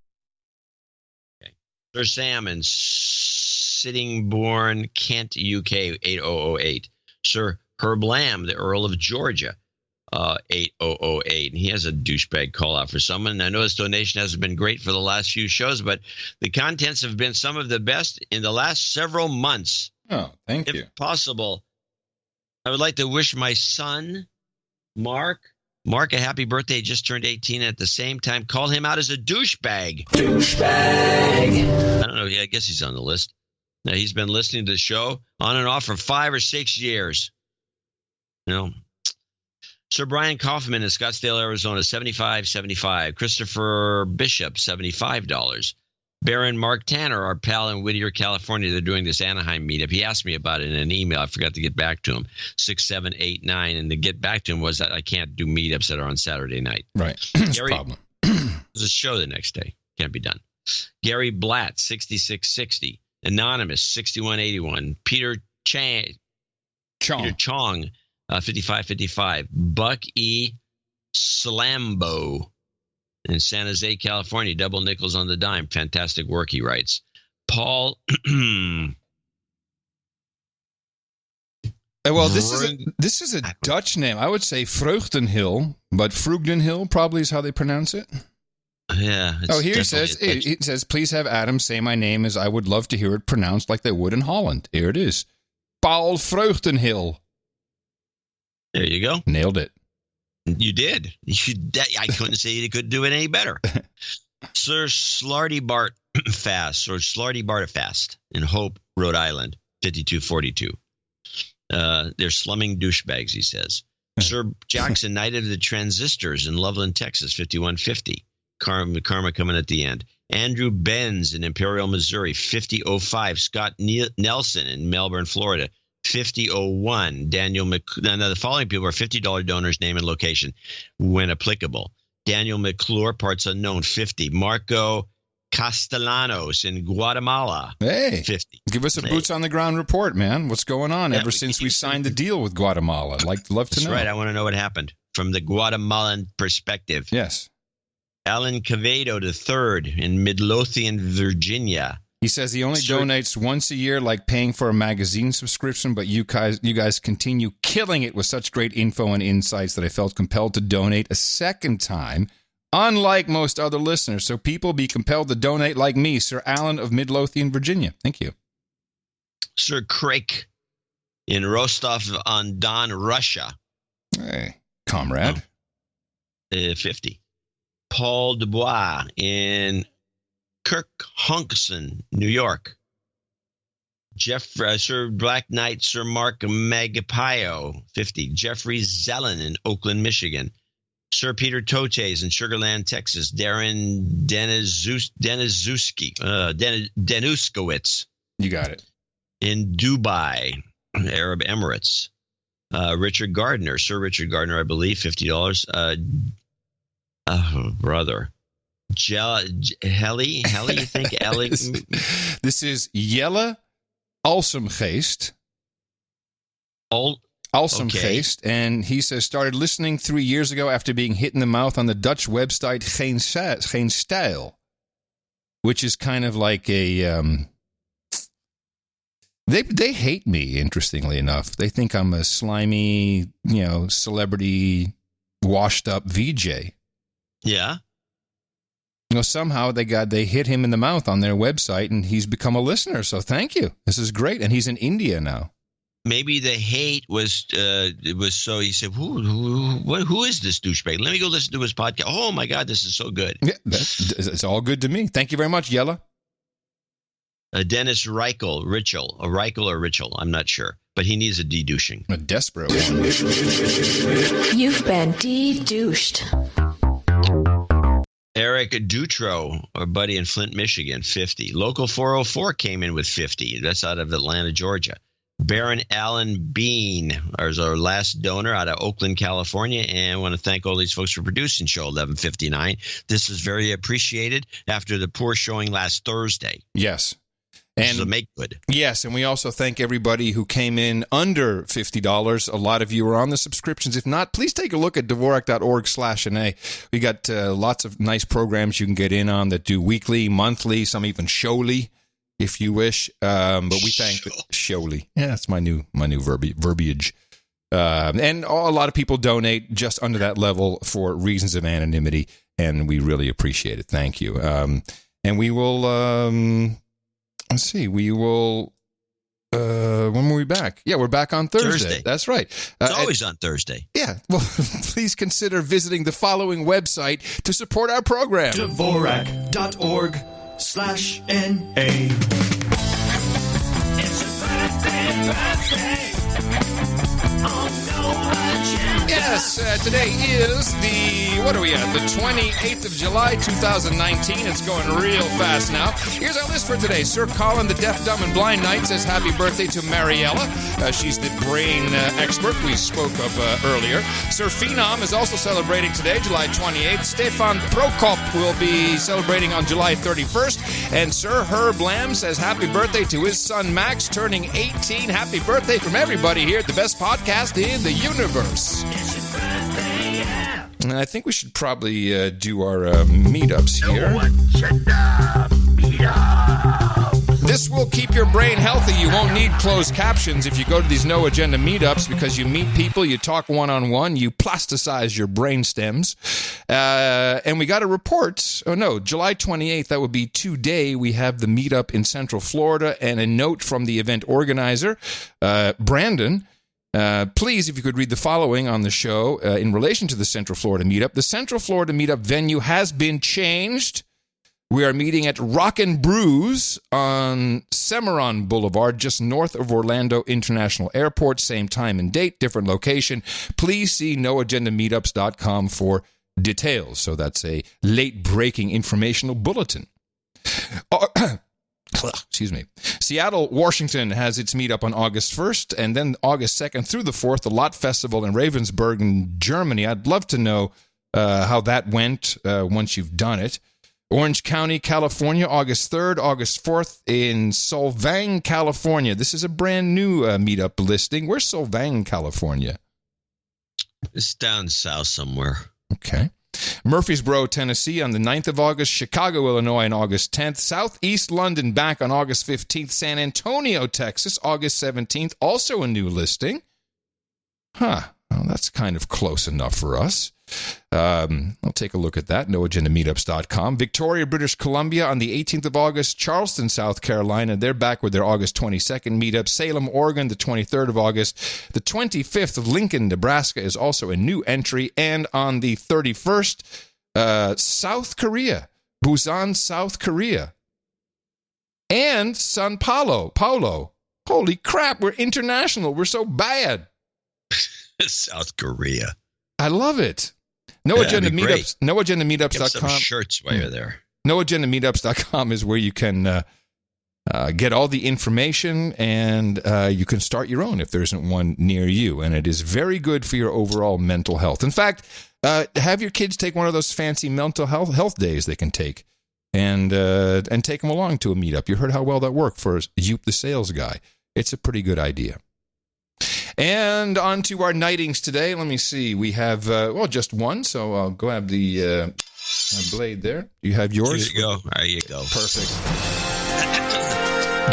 Okay. Sir Sam in Sittingbourne, Kent, UK, 8008. Sir Herb Lamb, the Earl of Georgia, 8008. And he has a douchebag call out for someone. And I know this donation hasn't been great for the last few shows, but the contents have been some of the best in the last several months. Oh, thank you. If possible, I would like to wish my son, Mark, a happy birthday. He just turned 18. At the same time, call him out as a douchebag. Douchebag. I don't know. Yeah, I guess he's on the list. Now, he's been listening to the show on and off for 5 or 6 years. Sir Brian Kaufman in Scottsdale, Arizona, $75.75. Christopher Bishop, $75. Baron Mark Tanner, our pal in Whittier, California, they're doing this Anaheim meetup. He asked me about it in an email. I forgot to get back to him. 6789, and to get back to him was that I can't do meetups that are on Saturday night. Right. That's a problem. There's a show the next day. Can't be done. Gary Blatt, 6660. Anonymous, 6181. Peter Chong, 5555. Buck E. Slambo, in San Jose, California. Double nickels on the dime. Fantastic work, he writes. Paul. Well, this is a Dutch name. I would say Vreugdenhill, but Vreugdenhill probably is how they pronounce it. Yeah. Here it says, please have Adam say my name as I would love to hear it pronounced like they would in Holland. Here it is. Paul Vreugdenhill. There you go. Nailed it. You did. I couldn't say you could do it any better. Sir Slarty Bart Fast, or Slarty Bart Fast in Hope, Rhode Island, 5242. They're slumming douchebags, he says. Sir Jackson, Knight of the Transistors in Loveland, Texas, 5150. Karma coming at the end. Andrew Benz in Imperial, Missouri, 5005. Scott Nelson in Melbourne, Florida, 5001. Daniel the following people are $50 donors, name and location when applicable. Daniel McClure, parts unknown, 50. Marco Castellanos in Guatemala. Hey, 50. Give us a boots on the ground report, man. What's going on ever since we signed the deal with Guatemala? I'd love to know. That's right. I want to know what happened from the Guatemalan perspective. Yes. Alan Quevedo III in Midlothian, Virginia. He says he only donates once a year, like paying for a magazine subscription, but you guys continue killing it with such great info and insights that I felt compelled to donate a second time, unlike most other listeners. So people be compelled to donate like me, Sir Alan of Midlothian, Virginia. Thank you. Sir Craig in Rostov-on-Don, Russia. Hey, comrade. 50. Paul Dubois in Kirk Hunkson, New York. Sir Black Knight, Sir Mark Magapio, 50. Jeffrey Zellen in Oakland, Michigan. Sir Peter Totes in Sugar Land, Texas. Darren Denuskowitz. You got it. In Dubai, Arab Emirates. Richard Gardner, Sir Richard Gardner, I believe, $50. Oh, brother. Helly, you think? Ellie? This is Jelle Alsemgeest. Alsemgeest, okay. And he says, started listening 3 years ago after being hit in the mouth on the Dutch website Geen Stijl, which is kind of like a... They hate me, interestingly enough. They think I'm a slimy, celebrity, washed-up VJ. Yeah. Somehow they hit him in the mouth on their website, and he's become a listener. So thank you. This is great, and he's in India now. Maybe the hate was so he said, who is this douchebag? Let me go listen to his podcast. Oh my God, this is so good. Yeah, it's all good to me. Thank you very much, Jelle. Dennis Reichel, or Richel, I'm not sure, but he needs a de-douching. A desperate one. You've been de-douched. Eric Dutro, our buddy in Flint, Michigan, 50. Local 404 came in with 50. That's out of Atlanta, Georgia. Baron Allen Bean is our last donor out of Oakland, California. And I want to thank all these folks for producing Show 1159. This is very appreciated after the poor showing last Thursday. Yes. And to make good. Yes, and we also thank everybody who came in under $50. A lot of you are on the subscriptions. If not, please take a look at Dvorak.org/NA. We got lots of nice programs you can get in on that do weekly, monthly, some even showly, if you wish. But we thank showly. Yeah, that's my new verbiage. And a lot of people donate just under that level for reasons of anonymity, and we really appreciate it. Thank you. And we will... Let's see. We will. When were we back? Yeah, we're back on Thursday. That's right. It's always on Thursday. Yeah. Well, please consider visiting the following website to support our program: Dvorak.org/NA. It's a birthday. Yes, today is what are we at? The 28th of July, 2019. It's going real fast now. Here's our list for today. Sir Colin, the Deaf, Dumb, and Blind Knight, says happy birthday to Mariella. She's the brain expert we spoke of earlier. Sir Phenom is also celebrating today, July 28th. Stefan Prokop will be celebrating on July 31st. And Sir Herb Lamb says happy birthday to his son Max, turning 18. Happy birthday from everybody here at the best podcast in the universe. I think we should probably do our meetups here. This will keep your brain healthy. You won't need closed captions if you go to these No Agenda meetups because you meet people, you talk one-on-one, you plasticize your brain stems. And we got a report. Oh, no, July 28th, that would be today. We have the meetup in Central Florida and a note from the event organizer, Brandon. Please, if you could read the following on the show in relation to the Central Florida meetup. The Central Florida meetup venue has been changed. We are meeting at Rockin' Brews on Cimarron Boulevard, just north of Orlando International Airport. Same time and date, different location. Please see noagendameetups.com for details. So that's a late-breaking informational bulletin. Excuse me. Seattle, Washington has its meetup on August 1st, and then August 2nd through the 4th, the Lot Festival in Ravensburg in Germany. I'd love to know how that went once you've done it. Orange County, California, August 3rd, August 4th in Solvang, California. This is a brand new meetup listing. Where's Solvang, California? It's down south somewhere. Okay. Murfreesboro, Tennessee on the 9th of August. Chicago, Illinois on August 10th. Southeast London back on August 15th. San Antonio, Texas, August 17th. Also a new listing. Well, that's kind of close enough for us. I'll take a look at that, noagendameetups.com. Victoria, British Columbia on the 18th of August. Charleston, South Carolina, they're back with their August 22nd meetup. Salem, Oregon, the 23rd of August. The 25th of Lincoln, Nebraska is also a new entry. And on the 31st, South Korea, Busan, South Korea. And Sao Paulo. Holy crap, we're international. We're so bad. South Korea. I love it. No Agenda Meetups. NoAgendaMeetups.com. Get some shirts while you're there. NoAgendaMeetups.com is where you can get all the information, and you can start your own if there isn't one near you. And it is very good for your overall mental health. In fact, have your kids take one of those fancy mental health days they can take, and take them along to a meetup. You heard how well that worked for Yoop the sales guy. It's a pretty good idea. And on to our nightings today. Let me see. We have, just one, so I'll go have the blade there. You have yours? There you go. There you go. Perfect.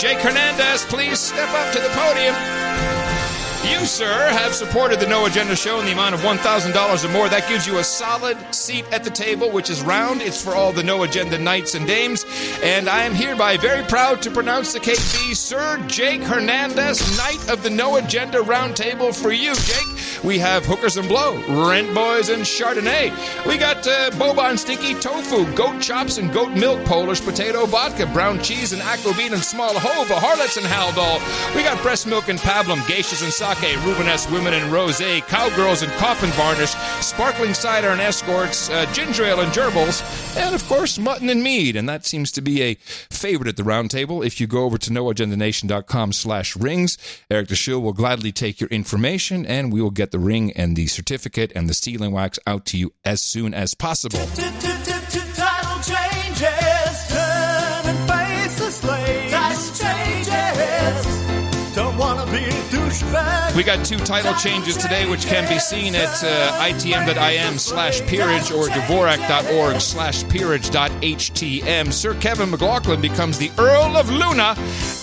Jake Hernandez, please step up to the podium. You, sir, have supported the No Agenda Show in the amount of $1,000 or more. That gives you a solid seat at the table, which is round. It's for all the No Agenda knights and dames. And I am hereby very proud to pronounce the KB Sir Jake Hernandez, Knight of the No Agenda Round Table for you, Jake. We have Hookers and Blow, Rent Boys and Chardonnay. We got boba and stinky tofu, goat chops and goat milk, Polish potato vodka, brown cheese and aquavit and small hova, harlots and haldol. We got breast milk and pablum, geishas and sake, Rubenesque women and rosé, cowgirls and coffin varnish, sparkling cider and escorts, ginger ale and gerbils, and of course mutton and mead. And that seems to be a favorite at the round table. If you go over to noagendanation.com/rings, Eric DeShill will gladly take your information, and we will get the ring and the certificate and the sealing wax out to you as soon as possible. Title changes, turn and face the slave. Title changes, don't want to be a douchebag. We got 2 title changes today, which can be seen at itm.im/peerage or dvorak.org/peerage.htm. Sir Kevin McLaughlin becomes the Earl of Luna,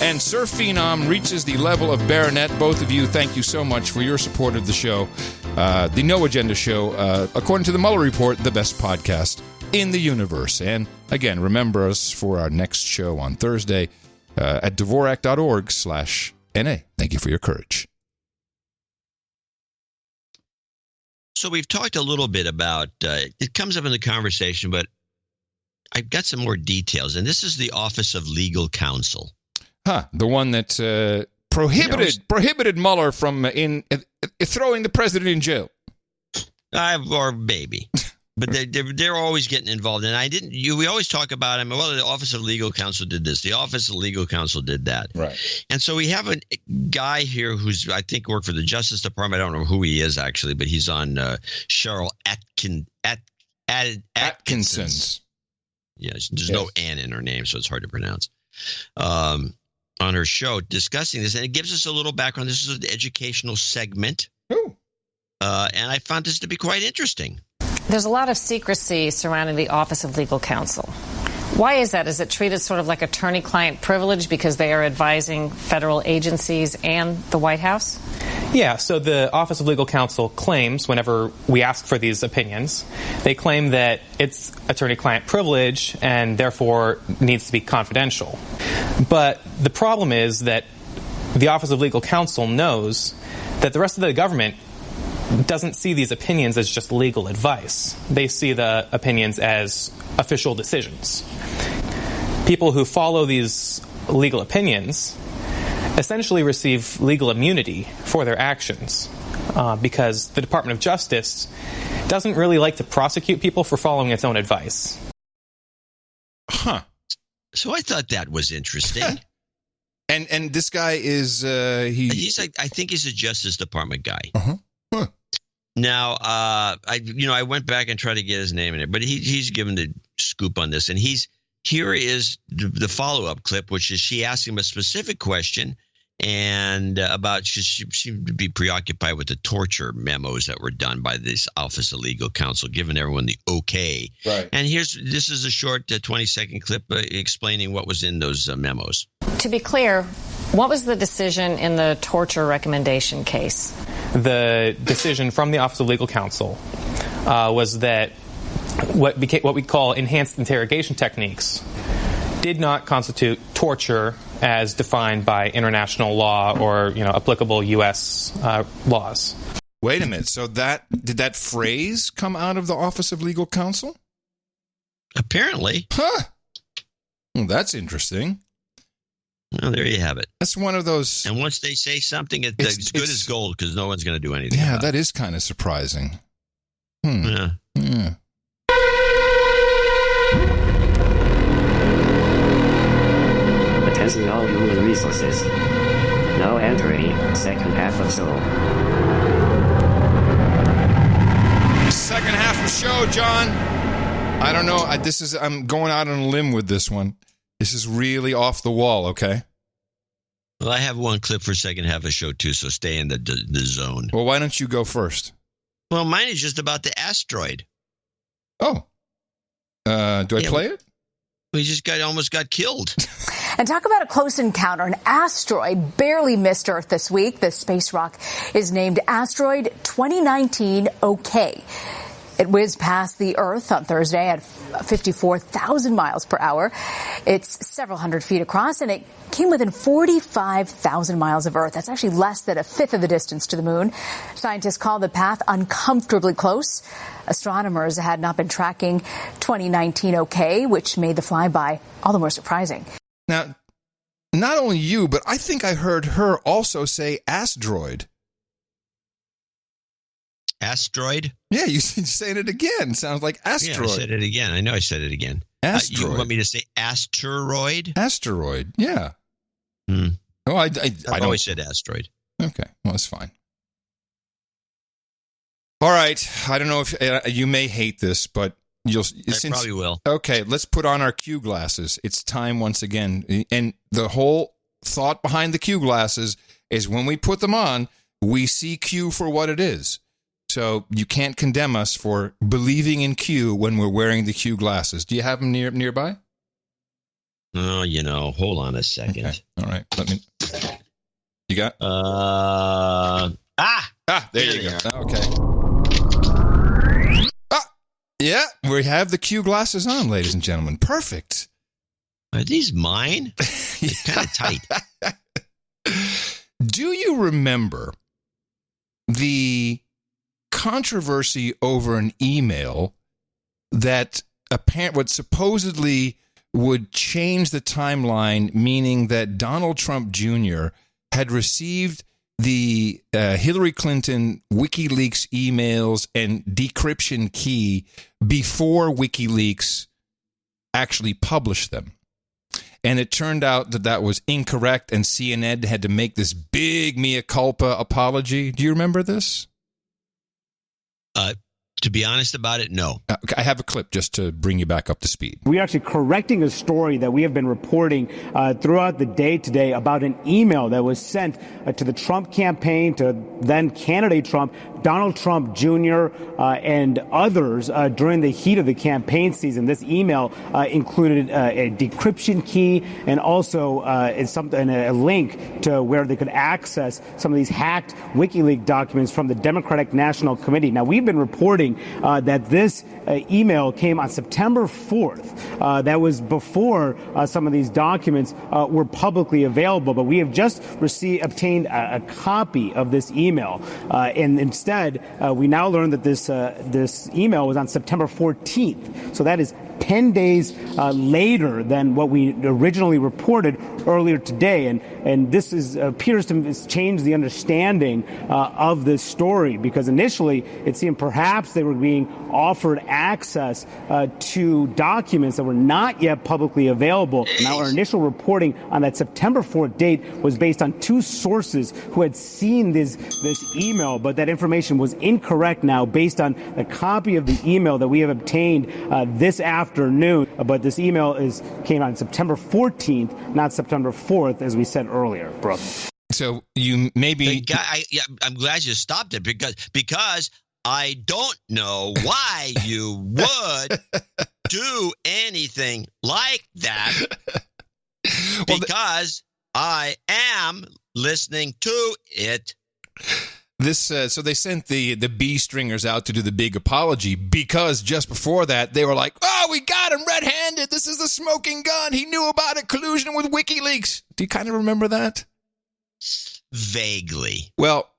and Sir Phenom reaches the level of baronet. Both of you, thank you so much for your support of the show. The No Agenda Show, according to the Mueller Report, the best podcast in the universe. And again, remember us for our next show on Thursday at dvorak.org/NA. Thank you for your courage. So we've talked a little bit about, it comes up in the conversation, but I've got some more details. And this is the Office of Legal Counsel. The one that prohibited Mueller from throwing the president in jail. Or maybe. But they're always getting involved. And we always talk about them. Well, the Office of Legal Counsel did this. The Office of Legal Counsel did that. Right. And so we have a guy here who's, I think, worked for the Justice Department. I don't know who he is, actually, but he's on Cheryl Atkinson's. Yeah, there's no N in her name, so it's hard to pronounce. On her show discussing this. And it gives us a little background. This is an educational segment. Ooh. And I found this to be quite interesting. There's a lot of secrecy surrounding the Office of Legal Counsel. Why is that? Is it treated sort of like attorney-client privilege because they are advising federal agencies and the White House? Yeah, so the Office of Legal Counsel claims, whenever we ask for these opinions, they claim that it's attorney-client privilege and therefore needs to be confidential. But the problem is that the Office of Legal Counsel knows that the rest of the government doesn't see these opinions as just legal advice. They see the opinions as official decisions. People who follow these legal opinions essentially receive legal immunity for their actions because the Department of Justice doesn't really like to prosecute people for following its own advice. Huh. So I thought that was interesting. And this guy is he's like, I think he's a Justice Department guy. Uh-huh. Huh. Now, I went back and tried to get his name in it, but he's given the scoop on this, and here is the follow-up clip, which is she asked him a specific question and about she seemed to be preoccupied with the torture memos that were done by this Office of Legal Counsel, giving everyone the okay. Right. And this is a short 20-second clip explaining what was in those memos. To be clear, what was the decision in the torture recommendation case? The decision from the Office of Legal Counsel was that what we call enhanced interrogation techniques did not constitute torture as defined by international law or applicable U.S. laws. Wait a minute. So did that phrase come out of the Office of Legal Counsel? Apparently. Huh. Well, that's interesting. Well, there you have it. That's one of those. And once they say something, it's good as gold because no one's going to do anything. Yeah, that is kind of surprising. Yeah. Attention all human resources. Now entering second half of show. Second half of show, John. I don't know. I'm going out on a limb with this one. This is really off the wall, okay? Well, I have one clip for second half of show, too, so stay in the zone. Well, why don't you go first? Well, mine is just about the asteroid. Oh. Do I play it? We just almost got killed. And talk about a close encounter. An asteroid barely missed Earth this week. The space rock is named Asteroid 2019 OK. It whizzed past the Earth on Thursday at 54,000 miles per hour. It's several hundred feet across, and it came within 45,000 miles of Earth. That's actually less than a fifth of the distance to the moon. Scientists call the path uncomfortably close. Astronomers had not been tracking 2019 OK, which made the flyby all the more surprising. Now, not only you, but I think I heard her also say asteroid. Asteroid? Yeah, you're saying it again. Sounds like asteroid. Yeah, I said it again. I know I said it again. Asteroid. You want me to say asteroid? Asteroid, yeah. Oh, I've always said asteroid. Okay, well, that's fine. All right, I don't know if you may hate this, but I probably will. Okay, let's put on our Q glasses. It's time once again. And the whole thought behind the Q glasses is when we put them on, we see Q for what it is. So you can't condemn us for believing in Q when we're wearing the Q glasses. Do you have them nearby? Oh, hold on a second. Okay. All right. You got? There you go. Okay. Yeah, we have the Q glasses on, ladies and gentlemen. Perfect. Are these mine? They're kind of tight. Do you remember the controversy over an email that what supposedly would change the timeline, meaning that Donald Trump Jr. had received the Hillary Clinton WikiLeaks emails and decryption key before WikiLeaks actually published them? And it turned out that was incorrect, and CNN had to make this big mea culpa apology. Do you remember this? To be honest about it, no. I have a clip just to bring you back up to speed. We're actually correcting a story that we have been reporting throughout the day today about an email that was sent to the Trump campaign, to then candidate Trump, Donald Trump Jr. And others during the heat of the campaign season. This email included a decryption key and also a link to where they could access some of these hacked WikiLeaks documents from the Democratic National Committee. Now, we've been reporting that this email came on September 4th. That was before some of these documents were publicly available, but we have just obtained a copy of this email. And instead, we now learn that this email was on September 14th. So that is 10 days later than what we originally reported earlier today. And this appears to change the understanding of this story, because initially it seemed perhaps they were being offered access to documents that were not yet publicly available. Now, our initial reporting on that September 4th date was based on two sources who had seen this email, but that information was incorrect now based on a copy of the email that we have obtained this afternoon. But this email came on September 14th, not September 4th, as we said earlier, Brooke. So you maybe... I'm glad you stopped it because I don't know why you would do anything like that, because I am listening to it. So they sent the B stringers out to do the big apology, because just before that they were like, "Oh, we got him red-handed. This is the smoking gun. He knew about a collusion with WikiLeaks." Do you kind of remember that? Vaguely. Well,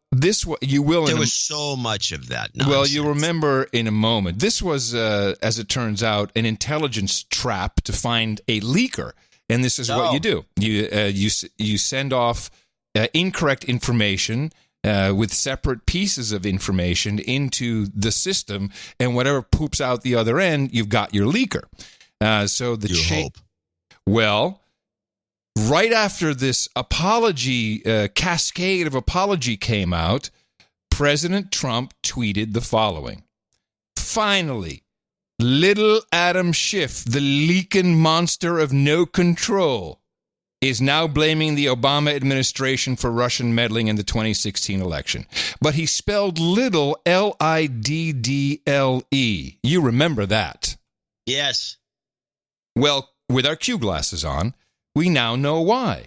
you will. There was so much of that nonsense. Well, you'll remember in a moment. This was, as it turns out, an intelligence trap to find a leaker, and this is what you do. You send off incorrect information with separate pieces of information into the system, and whatever poops out the other end, you've got your leaker. Hope. Well, right after this apology, cascade of apology came out, President Trump tweeted the following: "Finally, little Adam Schiff, the leaking monster of no control, is now blaming the Obama administration for Russian meddling in the 2016 election. But he spelled little Liddle. You remember that?" Yes. Well, with our Q glasses on, we now know why.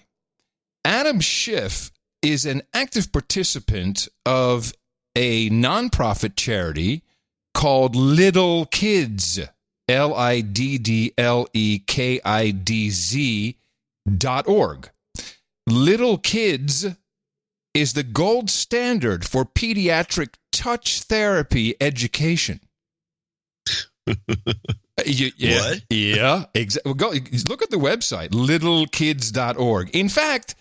Adam Schiff is an active participant of a nonprofit charity called Little Kids, LiddleKidz.org. Little Kids is the gold standard for pediatric touch therapy education. What? Yeah, exactly. Go look at the website, littlekids.org. In fact,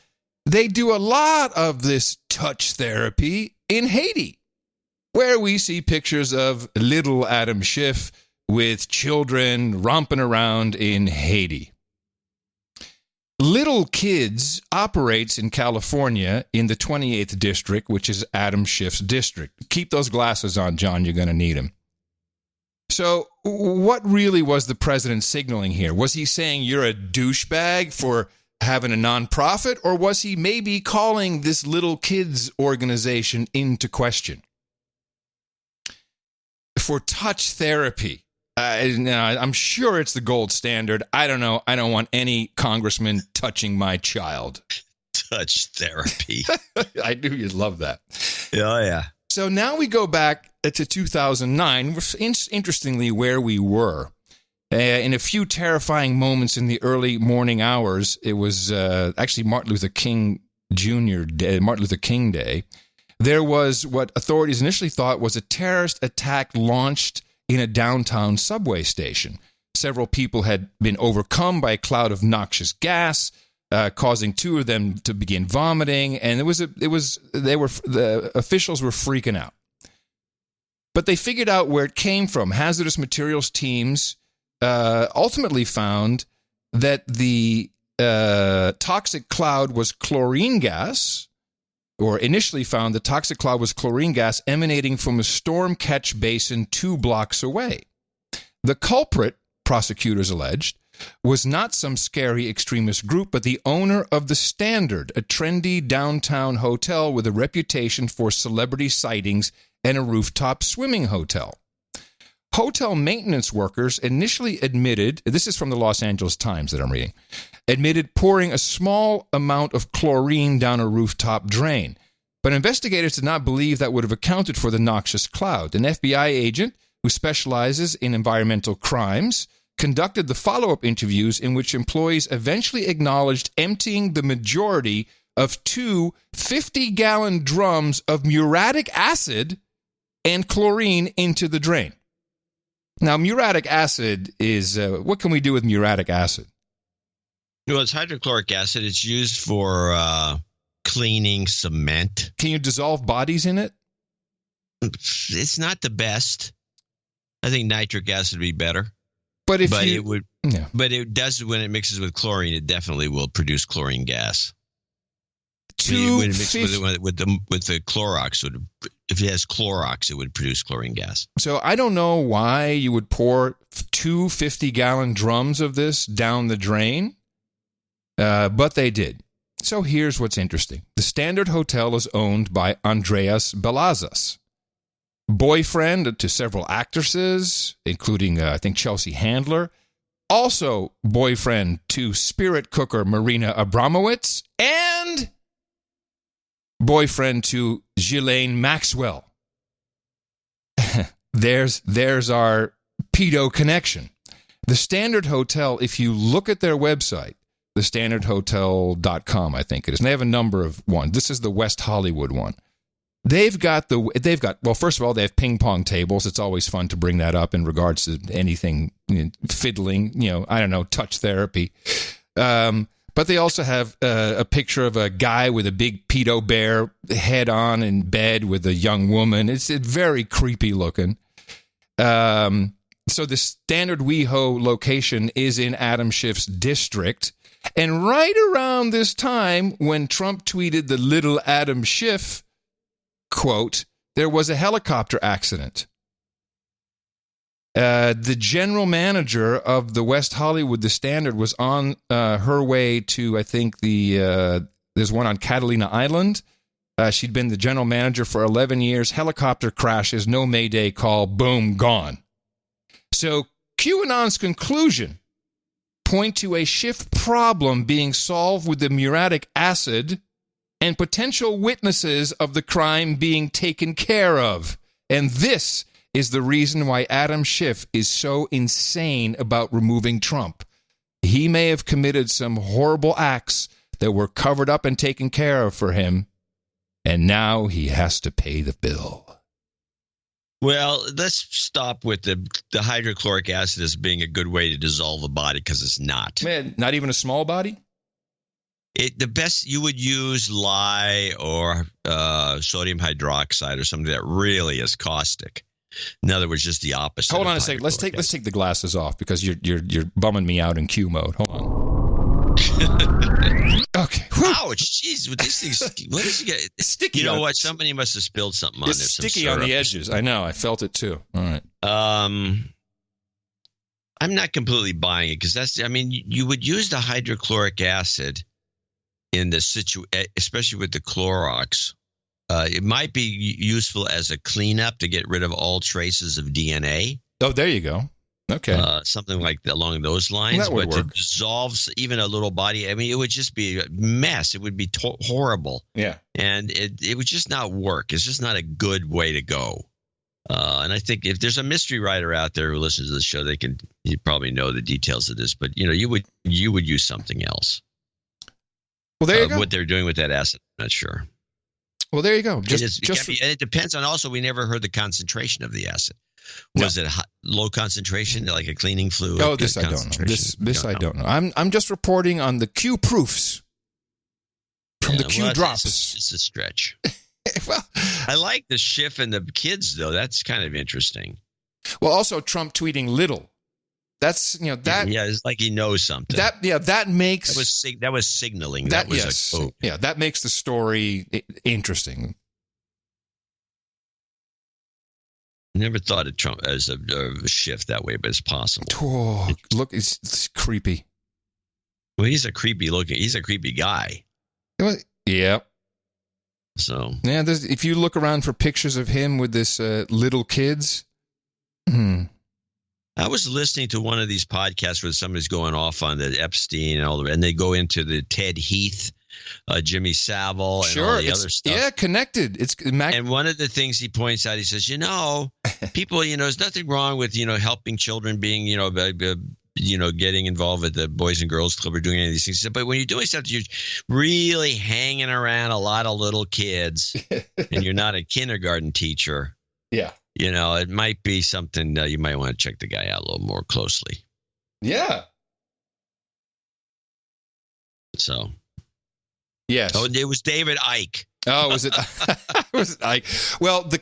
they do a lot of this touch therapy in Haiti, where we see pictures of little Adam Schiff with children romping around in Haiti. Little Kids operates in California in the 28th district, which is Adam Schiff's district. Keep those glasses on, John. You're going to need them. So what really was the president signaling here? Was he saying you're a douchebag for having a nonprofit, or was he maybe calling this Little Kids organization into question? For touch therapy, I'm sure it's the gold standard. I don't know. I don't want any congressman touching my child. Touch therapy. I knew you'd love that. Oh, yeah. So now we go back to 2009, interestingly, where we were. In a few terrifying moments in the early morning hours, it was actually Martin Luther King Day. There was what authorities initially thought was a terrorist attack launched in a downtown subway station. Several people had been overcome by a cloud of noxious gas, causing two of them to begin vomiting, and the officials were freaking out. But they figured out where it came from. Hazardous materials teams ultimately found that the toxic cloud was chlorine gas, or initially found the toxic cloud was chlorine gas emanating from a storm catch basin 2 blocks away. The culprit, prosecutors alleged, was not some scary extremist group, but the owner of the Standard, a trendy downtown hotel with a reputation for celebrity sightings and a rooftop swimming hotel. Hotel maintenance workers initially admitted, this is from the Los Angeles Times that I'm reading, admitted pouring a small amount of chlorine down a rooftop drain. But investigators did not believe that would have accounted for the noxious cloud. An FBI agent who specializes in environmental crimes conducted the follow-up interviews in which employees eventually acknowledged emptying the majority of 2 50-gallon drums of muriatic acid and chlorine into the drain. Now, muriatic acid is, what can we do with muriatic acid? Well, it's hydrochloric acid. It's used for cleaning cement. Can you dissolve bodies in it? It's not the best. I think nitric acid would be better. But it does, when it mixes with chlorine, it definitely will produce chlorine gas. When it mixes with the Clorox, if it has Clorox, it would produce chlorine gas. So I don't know why you would pour 2 50-gallon drums of this down the drain, but they did. So here's what's interesting. The Standard Hotel is owned by Andreas Belazas, boyfriend to several actresses, including, I think, Chelsea Handler, also boyfriend to spirit cooker Marina Abramowitz, and boyfriend to Ghislaine Maxwell. There's our pedo connection. The Standard Hotel, if you look at their website, thestandardhotel.com, I think it is, and they have a number of ones. This is the West Hollywood one. They've got, well, first of all, they have ping pong tables. It's always fun to bring that up in regards to anything, fiddling, I don't know, touch therapy. But they also have a picture of a guy with a big pedo bear head on in bed with a young woman. It's very creepy looking. So the Standard WeHo location is in Adam Schiff's district. And right around this time, when Trump tweeted the little Adam Schiff quote, there was a helicopter accident. The general manager of the West Hollywood, the Standard, was on her way to, I think, there's one on Catalina Island. She'd been the general manager for 11 years. Helicopter crashes, no mayday call, boom, gone. So QAnon's conclusion point to a Schiff problem being solved with the muriatic acid and potential witnesses of the crime being taken care of. And this is the reason why Adam Schiff is so insane about removing Trump. He may have committed some horrible acts that were covered up and taken care of for him, and now he has to pay the bill. Well, let's stop with the hydrochloric acid as being a good way to dissolve a body, because it's not. Man, not even a small body? The best, you would use lye or sodium hydroxide or something that really is caustic. In other words, just the opposite. Hold on a second. Let's take the glasses off because you're bumming me out in Q mode. Hold on. Okay. Ouch! Jeez, with these things, what is it? Sticky. You know what? Somebody must have spilled something on there. It's sticky on the edges. I know. I felt it too. All right. I'm not completely buying it because you would use the hydrochloric acid in the especially with the Clorox. It might be useful as a cleanup to get rid of all traces of DNA. Oh, there you go. Okay. Something like that, along those lines. That would work. To dissolve even a little body, it would just be a mess. It would be horrible. Yeah. And it would just not work. It's just not a good way to go. And I think if there's a mystery writer out there who listens to the show, you probably know the details of this, but you would use something else. Well, there you go. What they're doing with that acid, I'm not sure. Well, there you go. And it depends on, also, we never heard the concentration of the acid. Was it low concentration, like a cleaning fluid? Oh, this I don't know. This I don't know. I'm just reporting on the Q proofs from the Q drops. It's a stretch. Well, I like the Schiff and the kids, though. That's kind of interesting. Well, also Trump tweeting little. That's that. Yeah, it's like he knows something. That makes that was signaling. That was that makes the story interesting. Never thought of Trump as a shift that way, but it's possible. Oh, look, it's creepy. Well, he's a creepy guy. Yeah. So yeah, if you look around for pictures of him with this little kids. I was listening to one of these podcasts where somebody's going off on the Epstein and they go into the Ted Heath, Jimmy Savile, and all the other stuff. Yeah, connected. And one of the things he points out, he says, people, there's nothing wrong with, helping children being, getting involved with the Boys and Girls Club or doing any of these things. He said, but when you're doing stuff, you're really hanging around a lot of little kids and you're not a kindergarten teacher. Yeah. It might be something you might want to check the guy out a little more closely. Yeah. So. Yes. Oh, it was David Icke. Oh, was it? Was it Icke? Well, the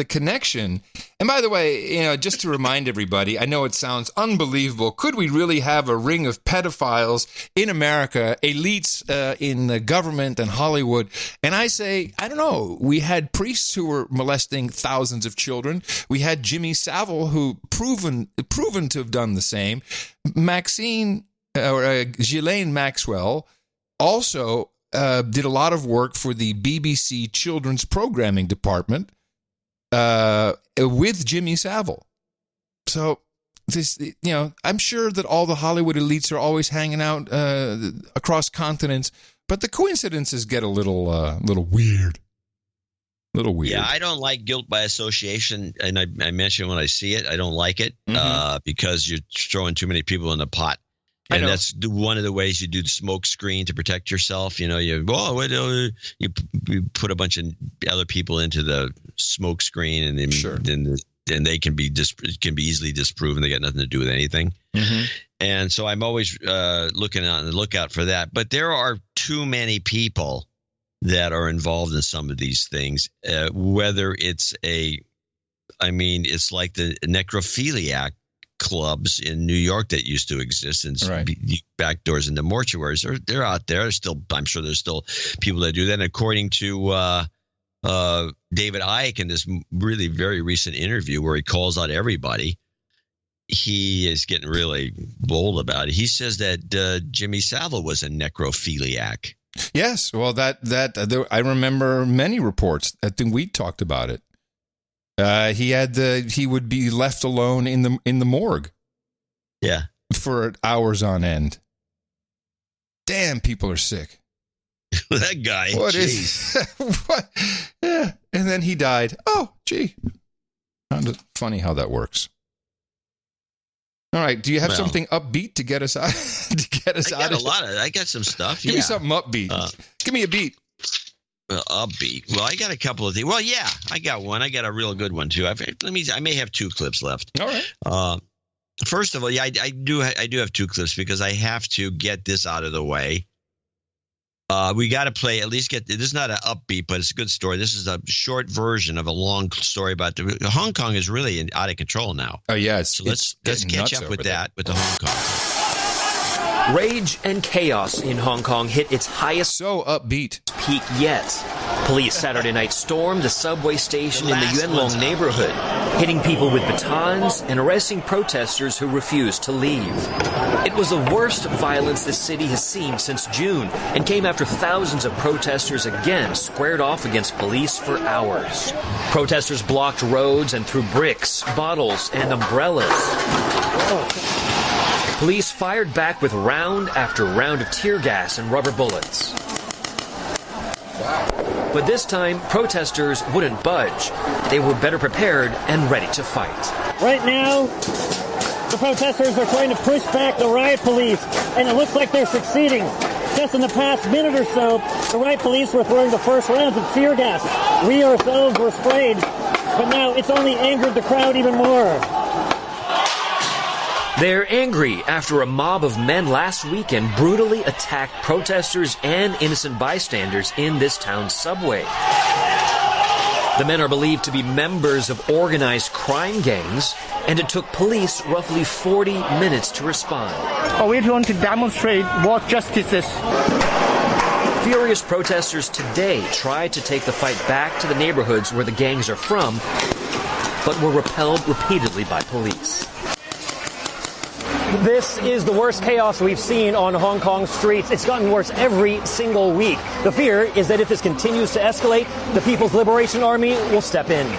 connection. And by the way, just to remind everybody, I know it sounds unbelievable. Could we really have a ring of pedophiles in America, elites in the government and Hollywood? And I say, I don't know. We had priests who were molesting thousands of children. We had Jimmy Savile, who proven to have done the same. Ghislaine Maxwell also did a lot of work for the BBC Children's Programming Department with Jimmy Savile. So, I'm sure that all the Hollywood elites are always hanging out across continents, but the coincidences get a little weird. Yeah, I don't like guilt by association, and I mention when I see it, I don't like it because you're throwing too many people in the pot. And that's one of the ways you do the smoke screen to protect yourself. You put a bunch of other people into the smoke screen, and then they can be easily disproven. They got nothing to do with anything. Mm-hmm. And so I'm always looking on the lookout for that. But there are too many people that are involved in some of these things. Whether it's it's like the necrophiliac clubs in New York that used to exist and back doors into mortuaries. They're out there. I'm sure there's still people that do that. And according to David Icke in this really very recent interview where he calls out everybody, he is getting really bold about it. He says that Jimmy Savile was a necrophiliac. Yes, well, I remember many reports. I think we talked about it. He would be left alone in the morgue. Yeah. For hours on end. Damn, people are sick. That guy. What Yeah. And then he died. Oh, gee. Found it funny how that works. All right. Do you have something upbeat to get us out? I got some stuff. Give me something upbeat. Give me a beat. Upbeat. Well, I got a couple of things. Well, yeah, I got one. I got a real good one too. I may have two clips left. All right. First of all, yeah, I do have two clips because I have to get this out of the way. We got to play this is not an upbeat, but it's a good story. This is a short version of a long story about Hong Kong is really out of control now. Oh yeah, so let's catch up with that with the Hong Kong. Rage and chaos in Hong Kong hit its highest peak yet. Police Saturday night stormed the subway station in the Yuan Long neighborhood, hitting people with batons and arresting protesters who refused to leave. It was the worst violence the city has seen since June and came after thousands of protesters again squared off against police for hours. Protesters blocked roads and threw bricks, bottles, and umbrellas. Police fired back with round after round of tear gas and rubber bullets. But this time, protesters wouldn't budge. They were better prepared and ready to fight. Right now, the protesters are trying to push back the riot police, and it looks like they're succeeding. Just in the past minute or so, the riot police were throwing the first rounds of tear gas. We ourselves were sprayed, but now it's only angered the crowd even more. They're angry after a mob of men last weekend brutally attacked protesters and innocent bystanders in this town's subway. The men are believed to be members of organized crime gangs, and it took police roughly 40 minutes to respond. We want to demonstrate what justice is. Furious protesters today tried to take the fight back to the neighborhoods where the gangs are from, but were repelled repeatedly by police. This is the worst chaos we've seen on Hong Kong streets. It's gotten worse every single week. The fear is that if this continues to escalate, the People's Liberation Army will step in.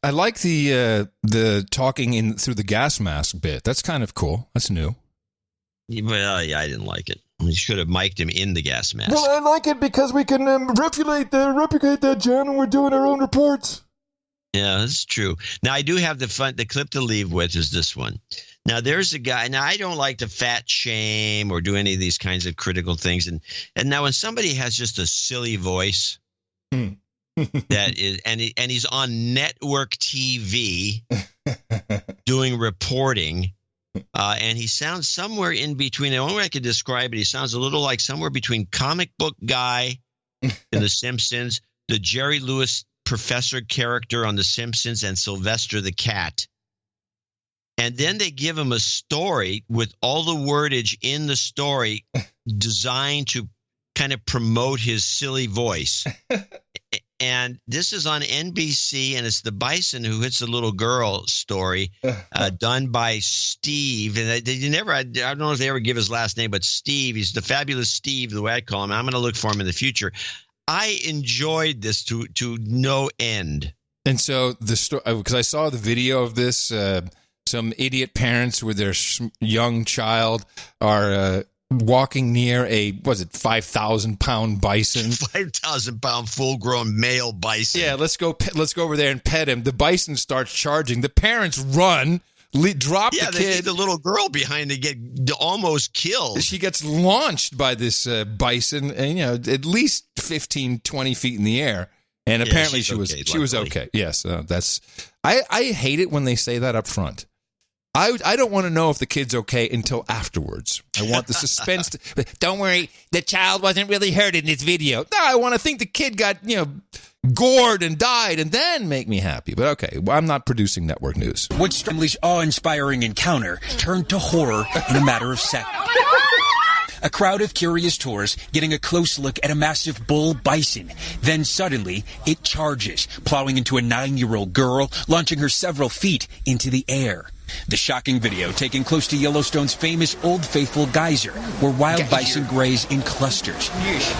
I like the talking in through the gas mask bit. That's kind of cool. That's new. Well, yeah, I didn't like it. You should have mic'd him in the gas mask. Well, I like it because we can replicate that, John, and we're doing our own reports. Yeah, that's true. Now, I do have the clip to leave with is this one. Now, there's a guy. Now, I don't like to fat shame or do any of these kinds of critical things. And now when somebody has just a silly voice that is, and he's on network TV doing reporting, and he sounds somewhere in between. The only way I could describe it, he sounds a little like somewhere between comic book guy in The Simpsons, the Jerry Lewis professor character on The Simpsons, and Sylvester the Cat. And then they give him a story with all the wordage in the story designed to kind of promote his silly voice. And this is on NBC, and it's the bison who hits a little girl story done by Steve. And they never, I don't know if they ever give his last name, but Steve, he's the fabulous Steve, the way I call him. I'm going to look for him in the future. I enjoyed this to no end. And so the story, because I saw the video of this, some idiot parents with their young child are walking near a 5,000-pound bison, 5,000-pound full-grown male bison. Yeah, let's go over there and pet him. The bison starts charging. The parents run. Drop the kid. Yeah, the little girl behind to get almost killed. She gets launched by this bison, and at least 15, 20 feet in the air. And apparently she was okay. Yes, I hate it when they say that up front. I don't want to know if the kid's okay until afterwards. I want the suspense. Don't worry, the child wasn't really hurt in this video. No, I want to think the kid got gored and died, and then make me happy. But okay, I'm not producing network news. Wood's family's awe-inspiring encounter turned to horror in a matter of seconds. A crowd of curious tourists getting a close look at a massive bull bison. Then suddenly, it charges, plowing into a 9-year-old girl, launching her several feet into the air. The shocking video taken close to Yellowstone's famous Old Faithful geyser, where wild bison graze in clusters.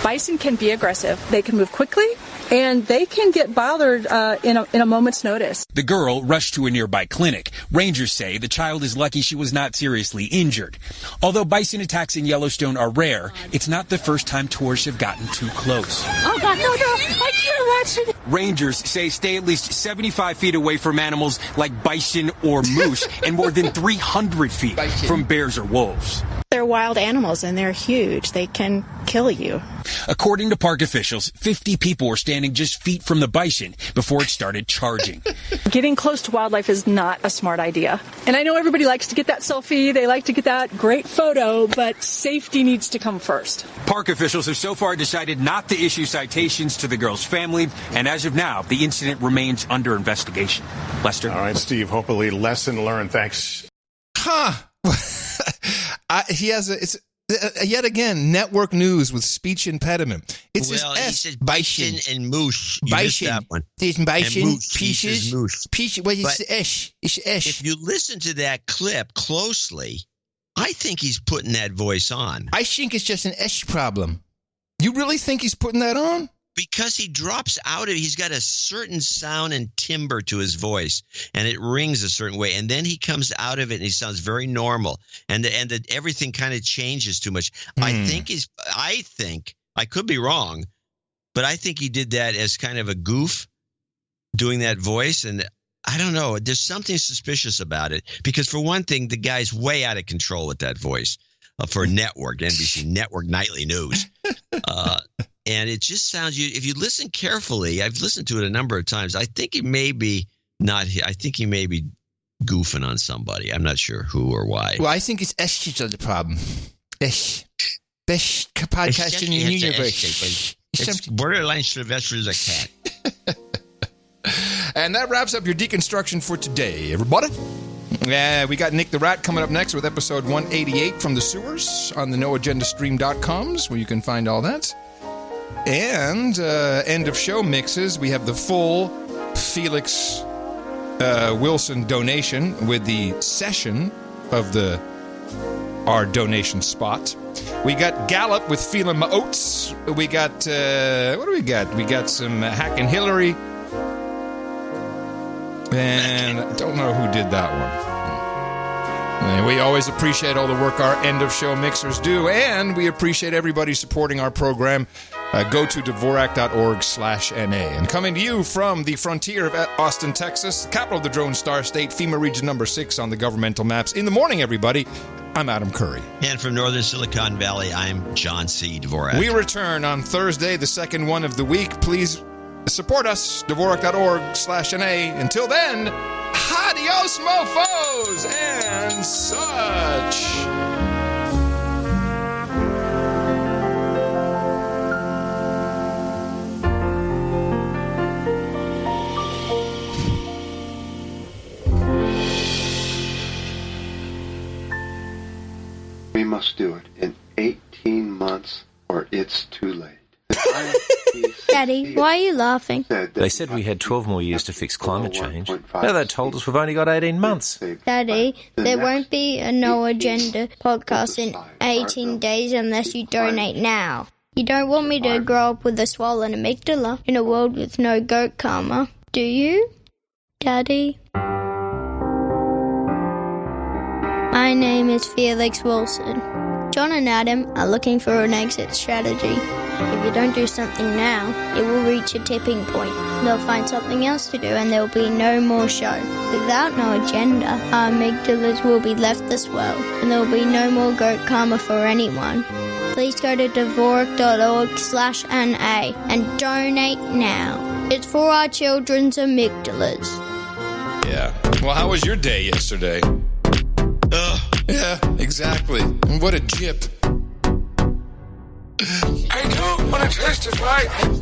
Bison can be aggressive. They can move quickly, and they can get bothered in a moment's notice. The girl rushed to a nearby clinic. Rangers say the child is lucky she was not seriously injured. Although bison attacks in Yellowstone are rare, it's not the first time tourists have gotten too close. Oh, God, no, I can't watch it. Rangers say stay at least 75 feet away from animals like bison or moose and more than 300 feet from bears or wolves. They're wild animals, and they're huge. They can kill you. According to park officials, 50 people were standing just feet from the bison before it started charging. Getting close to wildlife is not a smart idea. And I know everybody likes to get that selfie. They like to get that great photo, but safety needs to come first. Park officials have so far decided not to issue citations to the girl's family, and as of now, the incident remains under investigation. Lester? All right, Steve, hopefully lesson learned. Thanks. He has it's yet again network news with speech impediment. It's he says bison and moose. You bison. That one. There's bison, moose. pieces, moose. Pieces. What is esh? It's esh. If you listen to that clip closely, I think he's putting that voice on. I think it's just an esh problem. You really think he's putting that on? Because he drops out of, he's got a certain sound and timbre to his voice, and it rings a certain way, and then he comes out of it and he sounds very normal, and everything kind of changes too much. I think I could be wrong, but I think he did that as kind of a goof, doing that voice, and I don't know. There's something suspicious about it, because for one thing, the guy's way out of control with that voice for network, NBC Network Nightly News. And it just sounds, if you listen carefully, I've listened to it a number of times, I think he may be goofing on somebody. I'm not sure who or why. Well, I think it's Esh the problem. Esh. Best podcast in the universe. It's borderline Sylvester the Cat. And that wraps up your deconstruction for today, everybody. We got Nick the Rat coming up next with episode 188 from the sewers on the noagendastream.coms, where you can find all that. And end of show mixes. We have the full Felix Wilson donation with the session of our donation spot. We got Gallup with Feeling My Oats. We got, what do we got? We got some Hackin' Hillary. And I don't know who did that one. And we always appreciate all the work our end-of-show mixers do, and we appreciate everybody supporting our program. Go to Dvorak.org/NA. And coming to you from the frontier of Austin, Texas, the capital of the Drone Star State, FEMA Region number 6 on the governmental maps. In the morning, everybody, I'm Adam Curry. And from northern Silicon Valley, I'm John C. Dvorak. We return on Thursday, the second one of the week. Please support us, Dvorak.org/NA. Until then, adios, mofos, and such. We must do it in 18 months or it's too late. Daddy, why are you laughing? They said we had 12 more years to fix climate change. Now they told us we've only got 18 months. Daddy, there won't be a No Agenda podcast in 18 days unless you donate now. You don't want me to grow up with a swollen amygdala in a world with no goat karma, do you, Daddy? My name is Felix Wilson. John and Adam are looking for an exit strategy. If you don't do something now, it will reach a tipping point. They'll find something else to do and there will be no more show. Without No Agenda, our amygdalas will be left to swell and there will be no more goat karma for anyone. Please go to Dvorak.org/NA and donate now. It's for our children's amygdalas. Yeah. Well, how was your day yesterday? Yeah, exactly. And what a jip. I don't want to testify. And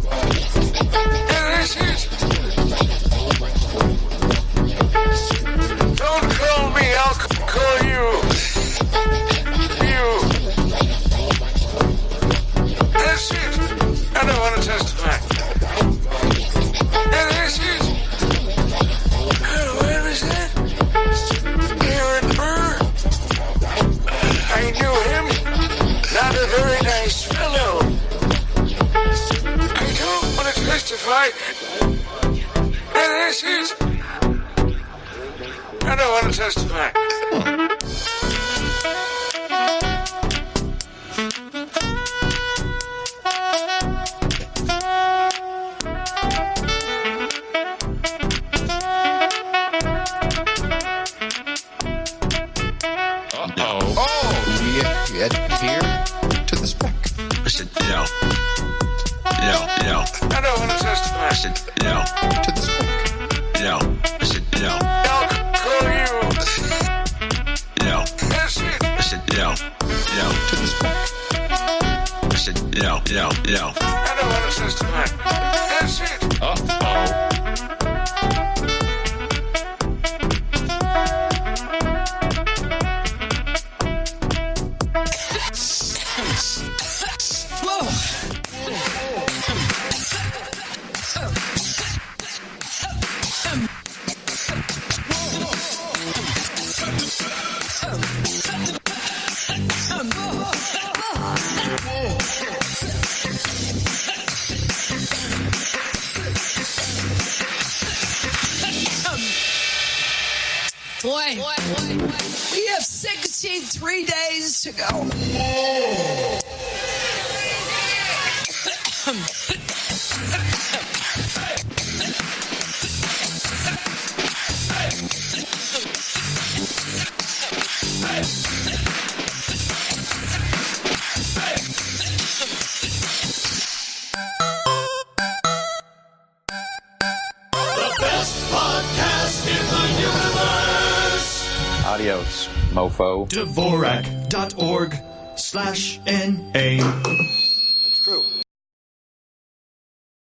this is... Don't call me, I'll call you. You. That's it. I don't want to testify. And this is... Where is that? Aaron Burr. I knew him. Not a very nice fellow. I don't want to testify. And this is... I don't want to testify. Here to the spec. I said, no. No. I don't want to testify. I said, no. To the spec. No. I said, no. I'll call you. No. That's it. I said, no. No. To the spec. I said, no. I don't want to testify. That's it. Boy, we have 63 days to go. Adios, mofo. Dvorak.org/NA